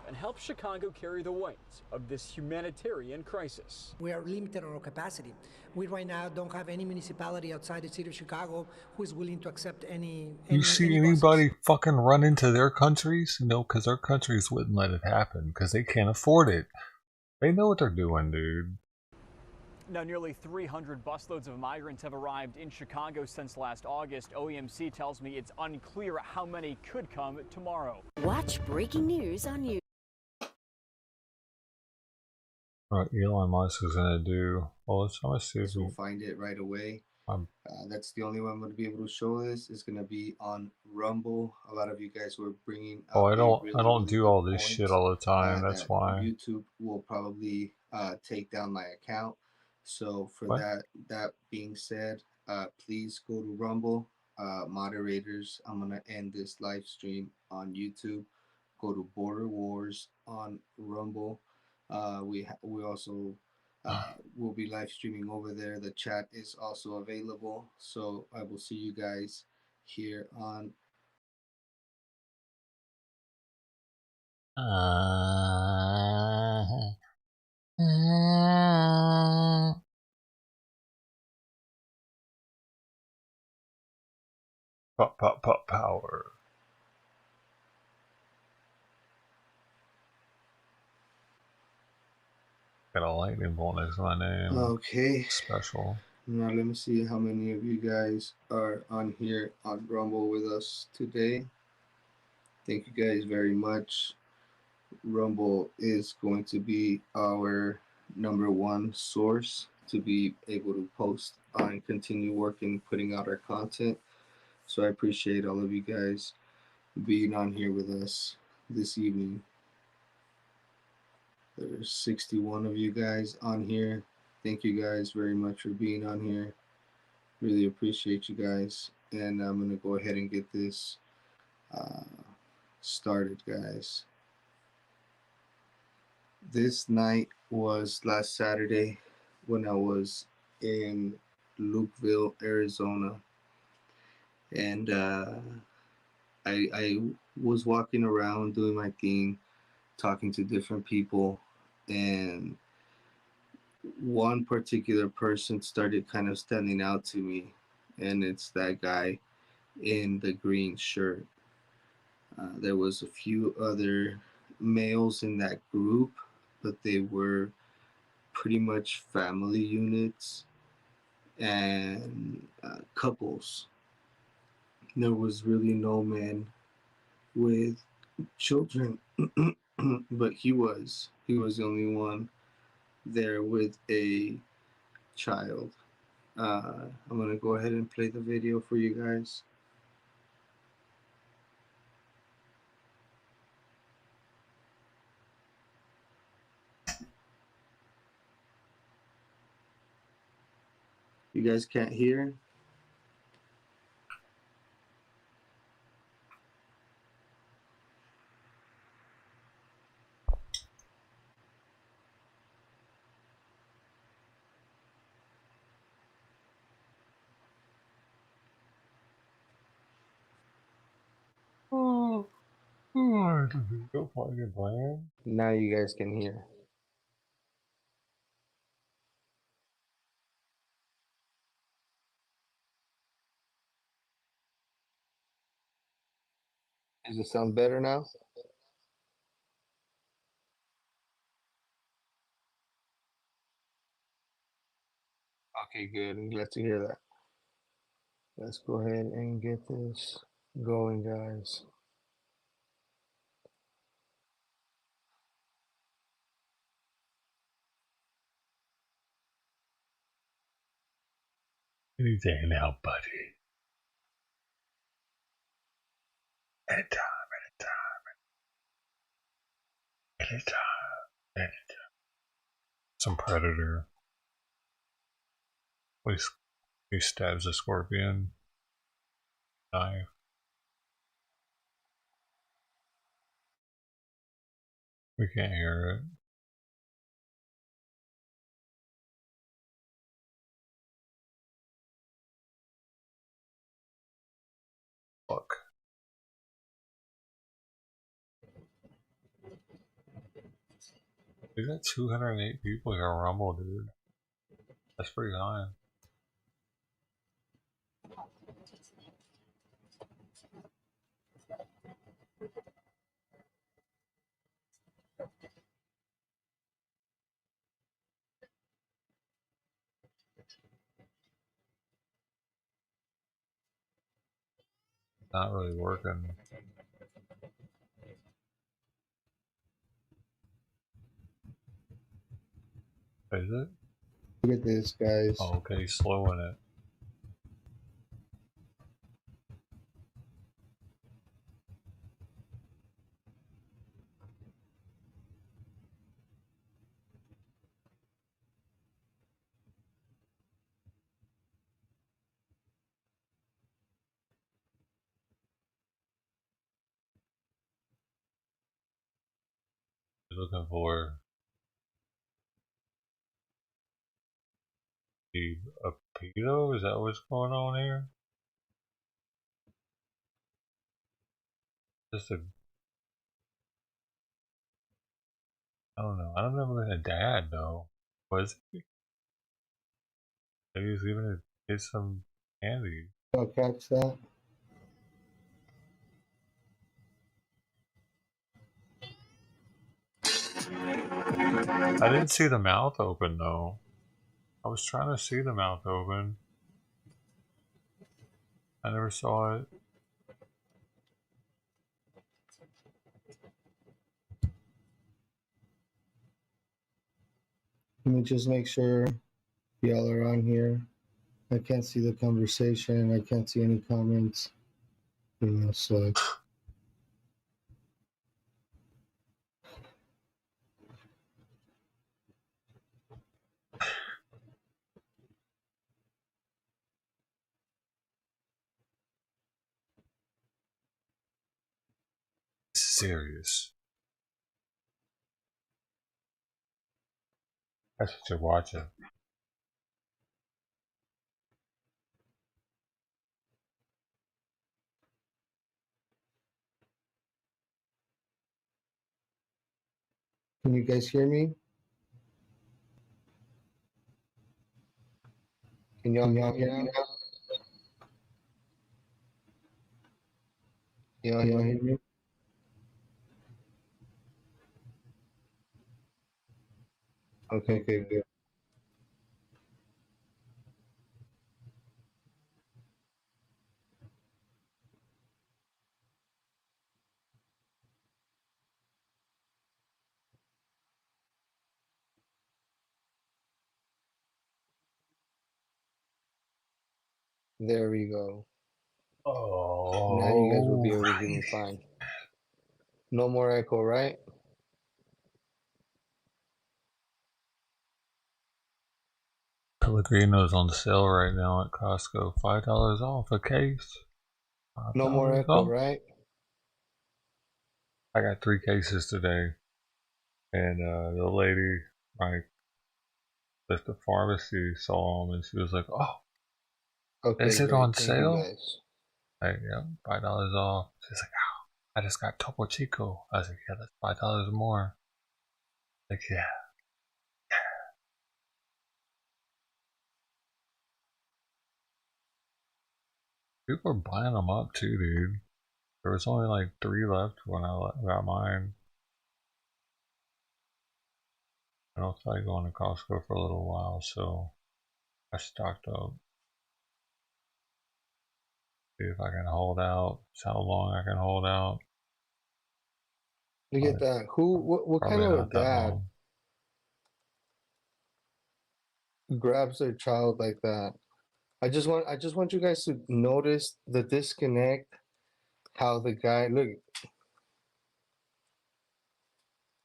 And help Chicago carry the weight of this humanitarian crisis. We are limited on our capacity. We right now don't have any municipality outside the city of Chicago who is willing to accept any You see anybody fucking run into their countries? No, because their countries wouldn't let it happen because they can't afford it. They know what they're doing, dude. Now, nearly 300 busloads of migrants have arrived in Chicago since last August. OEMC tells me it's unclear how many could come tomorrow. Watch breaking news on YouTube. What Elon Musk is going to do. Well, let's see if we'll find it right away. That's the only way I'm going to be able to show this. It's going to be on Rumble. A lot of you guys were bringing. Oh, I don't do all this shit all the time. That's why YouTube will probably take down my account. So for that being said, please go to Rumble. Moderators, I'm going to end this live stream on YouTube. Go to Border Wars on Rumble. We also will be live streaming over there. The chat is also available. So I will see you guys here on. Power. Got a lightning bolt next to my name. Okay. Special. Now let me see how many of you guys are on here on Rumble with us today. Thank you guys very much. Rumble is going to be our #1 source to be able to post and continue working, putting out our content. So I appreciate all of you guys being on here with us this evening. There's 61 of you guys on here. Thank you guys very much for being on here. Really appreciate you guys. And I'm going to go ahead and get this started, guys. This night was last Saturday when I was in Lukeville, Arizona. And I was walking around doing my thing, talking to different people, and one particular person started kind of standing out to me, and it's that guy in the green shirt. There was a few other males in that group, but they were pretty much family units and couples. There was really no man with children, but he was the only one there with a child. I'm gonna go ahead and play the video for you guys. You guys can't hear? Now you guys can hear. Does it sound better now? Okay, good. I'm glad to hear that. Let's go ahead and get this going, guys. Any day now, buddy. Anytime. Some predator. He stabs a scorpion. Knife. We can't hear it. Fuck. We got 208 people here on Rumble, dude. That's pretty high. Not really working. Is it? Look at this, guys. Oh, okay, slowing it. Looking for a pedo? Is that what's going on here? Just a... I don't know. I've never been a dad, though. Was he? Maybe he's giving his kids some candy. I'll catch that. I didn't see the mouth open, though. I was trying to see the mouth open. I never saw it. Let me just make sure y'all are on here. I can't see the conversation. I can't see any comments. So Serious. That's what you're watching. can you guys hear me? Can y'all hear me now? Y'all hear me? Okay, good. There we go. Oh. Now you guys will be able to hear me fine. No more echo, right? Pellegrino's on sale right now at Costco. $5 off a case. No more echo, right? I got 3 cases today. And the lady, like, at the pharmacy saw them and she was like, oh, Okay, is it great. on Thank sale? you guys. Like, yeah, $5 off. She's like, oh, I just got Topo Chico. I was like, yeah, that's $5 more. Like, yeah. People are buying them up too, dude. There was only like 3 left when I got mine. I don't feel like going to Costco for a little while, so I stocked up. See if I can hold out. See how long I can hold out. Look at that. What kind of a dad grabs their child like that? I just want you guys to notice the disconnect. How the guy look.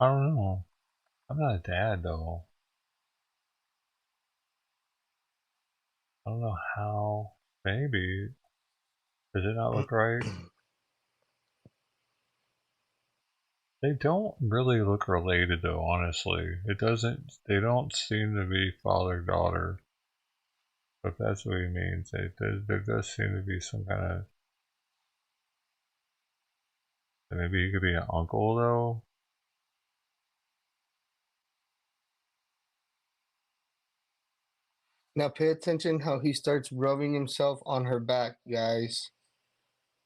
I don't know. I'm not a dad though. I don't know how. Maybe. Does it not look right? They don't really look related though, honestly. It doesn't, they don't seem to be father-daughter. If that's what he means. There does seem to be some kind of, maybe he could be an uncle though? Now pay attention how he starts rubbing himself on her back, guys.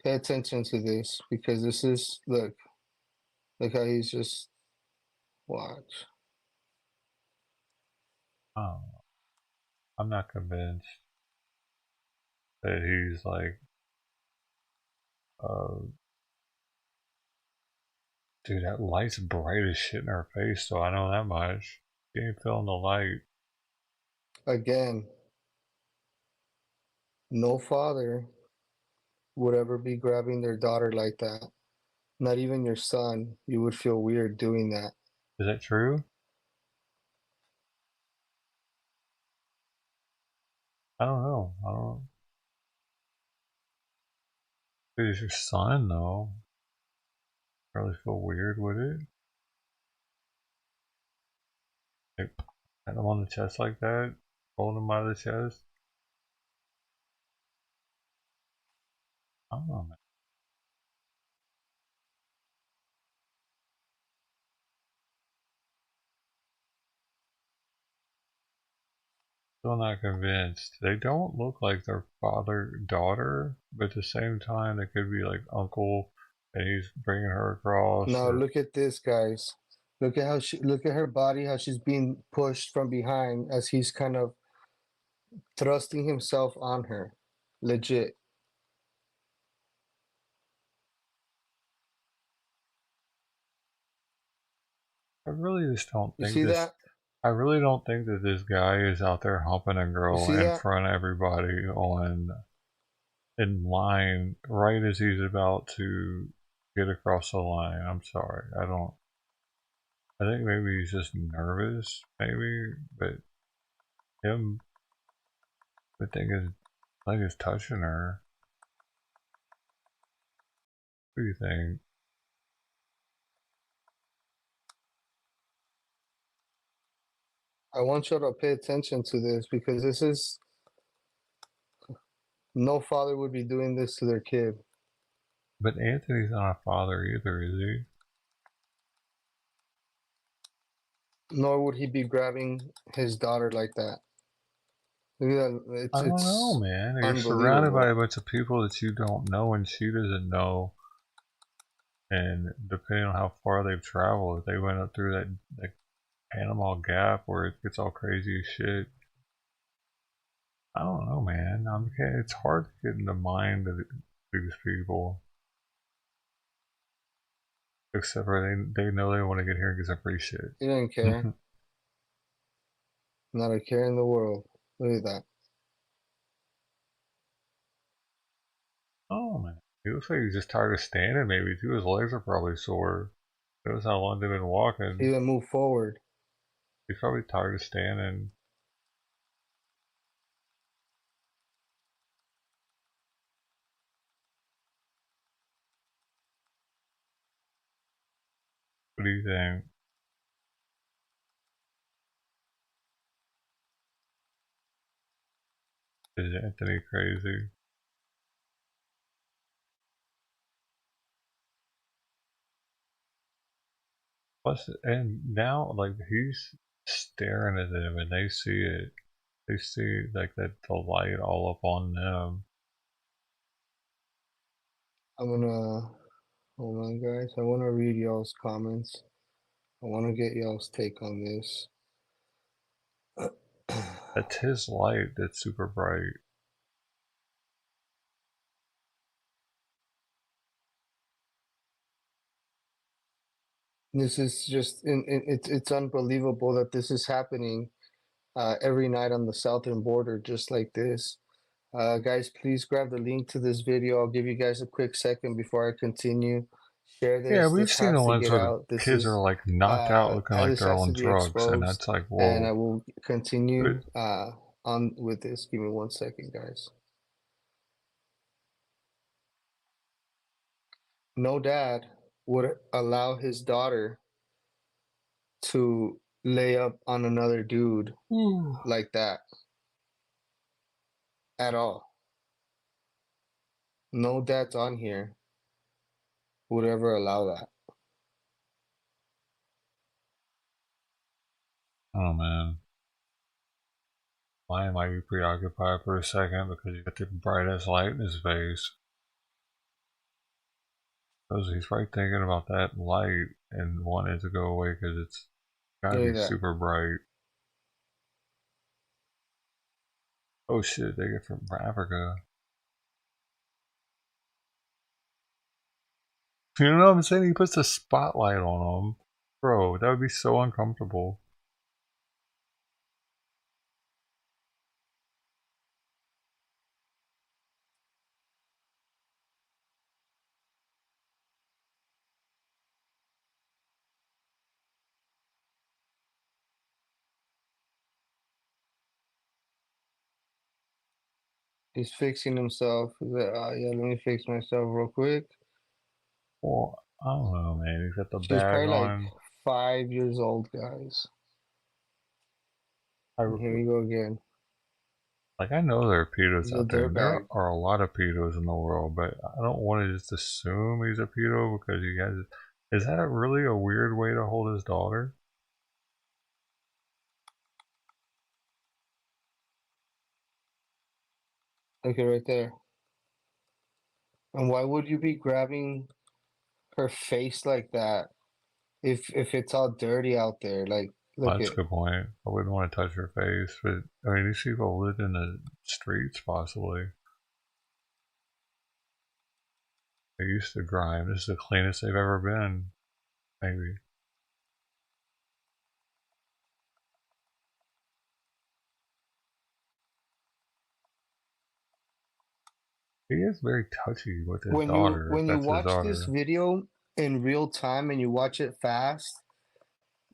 Pay attention to this because this is look how he's just watch. Oh, I'm not convinced that he's like, dude, that light's bright as shit in her face, so I know that much. She ain't feeling the light. Again, no father would ever be grabbing their daughter like that. Not even your son. You would feel weird doing that. Is that true? I don't know. I don't. If it's your son, though. Probably feel weird with it. Like, pat him on the chest like that, hold him out of the chest. I don't know, man. Still not convinced. They don't look like their father-daughter, but at the same time, they could be like uncle, and he's bringing her across. Now look at this, guys. Look at look at her body, how she's being pushed from behind as he's kind of thrusting himself on her. Legit. I really just don't You think see this. that? I really don't think that this guy is out there humping a girl see in that? front of everybody in line right as he's about to get across the line. I'm sorry. I don't. I think maybe he's just nervous, maybe, but him, the thing is, like, is touching her. What do you think? I want you to pay attention to this because this is no father would be doing this to their kid. But Anthony's not a father either, is he? Nor would he be grabbing his daughter like that. Look at that. I don't know, man. You're surrounded by a bunch of people that you don't know and she doesn't know. And depending on how far they've traveled, if they went up through that Panama Gap where it gets all crazy as shit. I don't know, man. It's hard to get in the mind of these people. Except for they know they want to get here and get some free shit. He didn't care. Not a care in the world. Look at that. Oh, man. He looks like he's just tired of standing, maybe, too. His legs are probably sore. Knows how long they've been walking. He didn't move forward. He's probably tired of standing. What do you think? Is Anthony crazy? Plus, and now, like, he's staring at them and they see it. They see, like, the light all up on them. I'm gonna, hold on, guys. I want to read y'all's comments. I want to get y'all's take on this. That's his light that's super bright. This is just, it's unbelievable that this is happening every night on the southern border, just like this. Guys, please grab the link to this video. I'll give you guys a quick second before I continue. Share Yeah, this. we've This seen the has to ones get where the out. This kids is are like knocked out looking like this they're has to on be drugs, and exposed. that's like, And I whoa. will continue But on with this. Give me 1 second, guys. No dad would allow his daughter to lay up on another dude like that at all. No dads on here would ever allow that. oh man, why might be preoccupied for a second because you got the brightest light in his face. Because he's probably thinking about that light and wanting it to go away because it's gotta Look be at that. super bright. Oh shit, they get from Africa. You know what I'm saying? He puts a spotlight on them. Bro, that would be so uncomfortable. He's fixing himself. He's like, yeah, let me fix myself real quick. Well, I don't know, man. He's got the She's bag probably like on. 5 years old, guys. And here we go again. Like, I know there are pedos He's a out there, and there dirtbag. are a lot of pedos in the world, but I don't want to just assume he's a pedo because you guys. Is that really a weird way to hold his daughter? Okay, right there. And why would you be grabbing her face like that if it's all dirty out there? Like, Well, look that's at. a good point. I wouldn't want to touch her face, but I mean, these people live in the streets, possibly. They used to grind. This is the cleanest they've ever been, maybe. He is very touchy with his daughter, if When you that's his watch this daughter. video in real time and you watch it fast,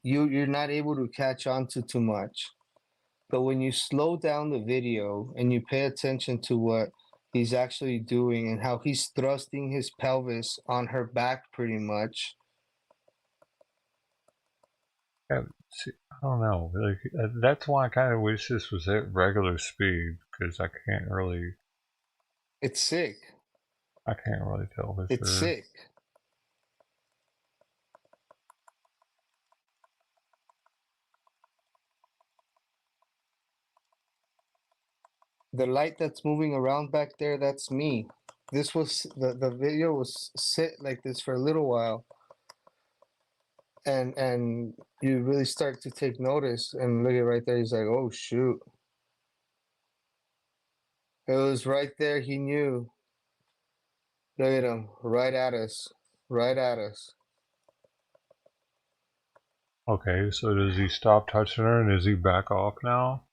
you're not able to catch on to too much. But when you slow down the video and you pay attention to what he's actually doing and how he's thrusting his pelvis on her back pretty much. Yeah, see, I don't know. Like, that's why I kind of wish this was at regular speed, because I can't really. It's sick. I can't really tell for It's sure. sick. The light that's moving around back there, that's me. This was the video was sit like this for a little while. And you really start to take notice and look at right there, he's like, oh shoot. It was right there, he knew. Look at him, right at us. Right at us. Okay, so does he stop touching her and is he back off now?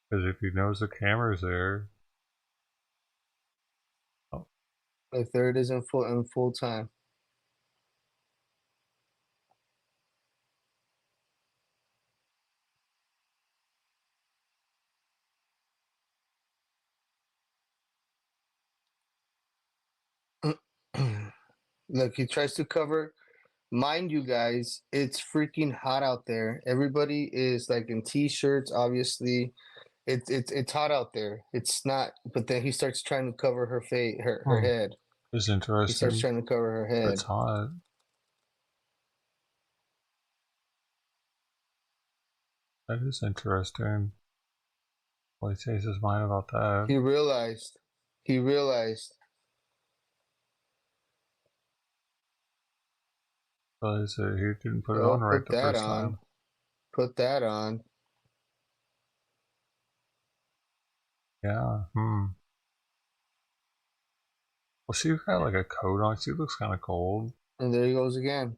Because if he knows the camera's there. Oh. Like there it is in full time. Look, he tries to cover. Mind you guys, it's freaking hot out there. Everybody is like in t-shirts, obviously. It's hot out there. It's not, but then he starts trying to cover her face, her head. It's interesting. He starts trying to cover her head. It's hot. That is interesting. Well, he changed his mind about that. He realized. He realized. Well, he didn't put it on right the first time. Put that on. Yeah. Well, she's got like a coat on. She looks kind of cold. And there he goes again.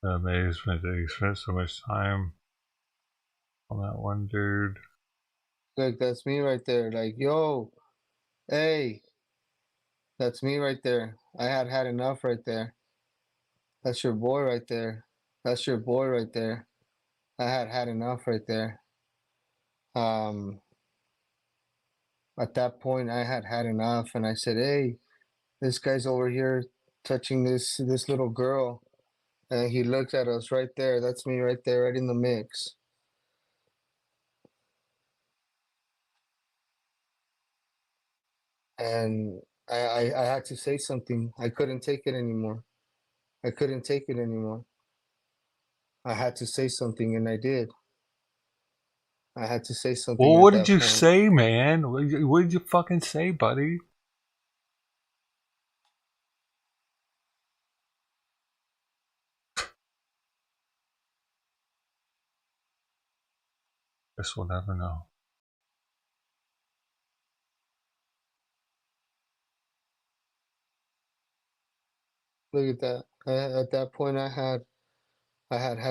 The amazement that he spent so much time on that one dude. Like, that's me right there. Like, yo, hey, that's me right there. I had enough right there. That's your boy right there. That's your boy right there. I had enough right there. At that point, I had enough, and I said, "Hey, this guy's over here touching this little girl," and he looked at us right there. That's me right there, right in the mix. And I had to say something. I couldn't take it anymore. I couldn't take it anymore. I had to say something, and I did. I had to say something Well, at what did that you point. say, man? What did you fucking say, buddy? Guess we'll never know. Look at that. At that point, I had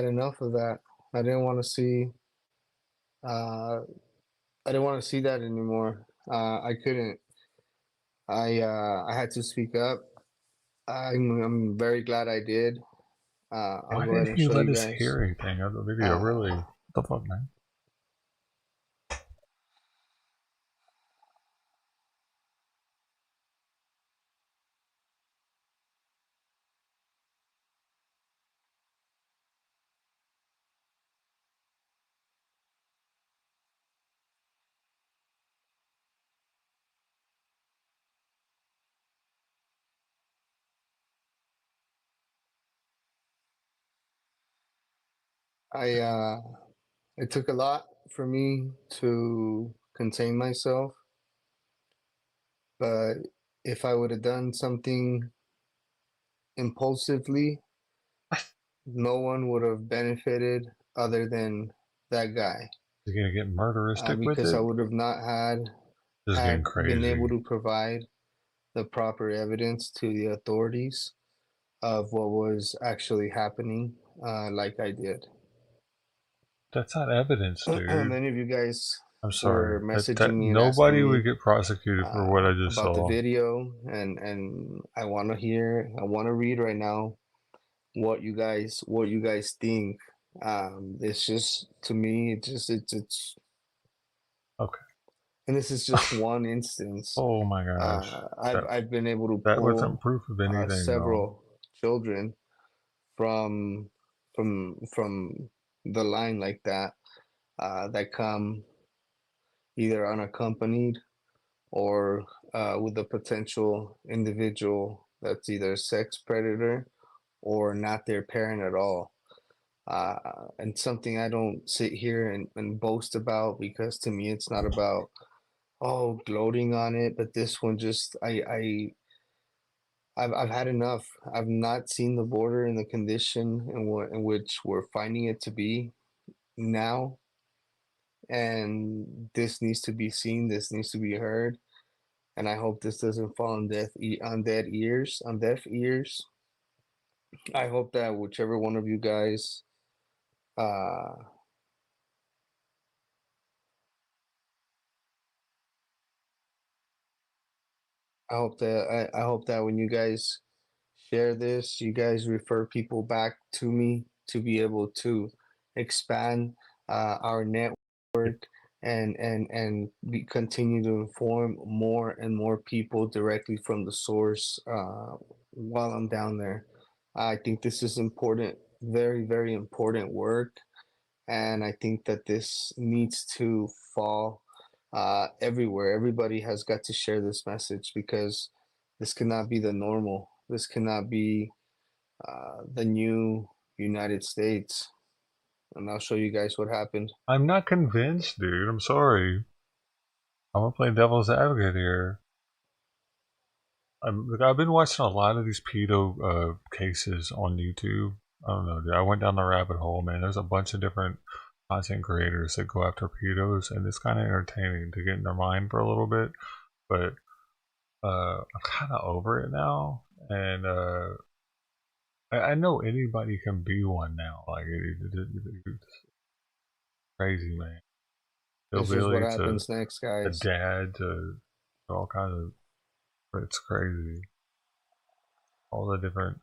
enough of that. I didn't want to see. I didn't want to see that anymore. I couldn't. I had to speak up. I'm very glad I did. I'll Why go ahead didn't and he show let you us guys. hear anything of the video? Really? What the fuck, man? It took a lot for me to contain myself, but if I would have done something impulsively, no one would have benefited other than that guy. You're gonna get murderistic with Because it? I would have not This is getting been able crazy. to provide the proper evidence to the authorities of what was actually happening, like I did. That's not evidence, dude. Many of you guys I'm were sorry. messaging me and asking Nobody would me get prosecuted for what I just about the saw. video, and I want to read right now what you guys think. It's just, to me, it's Okay. and this is just one instance. Oh my gosh. I've been able to That wasn't pull proof of anything, though. several children from the line like that, that come either unaccompanied or with a potential individual that's either a sex predator or not their parent at all. And something I don't sit here and boast about, because to me it's not about, oh, gloating on it, but this one just I've had enough. I've not seen the border in the condition in which we're finding it to be now, and this needs to be seen. This needs to be heard, and I hope this doesn't fall on deaf ears. I hope that whichever one of you guys, uh, I hope that when you guys share this, you guys refer people back to me to be able to expand our network, and continue to inform more and more people directly from the source while I'm down there. I think this is important, very, very important work, and I think that this needs to fall everywhere. Everybody has got to share this message, because this cannot be the normal. This cannot be the new United States. And I'll show you guys what happened. I'm not convinced, dude. I'm sorry. I'm gonna play devil's advocate here. I've been watching a lot of these pedo cases on YouTube. I don't know, dude. I went down the rabbit hole, man. There's a bunch of different content creators that go after pedos, and it's kind of entertaining to get in their mind for a little bit. But I'm kind of over it now, and I know anybody can be one now. Like it's crazy, man. It's just what Hillbilly to happens next, a guys. dad to all kinds of. It's crazy. All the different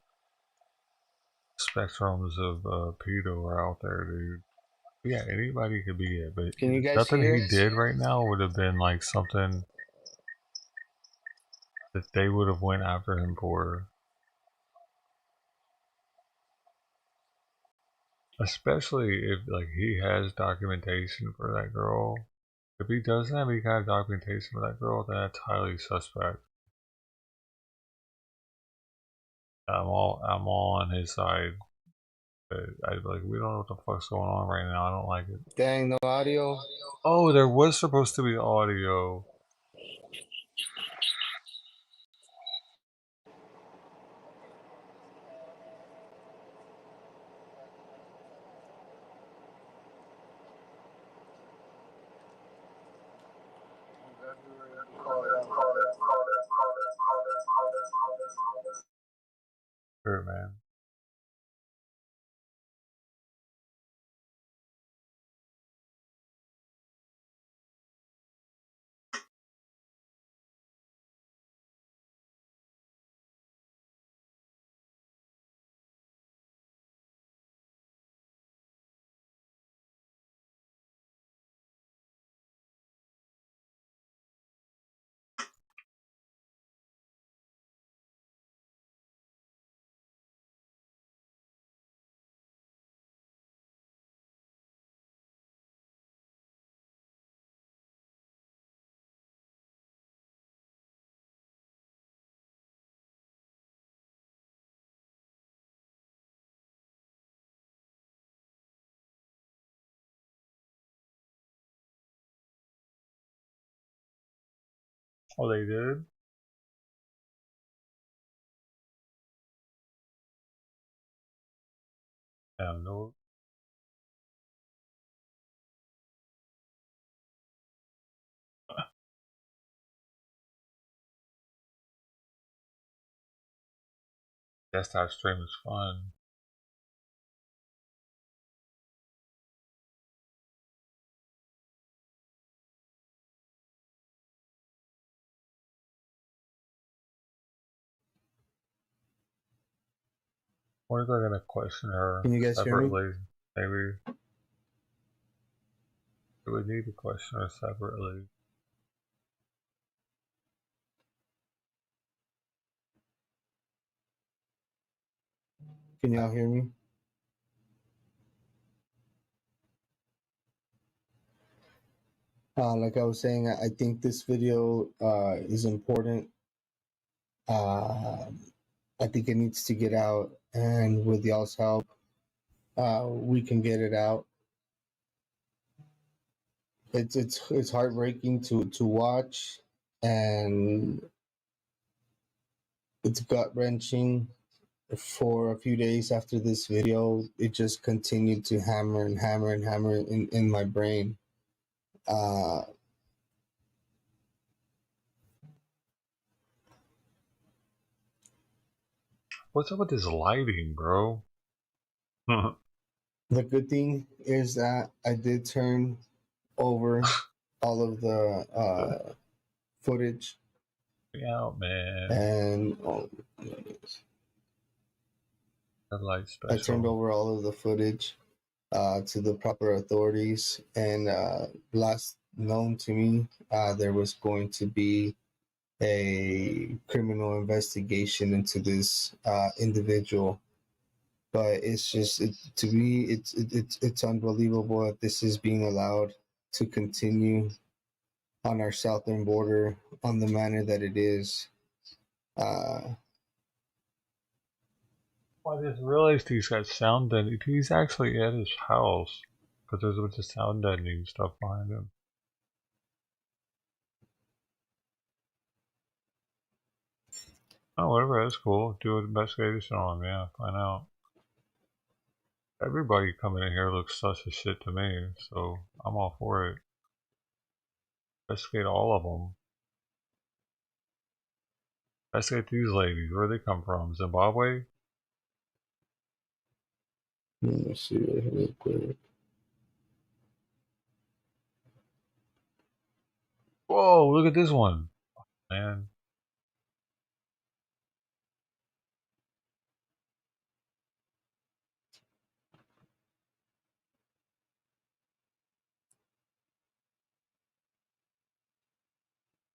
spectrums of pedo are out there, dude. Yeah, anybody could be it, but Can you guys nothing hear? he did right now would have been like something that they would have went after him for. Especially if like he has documentation for that girl. If he doesn't have any kind of documentation for that girl, then that's highly suspect. I'm all on his side. But I'd be like, we don't know what the fuck's going on right now. I don't like it. Dang, no audio. Oh, there was supposed to be audio. Sure, man. Oh, they did? Yeah, no. Desktop stream is fun. What if they're gonna question her Can you guys hear me? separately? Maybe we would need to question her separately. Can y'all hear me? Like I was saying, I think this video is important. I think it needs to get out, and with y'all's help, we can get it out. It's heartbreaking to watch, and it's gut wrenching. For a few days after this video, it just continued to hammer and hammer and hammer in my brain. What's up with this lighting, bro? The good thing is that I did turn over all of the footage. Yeah, man. And Headlight I turned special. over all of the footage to the proper authorities. And last known to me, there was going to be a criminal investigation into this individual. But it's just to me, it's unbelievable that this is being allowed to continue on our southern border on the manner that it is. I just realized he's got sound deadening. He's actually at his house, because there's a bunch of sound deadening stuff behind him. Oh, whatever, that's cool. Do an investigation on him, yeah, find out. Everybody coming in here looks such a shit to me, so I'm all for it. Investigate all of them. Investigate these ladies. Where they come from? Zimbabwe? Let me see it real quick. Whoa, look at this one, man.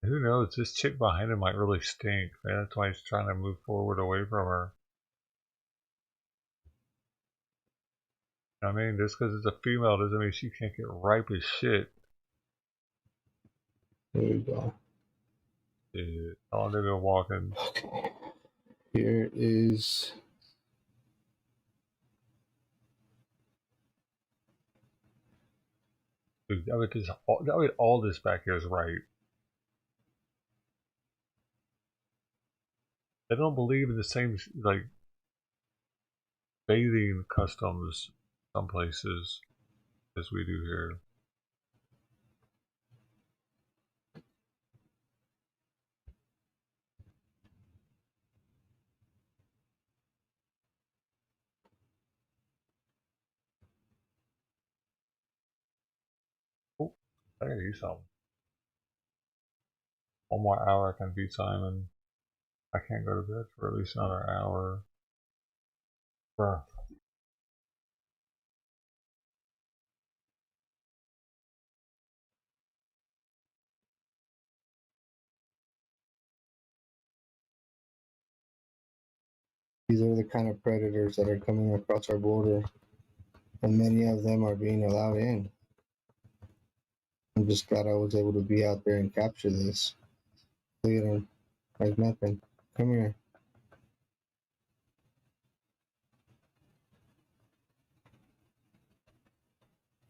Who knows? This chick behind him might really stink. Man, that's why he's trying to move forward away from her. I mean, just because it's a female doesn't mean she can't get ripe as shit. There we go. Dude, how long they been walking? Okay. Here is. Dude, I mean, all this back here is right. They don't believe in the same, like, bathing customs some places as we do here. Oh, I gotta eat something. One more hour I can beat Simon. I can't go to bed for at least another hour. Bruh. These are the kind of predators that are coming across our border, and many of them are being allowed in. I'm just glad I was able to be out there and capture this. Look at him, like nothing. Come here.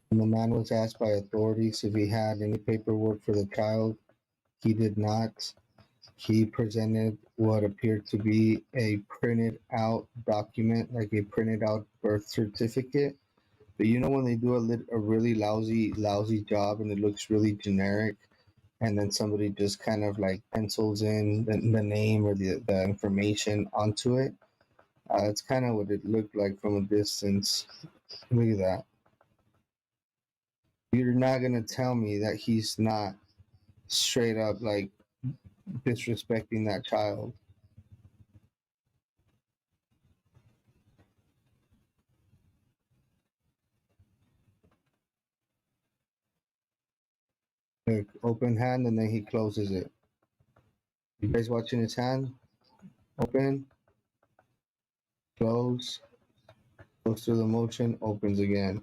When the man was asked by authorities if he had any paperwork for the child, he did not. He presented what appeared to be a printed out document, like a printed out birth certificate. But you know when they do a really lousy job and it looks really generic, and then somebody just kind of like pencils in the name or the information onto it. It's kind of what it looked like from a distance. Look at that. You're not gonna tell me that he's not straight up like disrespecting that child. Look, open hand and then he closes it. You guys watching his hand? Open, close, goes through the motion, opens again.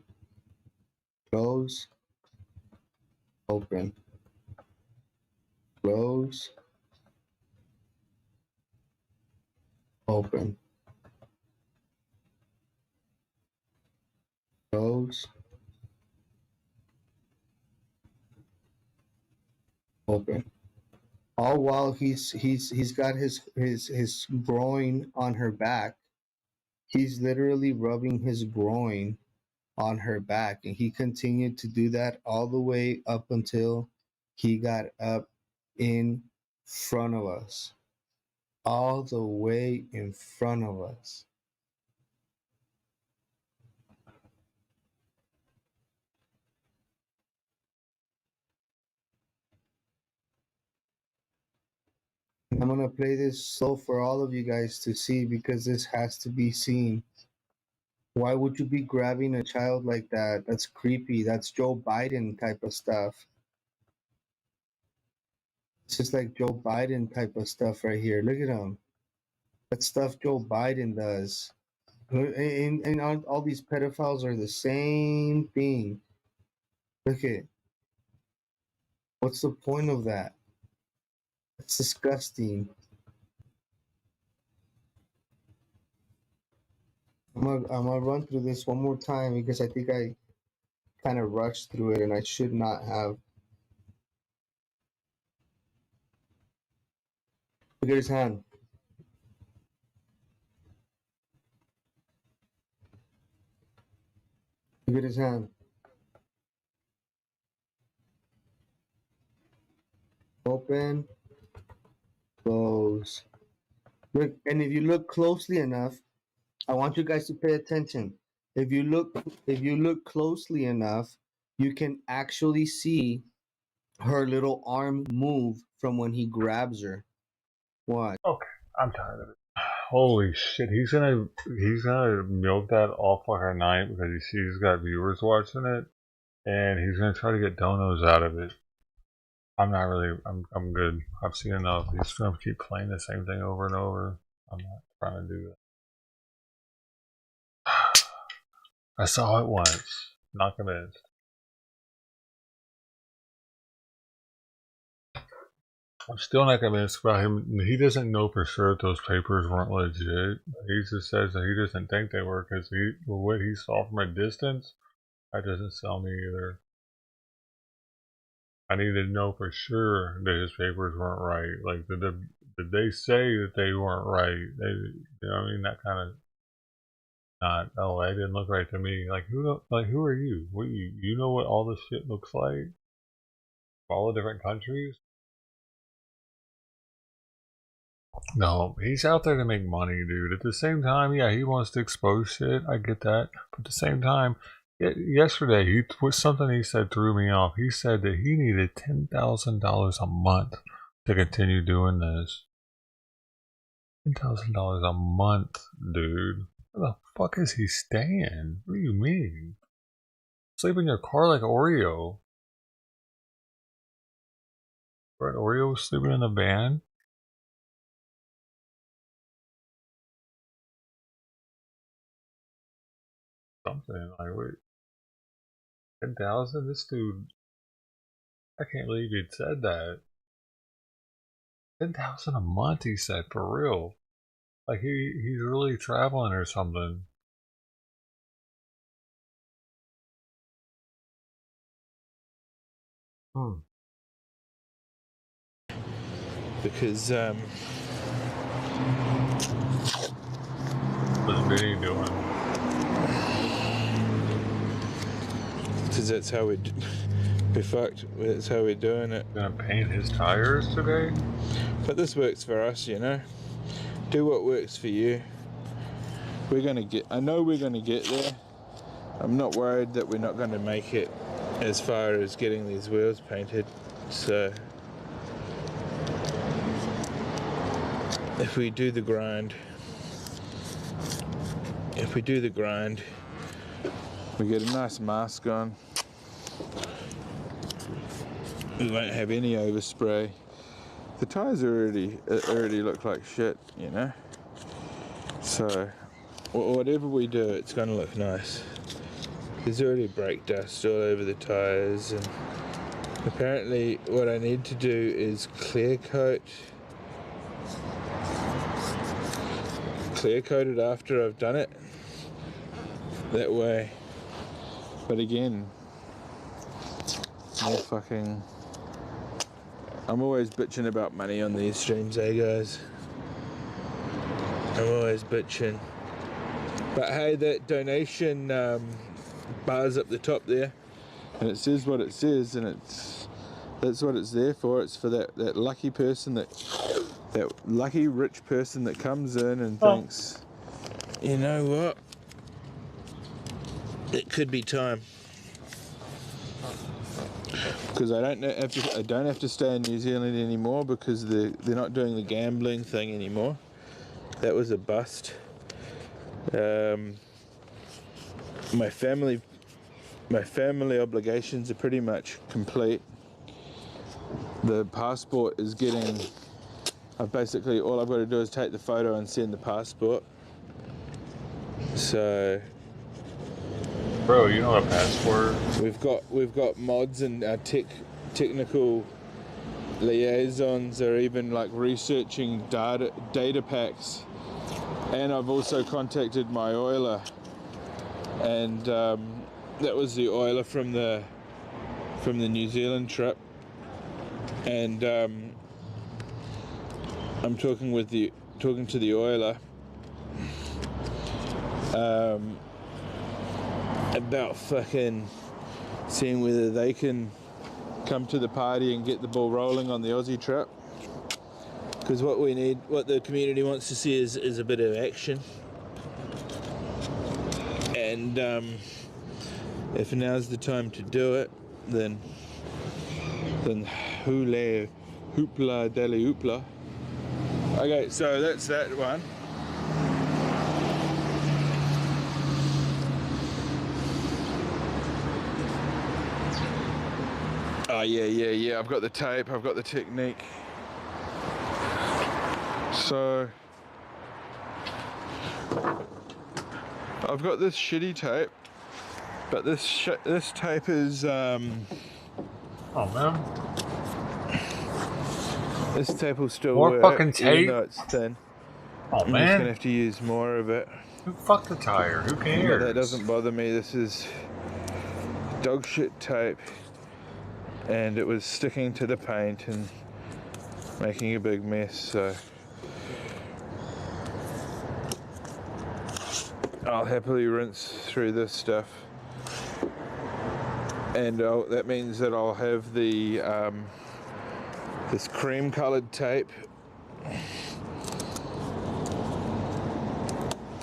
Close, open, close, open, close, open. All while he's got his groin on her back. He's literally rubbing his groin on her back, and he continued to do that all the way up until he got up in front of us. All the way in front of us. I'm gonna play this slow for all of you guys to see because this has to be seen. Why would you be grabbing a child like that? That's creepy. That's Joe Biden type of stuff. It's just like Joe Biden type of stuff right here. Look at him. That stuff Joe Biden does. And all these pedophiles are the same thing. Look at. What's the point of that? It's disgusting. I'm gonna run through this one more time because I think I kind of rushed through it and I should not have. Look at his hand. Look at his hand. Open, close. Look, and if you look closely enough, I want you guys to pay attention. If you look closely enough, you can actually see her little arm move from when he grabs her. Watch. Okay, I'm tired of it. Holy shit, he's gonna milk that all fucking night because he sees he's got viewers watching it, and he's gonna try to get donos out of it. I'm good. I've seen enough. He's gonna keep playing the same thing over and over. I'm not trying to do that. I saw it once. Not convinced. I'm still not convinced about him. He doesn't know for sure that those papers weren't legit. He just says that he doesn't think they were because what he saw from a distance, that doesn't sell me either. I need to know for sure that his papers weren't right. Like, did they say that they weren't right? You know what I mean? That kind of not. Oh, they didn't look right to me. Like, who are you? You know what all this shit looks like? All the different countries. No, he's out there to make money, dude. At the same time, yeah, he wants to expose shit. I get that. But at the same time, yesterday, he was something he said threw me off. He said that he needed $10,000 a month to continue doing this. $10,000 a month, dude. Where the fuck is he staying? What do you mean? Sleep in your car like Oreo. Right, Oreo was sleeping in the van? Something like, wait, 10,000? This dude, I can't believe he'd said that. 10,000 a month, he said, for real. Like he's really traveling or something. Because what's Vinny doing? Because that's how we're fucked. That's how we're doing it. Gonna paint his tires today? But this works for us, you know. Do what works for you. I know we're gonna get there. I'm not worried that we're not gonna make it as far as getting these wheels painted. So if we do the grind, we get a nice mask on, we won't have any overspray. The tyres already look like shit, you know. So whatever we do, it's gonna look nice. There's already brake dust all over the tyres, and apparently what I need to do is clear coat it after I've done it. That way. But again, more fucking. I'm always bitching about money on these streams, guys? I'm always bitching. But hey, that donation bar's up the top there, and it says what it says, and that's what it's there for. It's for that lucky person, that lucky rich person that comes in and thinks, you know what, it could be time. Because I don't have to stay in New Zealand anymore, because they're not doing the gambling thing anymore. That was a bust. My family obligations are pretty much complete. The passport is getting. Basically, all I've got to do is take the photo and send the passport. So. Bro, you know a passport? We've got mods, and our technical liaisons are even like researching data packs. And I've also contacted my oiler, and that was the oiler from the New Zealand trip, and I'm talking to the oiler about fucking seeing whether they can come to the party and get the ball rolling on the Aussie trip. Because what the community wants to see is a bit of action. And And if now's the time to do it, then hoopla deli hoopla. Okay, so that's that one. Oh yeah, I've got the tape, I've got the technique. So I've got this shitty tape, but this tape is oh man, this tape will still more work, fucking tape, even though it's thin. Oh I'm man, just gonna have to use more of it. Who fucked the tire? Who cares? But that doesn't bother me. This is dog shit tape, and it was sticking to the paint and making a big mess. So I'll happily rinse through this stuff, and that means that I'll have the this cream-colored tape.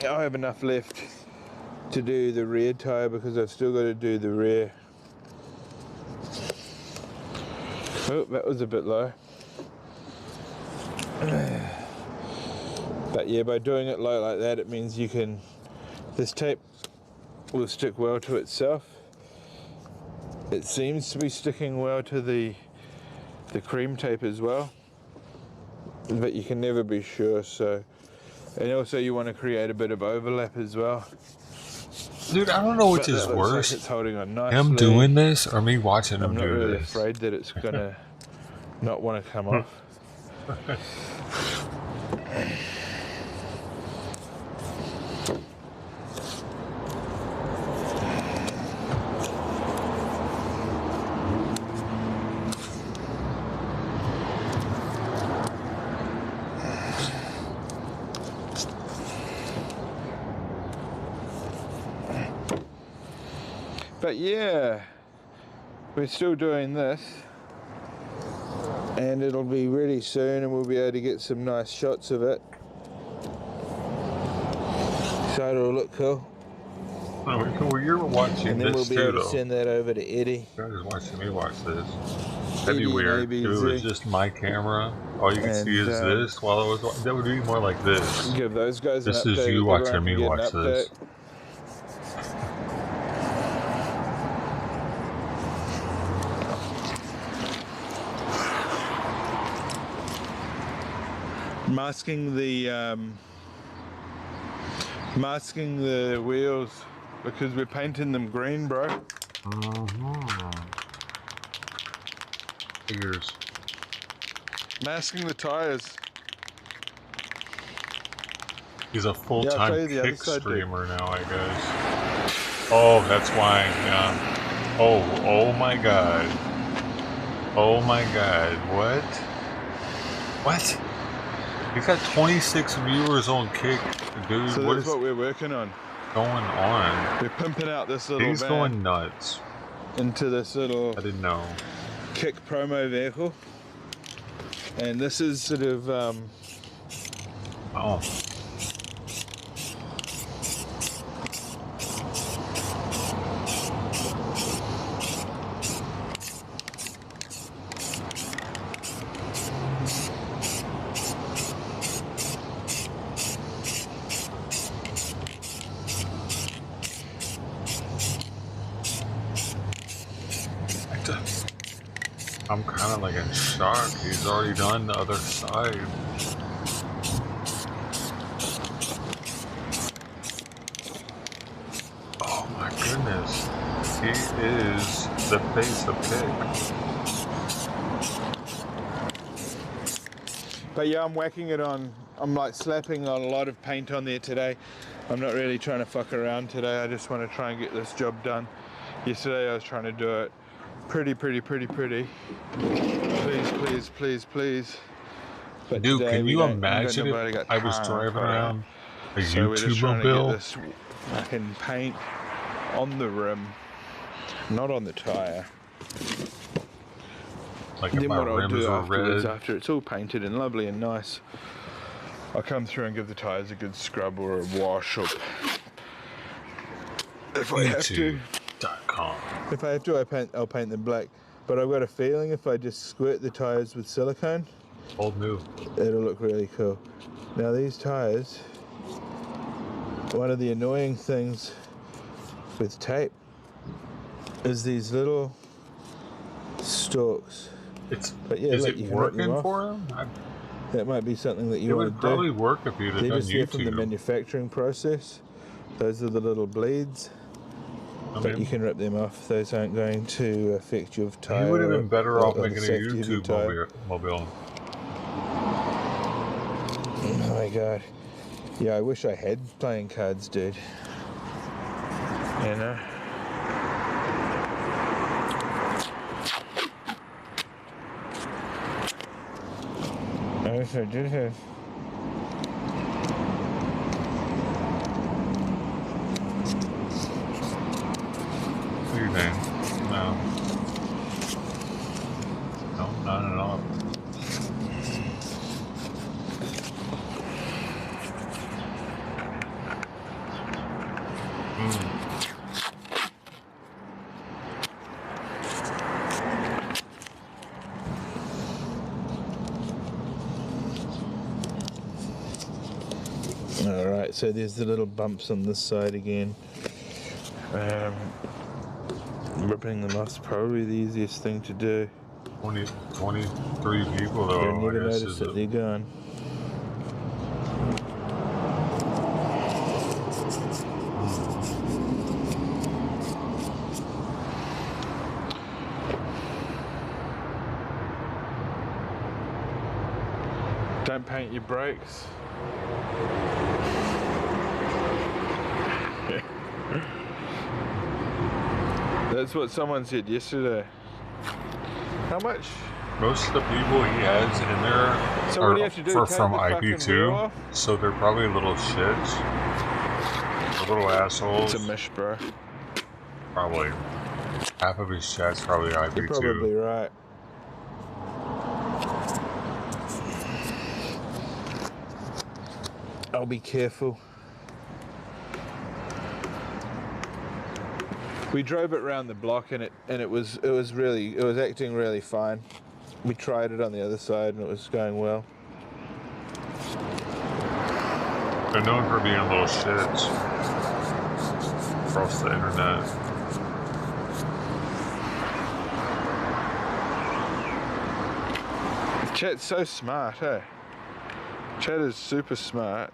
I have enough left to do the rear tire because I've still got to do the rear. Oh, that was a bit low. But yeah, by doing it low like that, it means you can, this tape will stick well to itself. It seems to be sticking well to the cream tape as well, but you can never be sure. So, and also you want to create a bit of overlap as well. Dude, I don't know which is worse, like it's holding on nicely. him doing this or me watching him do this. I'm not really afraid that it's gonna not want to come off. But yeah, we're still doing this, and it'll be ready soon, and we'll be able to get some nice shots of it. So it'll look cool. Oh, well, you're watching and then this we'll be too, able to send that over to Eddie. You're just watching me watch this. That'd be weird. If it was just my camera, all you can see is this while I was. That would be more like this. Give those guys this an is update. you watching me watch this. Masking the wheels because we're painting them green, bro. Figures. Masking the tires. He's a full-time kick streamer now, I guess. Oh, that's why. Yeah. Oh my God. Oh my God. What? What? He's got 26 viewers on Kick, dude. So what that's what we're working on. Going on? We're pimping out this little He's van going nuts. Into this little I didn't know. Kick promo vehicle. And this is sort of oh. I'm kind of like in shock. He's already done the other side. Oh my goodness. He is the face of Kick. But yeah, I'm whacking it on. I'm like slapping on a lot of paint on there today. I'm not really trying to fuck around today. I just want to try and get this job done. Yesterday I was trying to do it pretty. Please. But dude, today can you imagine if I was driving around a YouTube mobile? This fucking paint on the rim, not on the tire. Like then if my what I'll rims do were afterwards, red. after it's all painted and lovely and nice, I'll come through and give the tires a good scrub or a wash, or If I have to. If I have to, I'll paint them black. But I've got a feeling if I just squirt the tires with silicone, old new, it'll look really cool. Now these tires, one of the annoying things with tape is these little stalks. But yeah, is look, it you can rip them working off. for him? That might be something that you It want would to probably do. work if you'd have They're done just here from the YouTube. manufacturing process. Those are the little bleeds. But you can rip them off. Those aren't going to affect your tire. He would have been better off or the making a safety of your YouTube tire. mobile. Oh my god. Yeah, I wish I had playing cards, dude. You know? I wish I did have. What do you think? No. No, not at all. Alright, so there's the little bumps on this side again. Ripping them off's probably the easiest thing to do. 23 people though. You'll never I guess notice that they're gone. Don't paint your brakes. That's what someone said yesterday. How much? Most of the people he has in there So what do you have to do? are Take from the fucking wheel IP2, off? so they're probably little shits. They're little assholes. It's a mish, bro. Probably. Half of his chat's probably IP2. You're probably right. I'll be careful. We drove it around the block and it was acting really fine. We tried it on the other side and it was going well. They're known for being little shits across the internet. Chat's so smart, hey? Chat is super smart.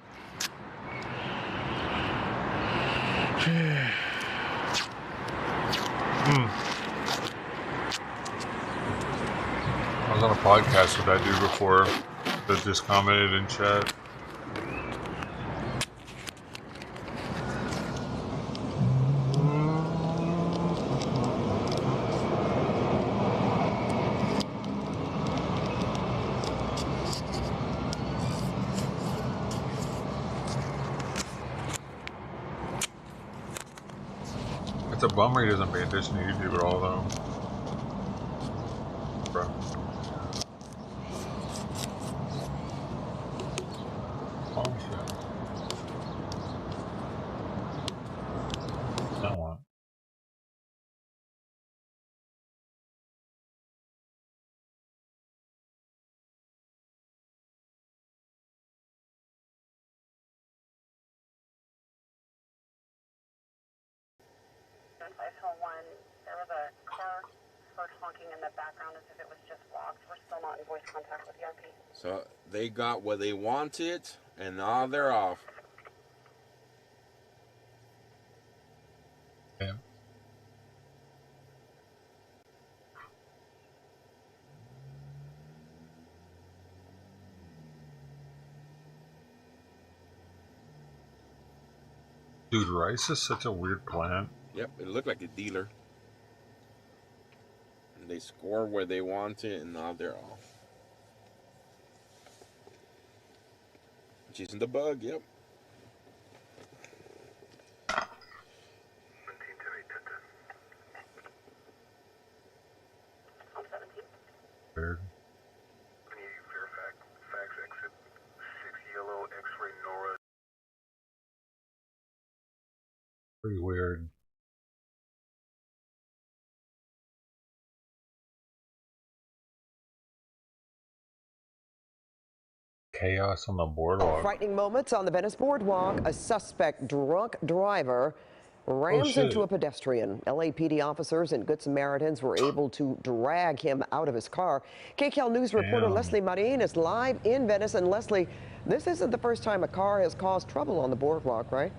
I was on a podcast with that dude before that just commented in chat. It's a bummer he doesn't pay attention to YouTube at all, though. Bro. Oh, shit. That one. There was a car heard honking in the background as if it was just blocked. We're still not in voice contact with ERP. So they got what they wanted, and now they're off. Yeah. Dude, rice is such a weird plant. Yep, it looked like a dealer. And they score where they wanted, and now they're off. Chasing the bug, yep. Weird. Pretty weird. Chaos on the boardwalk. Frightening moments on the Venice boardwalk. A suspect drunk driver rams into a pedestrian. LAPD officers and Good Samaritans were able to drag him out of his car. KCAL News reporter Leslie Marin is live in Venice. And Leslie, this isn't the first time a car has caused trouble on the boardwalk, right?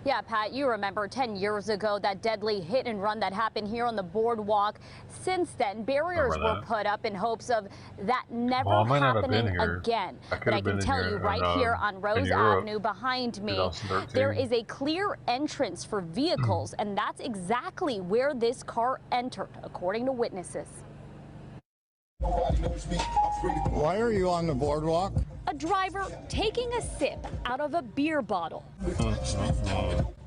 Yeah, Pat, you remember 10 years ago that deadly hit and run that happened here on the boardwalk. Since then, barriers were put up in hopes of that never happening again. But I can tell you right here on Rose Avenue behind me, there is a clear entrance for vehicles, and that's exactly where this car entered, according to witnesses. Why are you on the boardwalk? A driver taking a sip out of a beer bottle.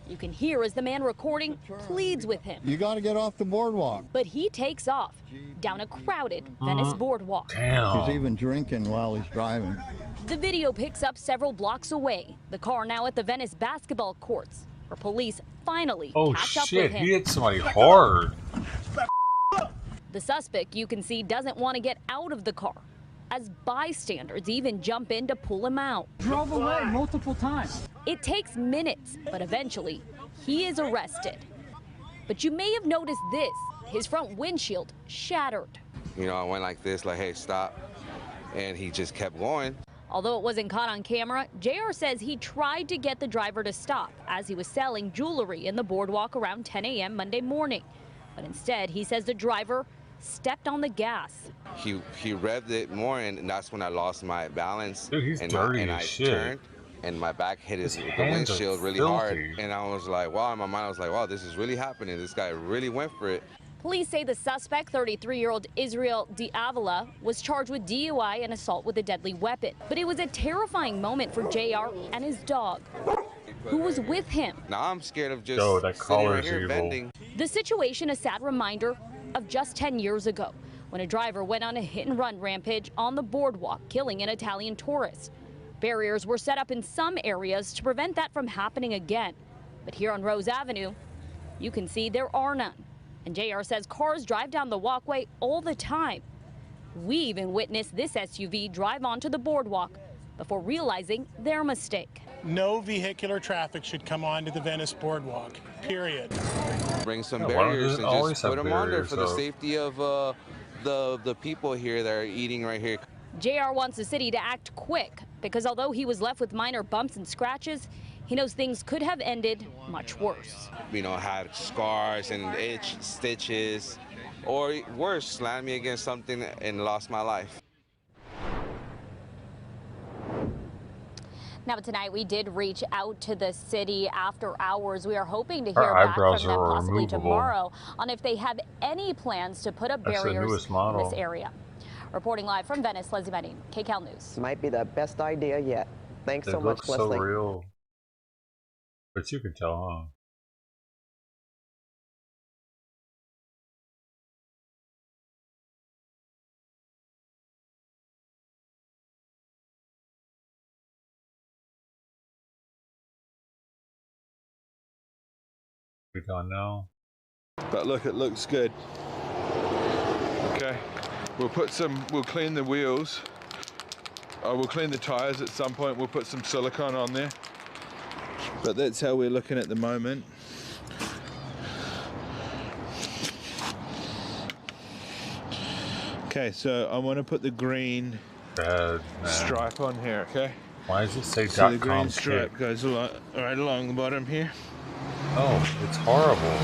You can hear as the man recording pleads with him. You got to get off the boardwalk. But he takes off down a crowded Venice boardwalk. He's even drinking while he's driving. The video picks up several blocks away. The car now at the Venice basketball courts, where police finally catch up with him. He hit somebody hard. The suspect, you can see, doesn't want to get out of the car, as bystanders even jump in to pull him out. Drove away multiple times. It takes minutes, but eventually he is arrested. But you may have noticed this, his front windshield shattered. You know, I went like this, like, hey, stop, and he just kept going. Although it wasn't caught on camera, JR says he tried to get the driver to stop as he was selling jewelry in the boardwalk around 10 a.m. Monday morning. But instead, he says the driver stepped on the gas. He revved it more, and that's when I lost my balance. Dude, he's and dirty I as shit. turned, and my back hit the windshield really hard. And I was like, wow, in my mind, I was like, wow, this is really happening. This guy really went for it. Police say the suspect, 33-year-old Israel D'Avila, was charged with DUI and assault with a deadly weapon. But it was a terrifying moment for JR and his dog, who was with him. Now I'm scared of just that sitting right collar's here evil. bending. The situation a sad reminder of just 10 years ago, when a driver went on a hit-and-run rampage on the boardwalk, killing an Italian tourist. Barriers were set up in some areas to prevent that from happening again. But here on Rose Avenue, you can see there are none. And JR says cars drive down the walkway all the time. We even witnessed this SUV drive onto the boardwalk before realizing their mistake. No vehicular traffic should come onto the Venice boardwalk, period. Bring some Yeah, barriers and always just put have them on there barriers, for the so- safety of the people here that are eating right here. JR wants the city to act quick because although he was left with minor bumps and scratches, he knows things could have ended much worse. You know, had scars and stitches, or worse, slammed me against something and lost my life. Now tonight we did reach out to the city after hours. We are hoping to hear back from them possibly tomorrow on if they have any plans to put up barriers in this area. Reporting live from Venice, Leslie Marin, KCAL News. Might be the best idea yet. Thanks so much, Leslie. It looks so real. But you can tell, huh? We gone now. But look, it looks good. Okay, we'll clean the wheels. We'll clean the tires at some point. We'll put some silicone on there. But that's how we're looking at the moment. Okay, so I want to put the green stripe on here, okay? Why does it say so the .com green stripe goes right along the bottom here. Oh, it's horrible.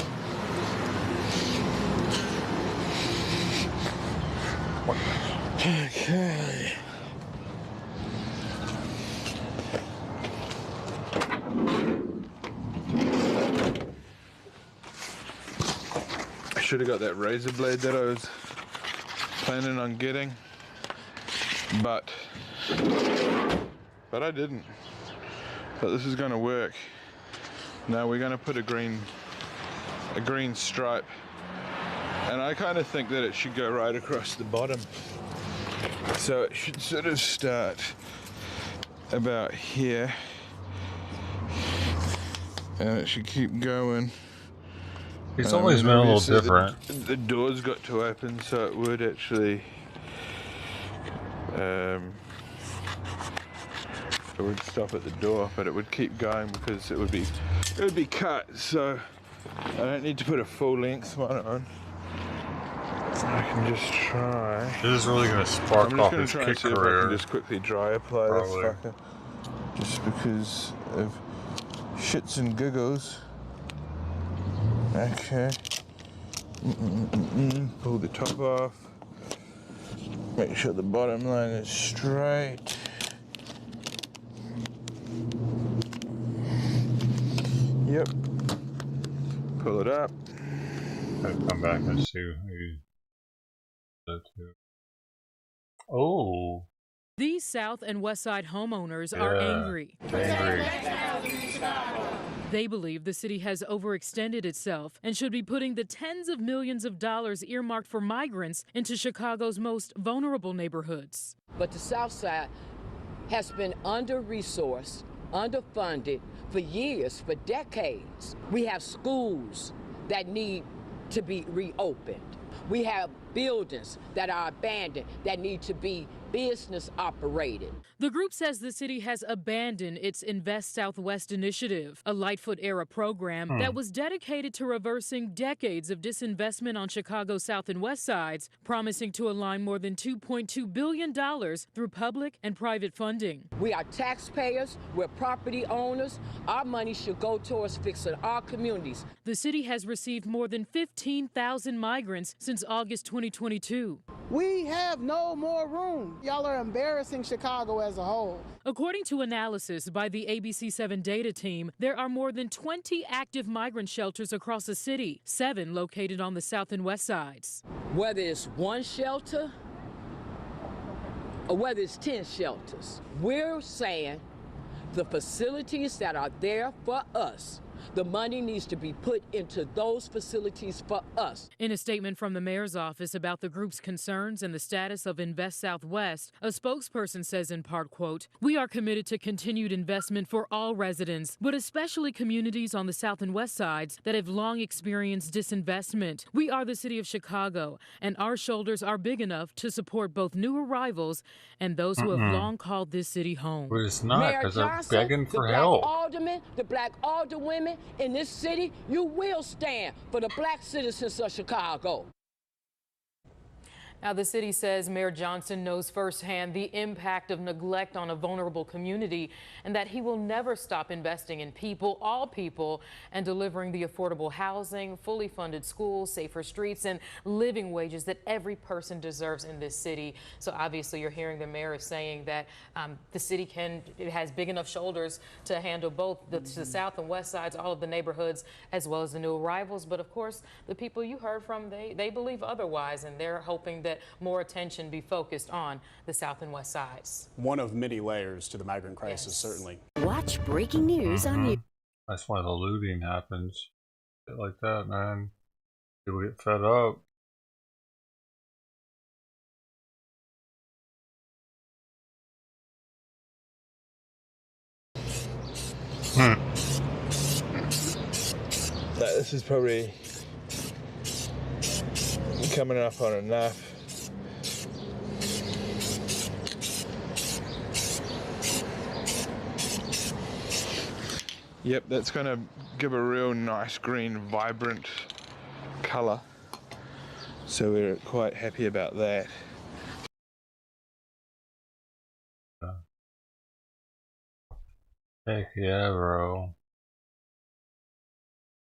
Okay. I should have got that razor blade that I was planning on getting, but I didn't. But this is going to work. Now we're going to put a green stripe, and I kind of think that it should go right across the bottom. So it should sort of start about here, and it should keep going. It's always been a little different. The doors got to open, so it would actually It would stop at the door, but it would keep going because it would be cut. So I don't need to put a full length one on. I can just try. This is really going to spark off his kick I'm just going to try and see if I career. can just quickly dry apply Probably. this fucker. Just because of shits and giggles. Okay. Pull the top off. Make sure the bottom line is straight. Yep. Pull it up. I'll come back and see who that too. Oh. These South and West Side homeowners are angry. They believe the city has overextended itself and should be putting the tens of millions of dollars earmarked for migrants into Chicago's most vulnerable neighborhoods. But the South Side has been under-resourced, underfunded for years, for decades. We have schools that need to be reopened. We have buildings that are abandoned that need to be business operated. The group says the city has abandoned its Invest Southwest initiative, a Lightfoot-era program that was dedicated to reversing decades of disinvestment on Chicago's South and West Sides, promising to align more than $2.2 billion through public and private funding. We are taxpayers, we're property owners. Our money should go towards fixing our communities. The city has received more than 15,000 migrants since August 2022. We have no more room. Y'all are embarrassing Chicago as a whole. According to analysis by the ABC7 data team, there are more than 20 active migrant shelters across the city, 7 located on the South and West Sides. Whether it's one shelter or whether it's 10 shelters, we're saying the facilities that are there for us, the money needs to be put into those facilities for us. In a statement from the mayor's office about the group's concerns and the status of Invest Southwest, a spokesperson says in part, quote, "We are committed to continued investment for all residents, but especially communities on the South and West Sides that have long experienced disinvestment. We are the city of Chicago, and our shoulders are big enough to support both new arrivals and those who have long called this city home." But it's not, because they're Johnson, begging for the help. Black aldermen, the black alderwomen in this city, you will stand for the black citizens of Chicago. Now, the city says Mayor Johnson knows firsthand the impact of neglect on a vulnerable community and that he will never stop investing in people, all people, and delivering the affordable housing, fully funded schools, safer streets, and living wages that every person deserves in this city. So obviously you're hearing the mayor saying that the city has big enough shoulders to handle both the South and West Sides, all of the neighborhoods, as well as the new arrivals. But of course, the people you heard from, they believe otherwise, and they're hoping that more attention be focused on the South and West Sides. One of many layers to the migrant crisis, certainly. Watch breaking news on you. That's why the looting happens. Shit like that, man. People get fed up. This is probably coming up on enough. Yep, that's going to give a real nice green, vibrant colour. So we're quite happy about that. Heck yeah, bro.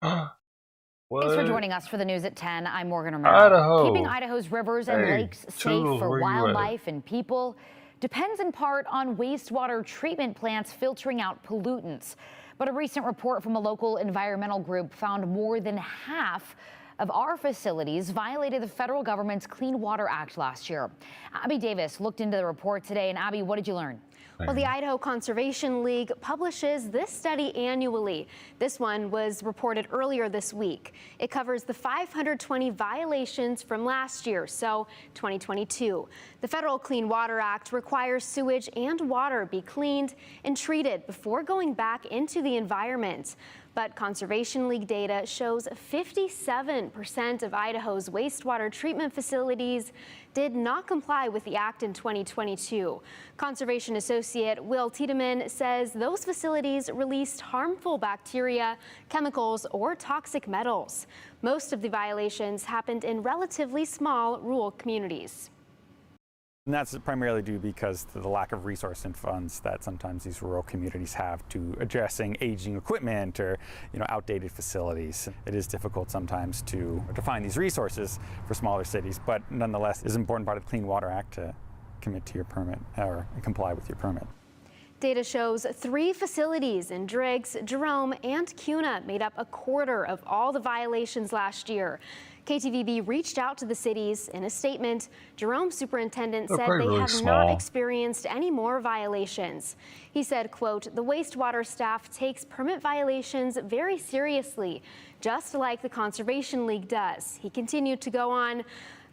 Thanks for joining us for the news at 10. I'm Morgan Romero. Idaho. Keeping Idaho's rivers and lakes safe for wildlife and people depends in part on wastewater treatment plants filtering out pollutants. But a recent report from a local environmental group found more than half of our facilities violated the federal government's Clean Water Act last year. Abby Davis looked into the report today. And Abby, what did you learn? Well, the Idaho Conservation League publishes this study annually. This one was reported earlier this week. It covers the 520 violations from last year, so 2022. The Federal Clean Water Act requires sewage and water be cleaned and treated before going back into the environment. But Conservation League data shows 57% of Idaho's wastewater treatment facilities did not comply with the act in 2022. Conservation associate Will Tiedemann says those facilities released harmful bacteria, chemicals, or toxic metals. Most of the violations happened in relatively small rural communities. And that's primarily due because to the lack of resource and funds that sometimes these rural communities have to addressing aging equipment or outdated facilities. It is difficult sometimes to find these resources for smaller cities, but nonetheless, it's an important part of the Clean Water Act to commit to your permit or comply with your permit. Data shows 3 facilities in Driggs, Jerome, and Kuna made up a quarter of all the violations last year. KTVB reached out to the cities. In a statement, Jerome's superintendent said they have not experienced any more violations. He said, quote, "The wastewater staff takes permit violations very seriously, just like the Conservation League does." He continued to go on.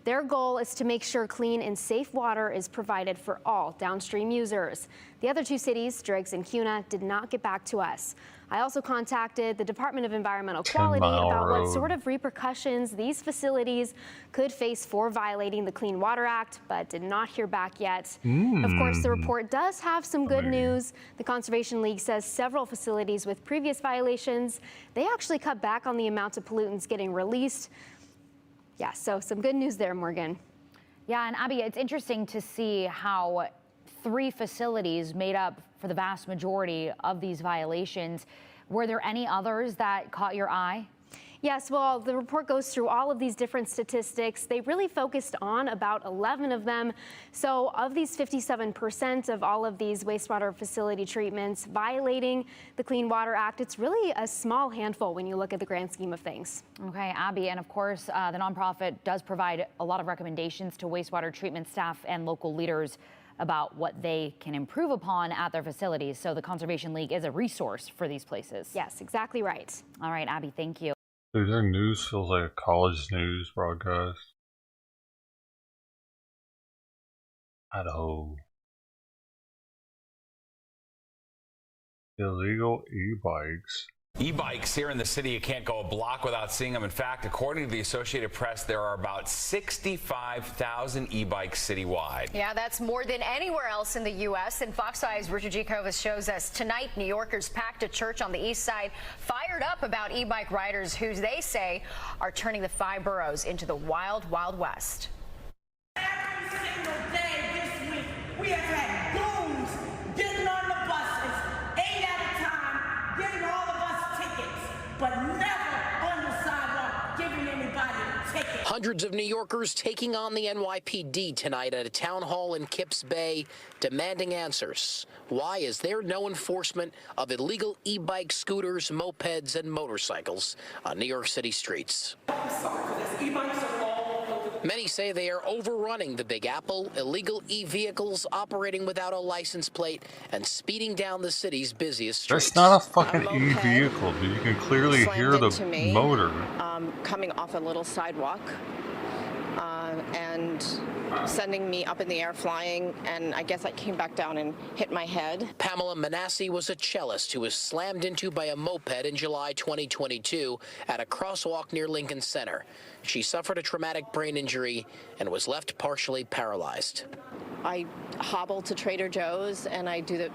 Their goal is to make sure clean and safe water is provided for all downstream users. The other 2 cities, Driggs and Kuna, did not get back to us. I also contacted the Department of Environmental Quality about what sort of repercussions these facilities could face for violating the Clean Water Act, but did not hear back yet. Of course, the report does have some good news. The Conservation League says several facilities with previous violations, they actually cut back on the amount of pollutants getting released. Yeah, so some good news there, Morgan. Yeah, and Abby, it's interesting to see how 3 facilities made up for the vast majority of these violations. Were there any others that caught your eye? Yes, well, the report goes through all of these different statistics. They really focused on about 11 of them. So of these 57% of all of these wastewater facility treatments violating the Clean Water Act, it's really a small handful when you look at the grand scheme of things. Okay, Abby, and of course, the nonprofit does provide a lot of recommendations to wastewater treatment staff and local leaders about what they can improve upon at their facilities. So the Conservation League is a resource for these places. Yes, exactly right. All right, Abby, thank you. Dude, their news feels like a college news broadcast. Idaho. Illegal e-bikes. E-bikes here in the city, you can't go a block without seeing them. In fact, according to the Associated Press, there are about 65,000 e-bikes citywide. Yeah, that's more than anywhere else in the U.S. And Fox Eye's Richard G. Kovas shows us tonight New Yorkers packed a church on the east side, fired up about e-bike riders who they say are turning the 5 boroughs into the wild, wild west. Every single day this week, we have had goons getting on the buses, 8 at a time, getting all of us tickets, but never on the sidewalk giving anybody a ticket. Hundreds of New Yorkers taking on the NYPD tonight at a town hall in Kips Bay, demanding answers. Why is there no enforcement of illegal e-bike scooters, mopeds, and motorcycles on New York City streets? I'm sorry for this. E-bikes are all over. Many say they are overrunning the Big Apple, illegal e-vehicles operating without a license plate, and speeding down the city's busiest streets. That's not a fucking e-vehicle, dude. You can clearly hear the motor. Coming off a little sidewalk and sending me up in the air flying, and I guess I came back down and hit my head. Pamela Manassi was a cellist who was slammed into by a moped in July 2022 at a crosswalk near Lincoln Center. She suffered a traumatic brain injury and was left partially paralyzed. I hobble to Trader Joe's, and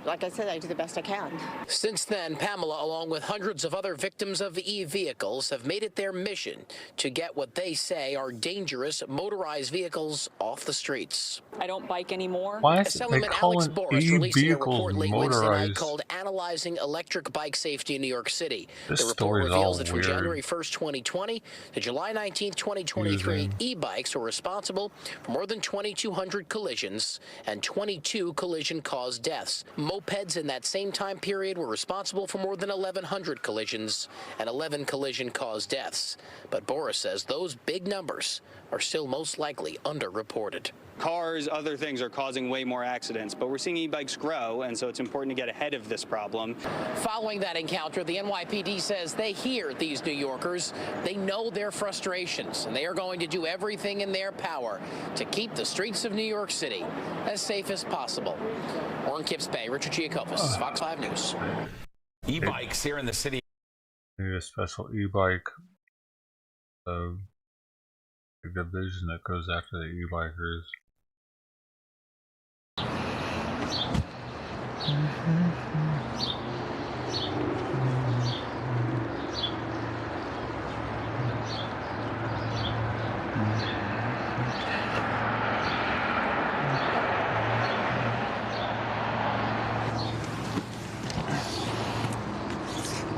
like I said, I do the best I can. Since then, Pamela, along with hundreds of other victims of e-vehicles, have made it their mission to get what they say are dangerous motorized vehicles off the streets. I don't bike anymore. Why is Assemblyman Alex Boris releasing a report late Wednesday night called Analyzing Electric Bike Safety in New York City. The report reveals that from January 1st, 2020 to July 19th, 2023, e-bikes were responsible for more than 2,200 collisions and 22 collision-caused deaths. Mopeds in that same time period were responsible for more than 1,100 collisions and 11 collision-caused deaths. But Boris says those big numbers are still most likely underreported. Cars, other things are causing way more accidents, but we're seeing e-bikes grow, and so it's important to get ahead of this problem. Following that encounter, the NYPD says they hear these New Yorkers. They know their frustrations, and they are going to do everything in their power to keep the streets of New York City as safe as possible. Warren Kips Bay, Richard Giacofis, Fox 5 News. E-bikes here in the city. Need a special e-bike division that goes after the e-bikers.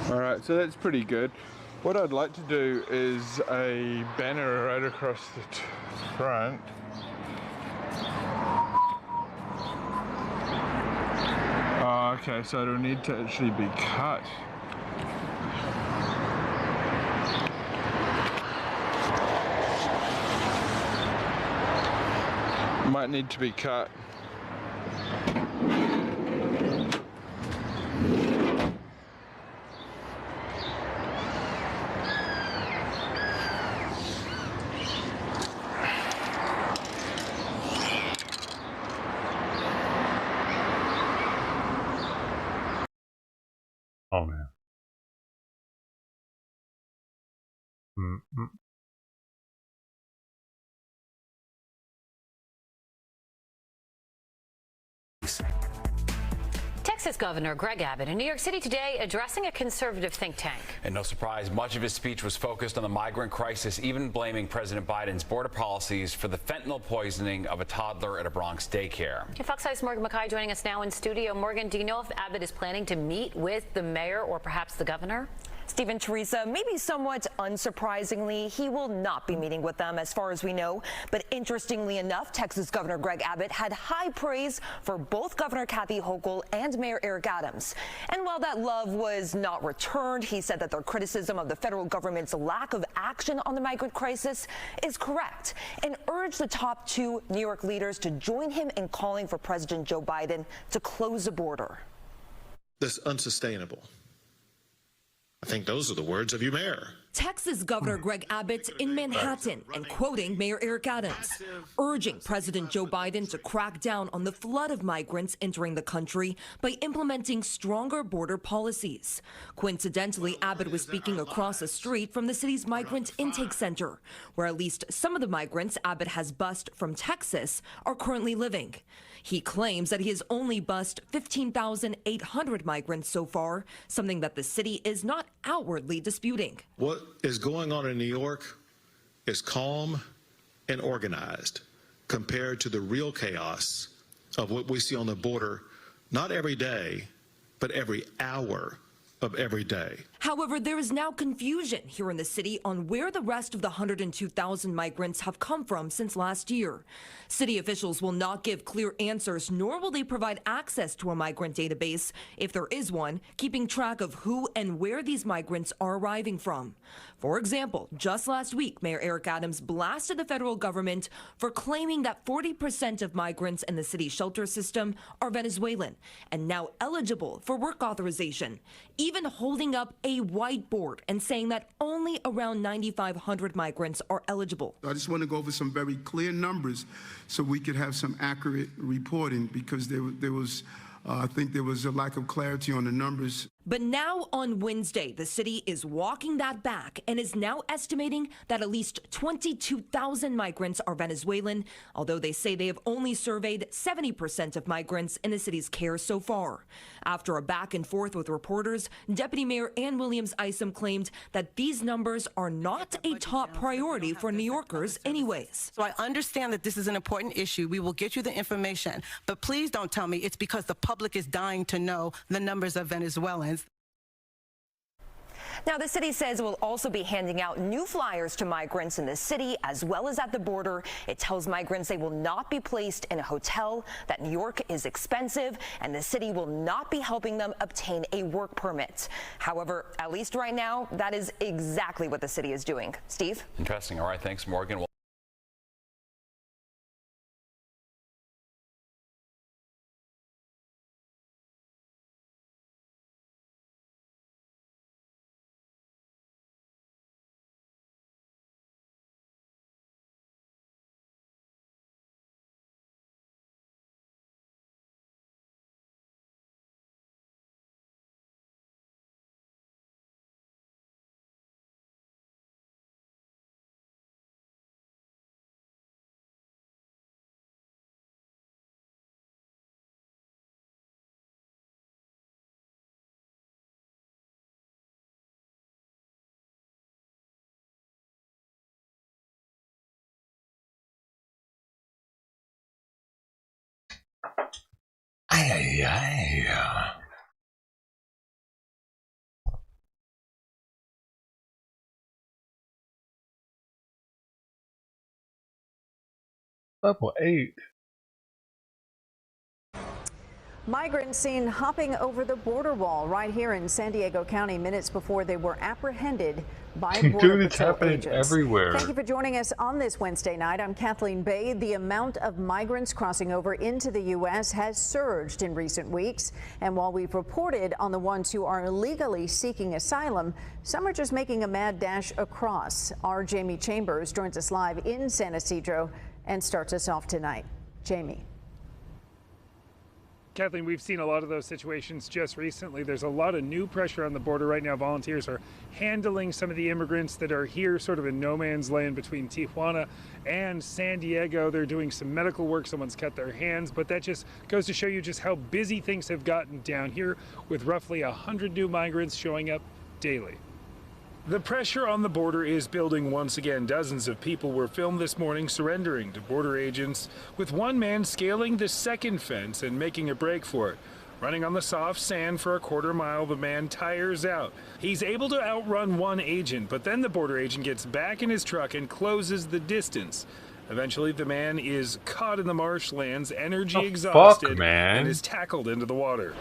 Alright, so that's pretty good. What I'd like to do is a banner right across the front. Oh, okay, so it'll need to actually be cut. Might need to be cut. Oh man. Texas Governor Greg Abbott in New York City today addressing a conservative think tank. And no surprise, much of his speech was focused on the migrant crisis, even blaming President Biden's border policies for the fentanyl poisoning of a toddler at a Bronx daycare. Fox 5's Morgan McKay joining us now in studio. Morgan, do you know if Abbott is planning to meet with the mayor or perhaps the governor? Stephen, Teresa, maybe somewhat unsurprisingly, he will not be meeting with them as far as we know. But interestingly enough, Texas Governor Greg Abbott had high praise for both Governor Kathy Hochul and Mayor Eric Adams. And while that love was not returned, he said that their criticism of the federal government's lack of action on the migrant crisis is correct and urged the top two New York leaders to join him in calling for President Joe Biden to close the border. That's unsustainable. I think those are the words of your mayor. Texas Governor Greg Abbott in Manhattan and quoting Mayor Eric Adams, urging President Joe Biden to crack down on the flood of migrants entering the country by implementing stronger border policies. Coincidentally, Abbott was speaking across the street from the city's migrant intake center, where at least some of the migrants Abbott has bused from Texas are currently living. He claims that he has only bused 15,800 migrants so far, something that the city is not outwardly disputing. What is going on in New York is calm and organized compared to the real chaos of what we see on the border, not every day, but every hour of every day. However, there is now confusion here in the city on where the rest of the 102,000 migrants have come from since last year. City officials will not give clear answers, nor will they provide access to a migrant database, if there is one, keeping track of who and where these migrants are arriving from. For example, just last week, Mayor Eric Adams blasted the federal government for claiming that 40% of migrants in the city shelter system are Venezuelan and now eligible for work authorization, even holding up a whiteboard and saying that only around 9,500 migrants are eligible. I just want to go over some very clear numbers so we could have some accurate reporting, because there was I think there was a lack of clarity on the numbers. But now on Wednesday, the city is walking that back and is now estimating that at least 22,000 migrants are Venezuelan, although they say they have only surveyed 70% of migrants in the city's care so far. After a back and forth with reporters, Deputy Mayor Ann Williams-Isom claimed that these numbers are not a top priority for New Yorkers anyways. So I understand that this is an important issue. We will get you the information, but please don't tell me it's because the public is dying to know the numbers of Venezuelans. Now, the city says it will also be handing out new flyers to migrants in the city as well as at the border. It tells migrants they will not be placed in a hotel, that New York is expensive, and the city will not be helping them obtain a work permit. However, at least right now, that is exactly what the city is doing. Steve? Interesting. All right. Thanks, Morgan. yeah. Level 8. Migrants seen hopping over the border wall right here in San Diego County minutes before they were apprehended by Border Dude, it's Patrol happening agents. everywhere. Thank you for joining us on this Wednesday night. I'm Kathleen Bay. The amount of migrants crossing over into the U.S. has surged in recent weeks. And while we've reported on the ones who are illegally seeking asylum, some are just making a mad dash across. Our Jamie Chambers joins us live in San Ysidro and starts us off tonight. Jamie. Kathleen, we've seen a lot of those situations just recently. There's a lot of new pressure on the border right now. Volunteers are handling some of the immigrants that are here sort of in no man's land between Tijuana and San Diego. They're doing some medical work. Someone's cut their hands, but that just goes to show you just how busy things have gotten down here with roughly 100 new migrants showing up daily. The pressure on the border is building once again. Dozens of people were filmed this morning surrendering to border agents, with one man scaling the second fence and making a break for it. Running on the soft sand for a quarter mile, the man tires out. He's able to outrun one agent, but then the border agent gets back in his truck and closes the distance. Eventually, the man is caught in the marshlands, energy exhausted, and is tackled into the water.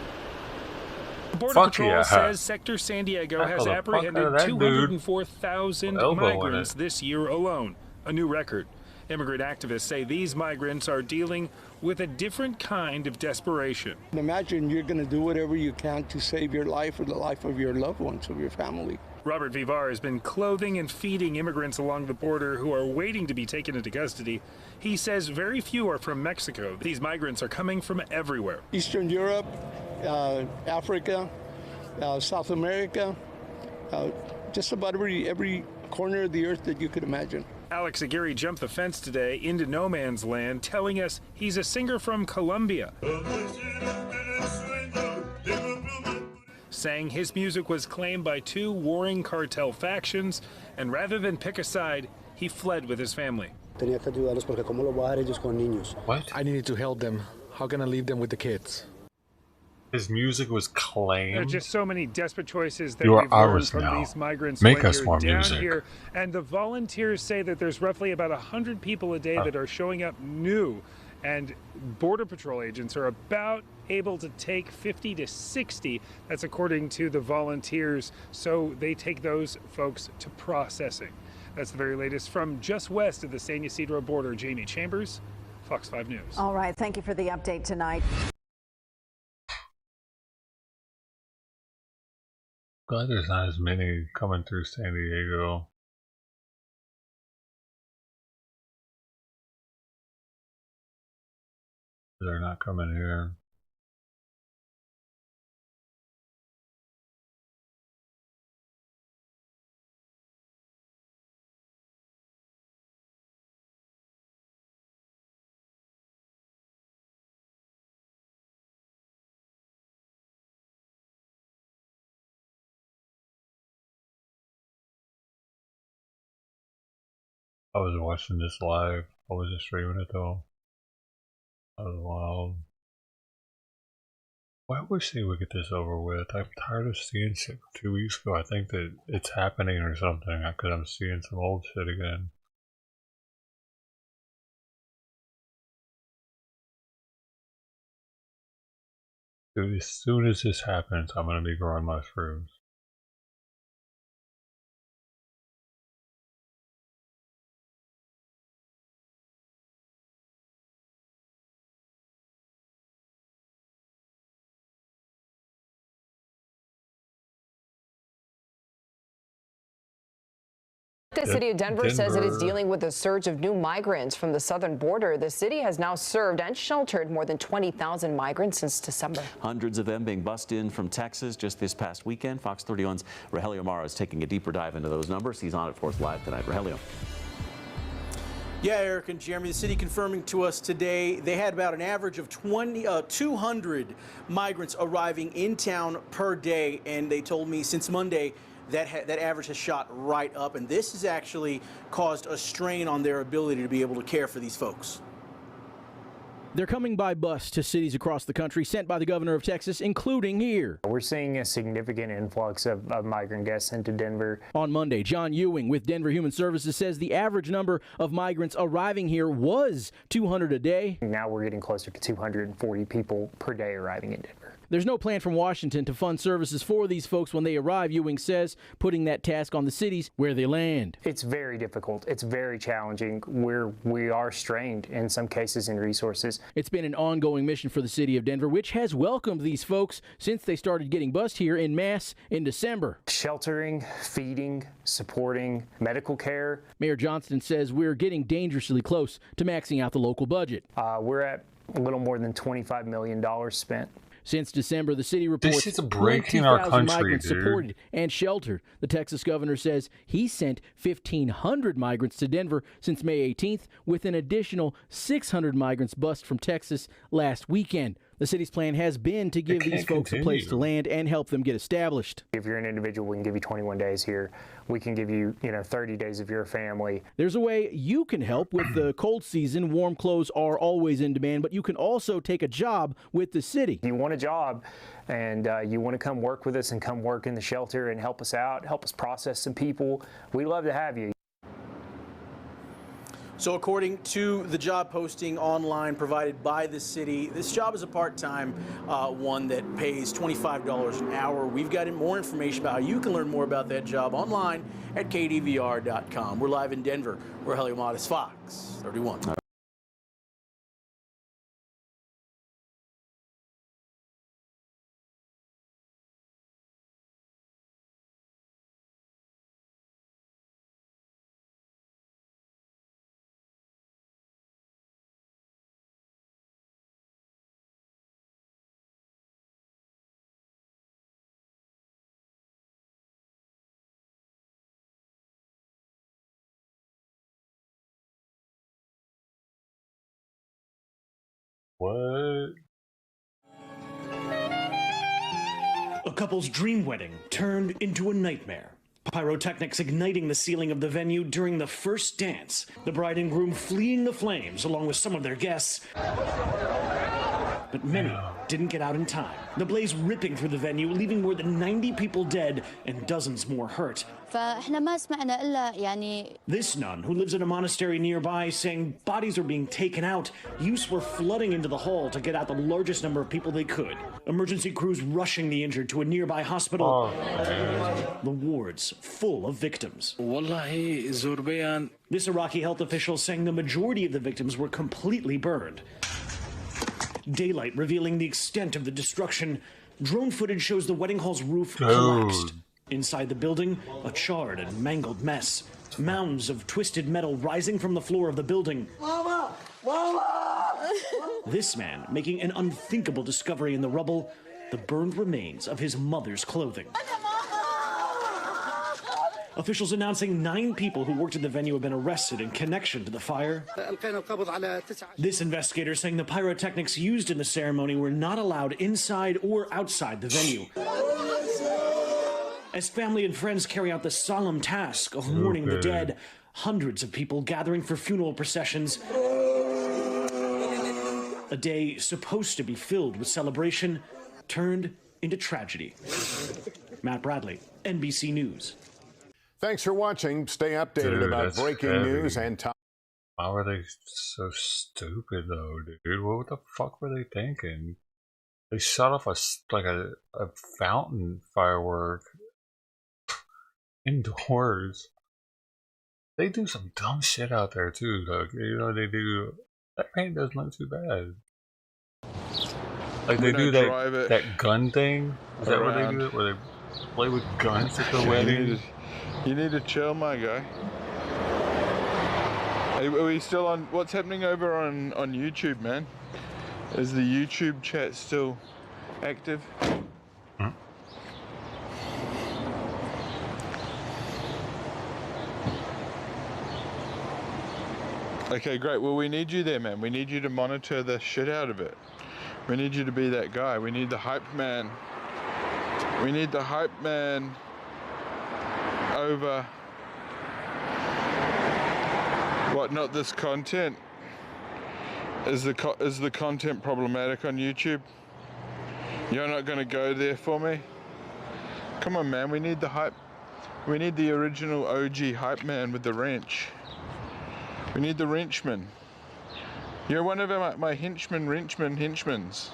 Border Patrol says Sector San Diego has apprehended 204,000 migrants this year alone, a new record. Immigrant activists say these migrants are dealing with a different kind of desperation. Imagine you're going to do whatever you can to save your life or the life of your loved ones, of your family. Robert Vivar has been clothing and feeding immigrants along the border who are waiting to be taken into custody. He says very few are from Mexico. These migrants are coming from everywhere. Eastern Europe, Africa, South America, just about every corner of the earth that you could imagine. Alex Aguirre jumped the fence today into no man's land, telling us he's a singer from Colombia. Saying his music was claimed by two warring cartel factions, and rather than pick a side, he fled with his family. What? I needed to help them. How can I leave them with the kids? His music was claimed. There are just so many desperate choices that You are we've learned ours from now. these migrants Make when us you're more down music. here. And the volunteers say that there's roughly about 100 people a day that are showing up new. And Border Patrol agents are about able to take 50 to 60. That's according to the volunteers. So they take those folks to processing. That's the very latest from just west of the San Ysidro border. Jamie Chambers, Fox 5 News. All right. Thank you for the update tonight. Glad there's not as many coming through San Diego. They're not coming here. I was watching this live. I wasn't streaming it though. That was wild. Well, I wish they would get this over with. I'm tired of seeing shit from 2 weeks ago. I think that it's happening or something because I'm seeing some old shit again. Dude, as soon as this happens, I'm gonna be growing mushrooms. The city of Denver says it is dealing with a surge of new migrants from the southern border. The city has now served and sheltered more than 20,000 migrants since December. Hundreds of them being bussed in from Texas just this past weekend. Fox 31's Rogelio Amaro is taking a deeper dive into those numbers. He's on it for us live tonight. Rogelio. Yeah, Eric and Jeremy, the city confirming to us today they had about an average of 200 migrants arriving in town per day, and they told me since Monday that average has shot right up, and this has actually caused a strain on their ability to be able to care for these folks. They're coming by bus to cities across the country sent by the governor of Texas, including here. We're seeing a significant influx of migrant guests into Denver. On Monday, John Ewing with Denver Human Services says the average number of migrants arriving here was 200 a day. Now we're getting closer to 240 people per day arriving in Denver. There's no plan from Washington to fund services for these folks when they arrive, Ewing says, putting that task on the cities where they land. It's very difficult. It's very challenging. We are strained in some cases in resources. It's been an ongoing mission for the city of Denver, which has welcomed these folks since they started getting bused here en masse in December. Sheltering, feeding, supporting, medical care. Mayor Johnston says we're getting dangerously close to maxing out the local budget. We're at a little more than $25 million spent. Since December, the city reports 20,000 migrants supported and sheltered. The Texas governor says he sent 1,500 migrants to Denver since May 18th, with an additional 600 migrants bused from Texas last weekend. The city's plan has been to give these folks a place to land and help them get established. If you're an individual, we can give you 21 days here. We can give you, 30 days if you're a family. There's a way you can help with the cold season. Warm clothes are always in demand, but you can also take a job with the city. You want a job and you want to come work with us and come work in the shelter and help us out, help us process some people. We'd love to have you. So according to the job posting online provided by the city, this job is a part-time one that pays $25 an hour. We've got more information about how you can learn more about that job online at kdvr.com. We're live in Denver. We're Rogelio Mares, Fox 31. What? A couple's dream wedding turned into a nightmare. Pyrotechnics igniting the ceiling of the venue during the first dance. The bride and groom fleeing the flames along with some of their guests. But many didn't get out in time. The blaze ripping through the venue, leaving more than 90 people dead and dozens more hurt. This nun, who lives in a monastery nearby, saying bodies are being taken out. Youths were flooding into the hall to get out the largest number of people they could. Emergency crews rushing the injured to a nearby hospital. The wards full of victims. This Iraqi health official saying the majority of the victims were completely burned. Daylight revealing the extent of the destruction. Drone footage shows the wedding hall's roof collapsed. Inside the building, a charred and mangled mess. Mounds of twisted metal rising from the floor of the building. Mama! Mama! This man making an unthinkable discovery in the rubble, the burned remains of his mother's clothing. Officials announcing 9 people who worked at the venue have been arrested in connection to the fire. This investigator saying the pyrotechnics used in the ceremony were not allowed inside or outside the venue. As family and friends carry out the solemn task of mourning the dead, hundreds of people gathering for funeral processions. A day supposed to be filled with celebration turned into tragedy. Matt Bradley, NBC News. Thanks for watching. Stay updated about breaking news and time. Why were they so stupid though, dude? What the fuck were they thinking? They shut off a fountain firework indoors. They do some dumb shit out there too, though. They do. That paint doesn't look too bad. Like they do that gun thing. Is that what they do? Where they play with guns at the wedding? You need to chill, my guy. Are we still on? What's happening over on YouTube, man? Is the YouTube chat still active? Okay, great. Well, we need you there, man. We need you to monitor the shit out of it. We need you to be that guy. We need the hype man. We need the hype man over what, not this content. Is the content problematic on YouTube? You're not going to go there for me? Come on, man. We need the hype. We need the original OG hype man with the wrench. We need the wrenchman. You're one of my henchmans.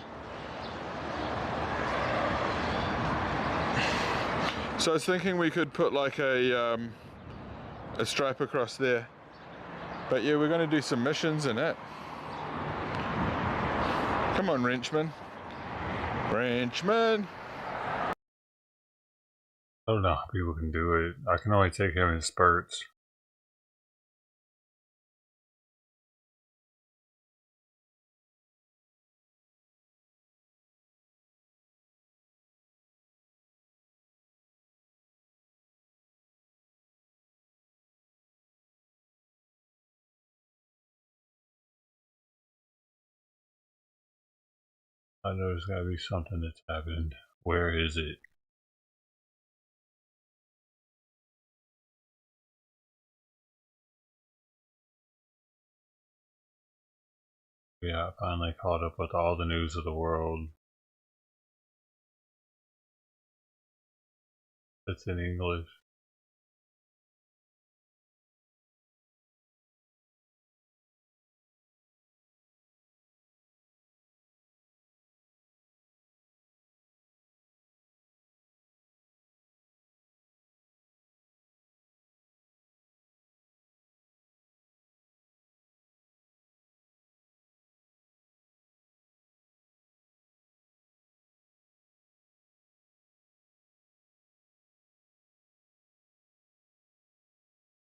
So I was thinking we could put like a stripe across there. But yeah, we're going to do some missions in it. Come on, wrenchman. Wrenchman. I don't know how people can do it. I can only take him in spurts. I know there's got to be something that's happened. Where is it? Yeah, I finally caught up with all the news of the world. It's in English.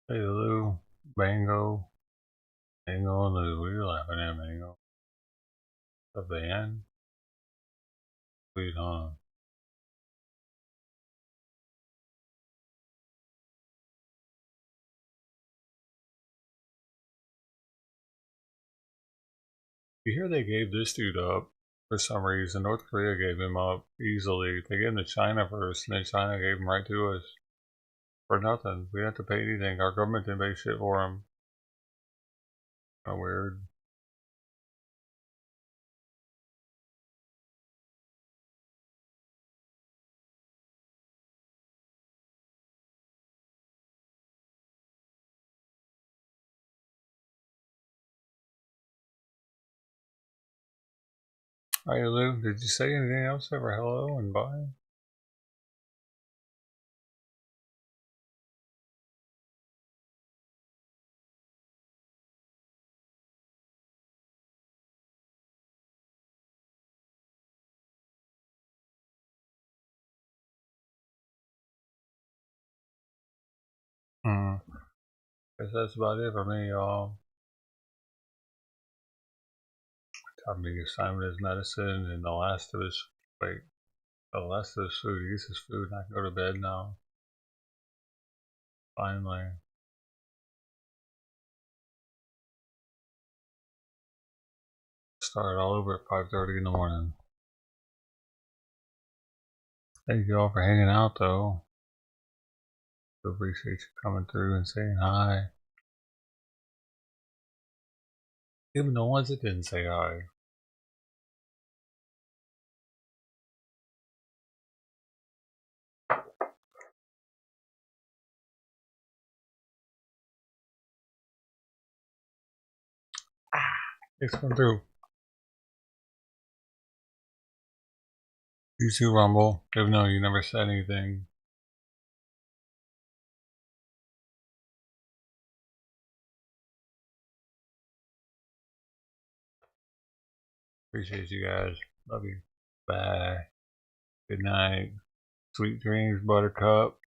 Hey Lou, Bango, Bango and Lou, what are you laughing at, Bango? The van? Sweet home. You hear they gave this dude up for some reason. North Korea gave him up easily. They gave him to China first, and then China gave him right to us. For nothing. We didn't have to pay anything. Our government didn't pay shit for him. Kinda weird. Hey Lou, did you say anything else ever hello and bye? Guess that's about it for me, y'all. Time to get assignment is medicine, and the last of his food. He gets his food, and I can go to bed now. Finally. Start all over at 5:30 in the morning. Thank you all for hanging out, though. I appreciate you coming through and saying hi. Even the ones that didn't say hi. Thanks for coming through. You too, Rumble. Even though you never said anything. Appreciate you guys. Love you. Bye. Good night. Sweet dreams, Buttercup.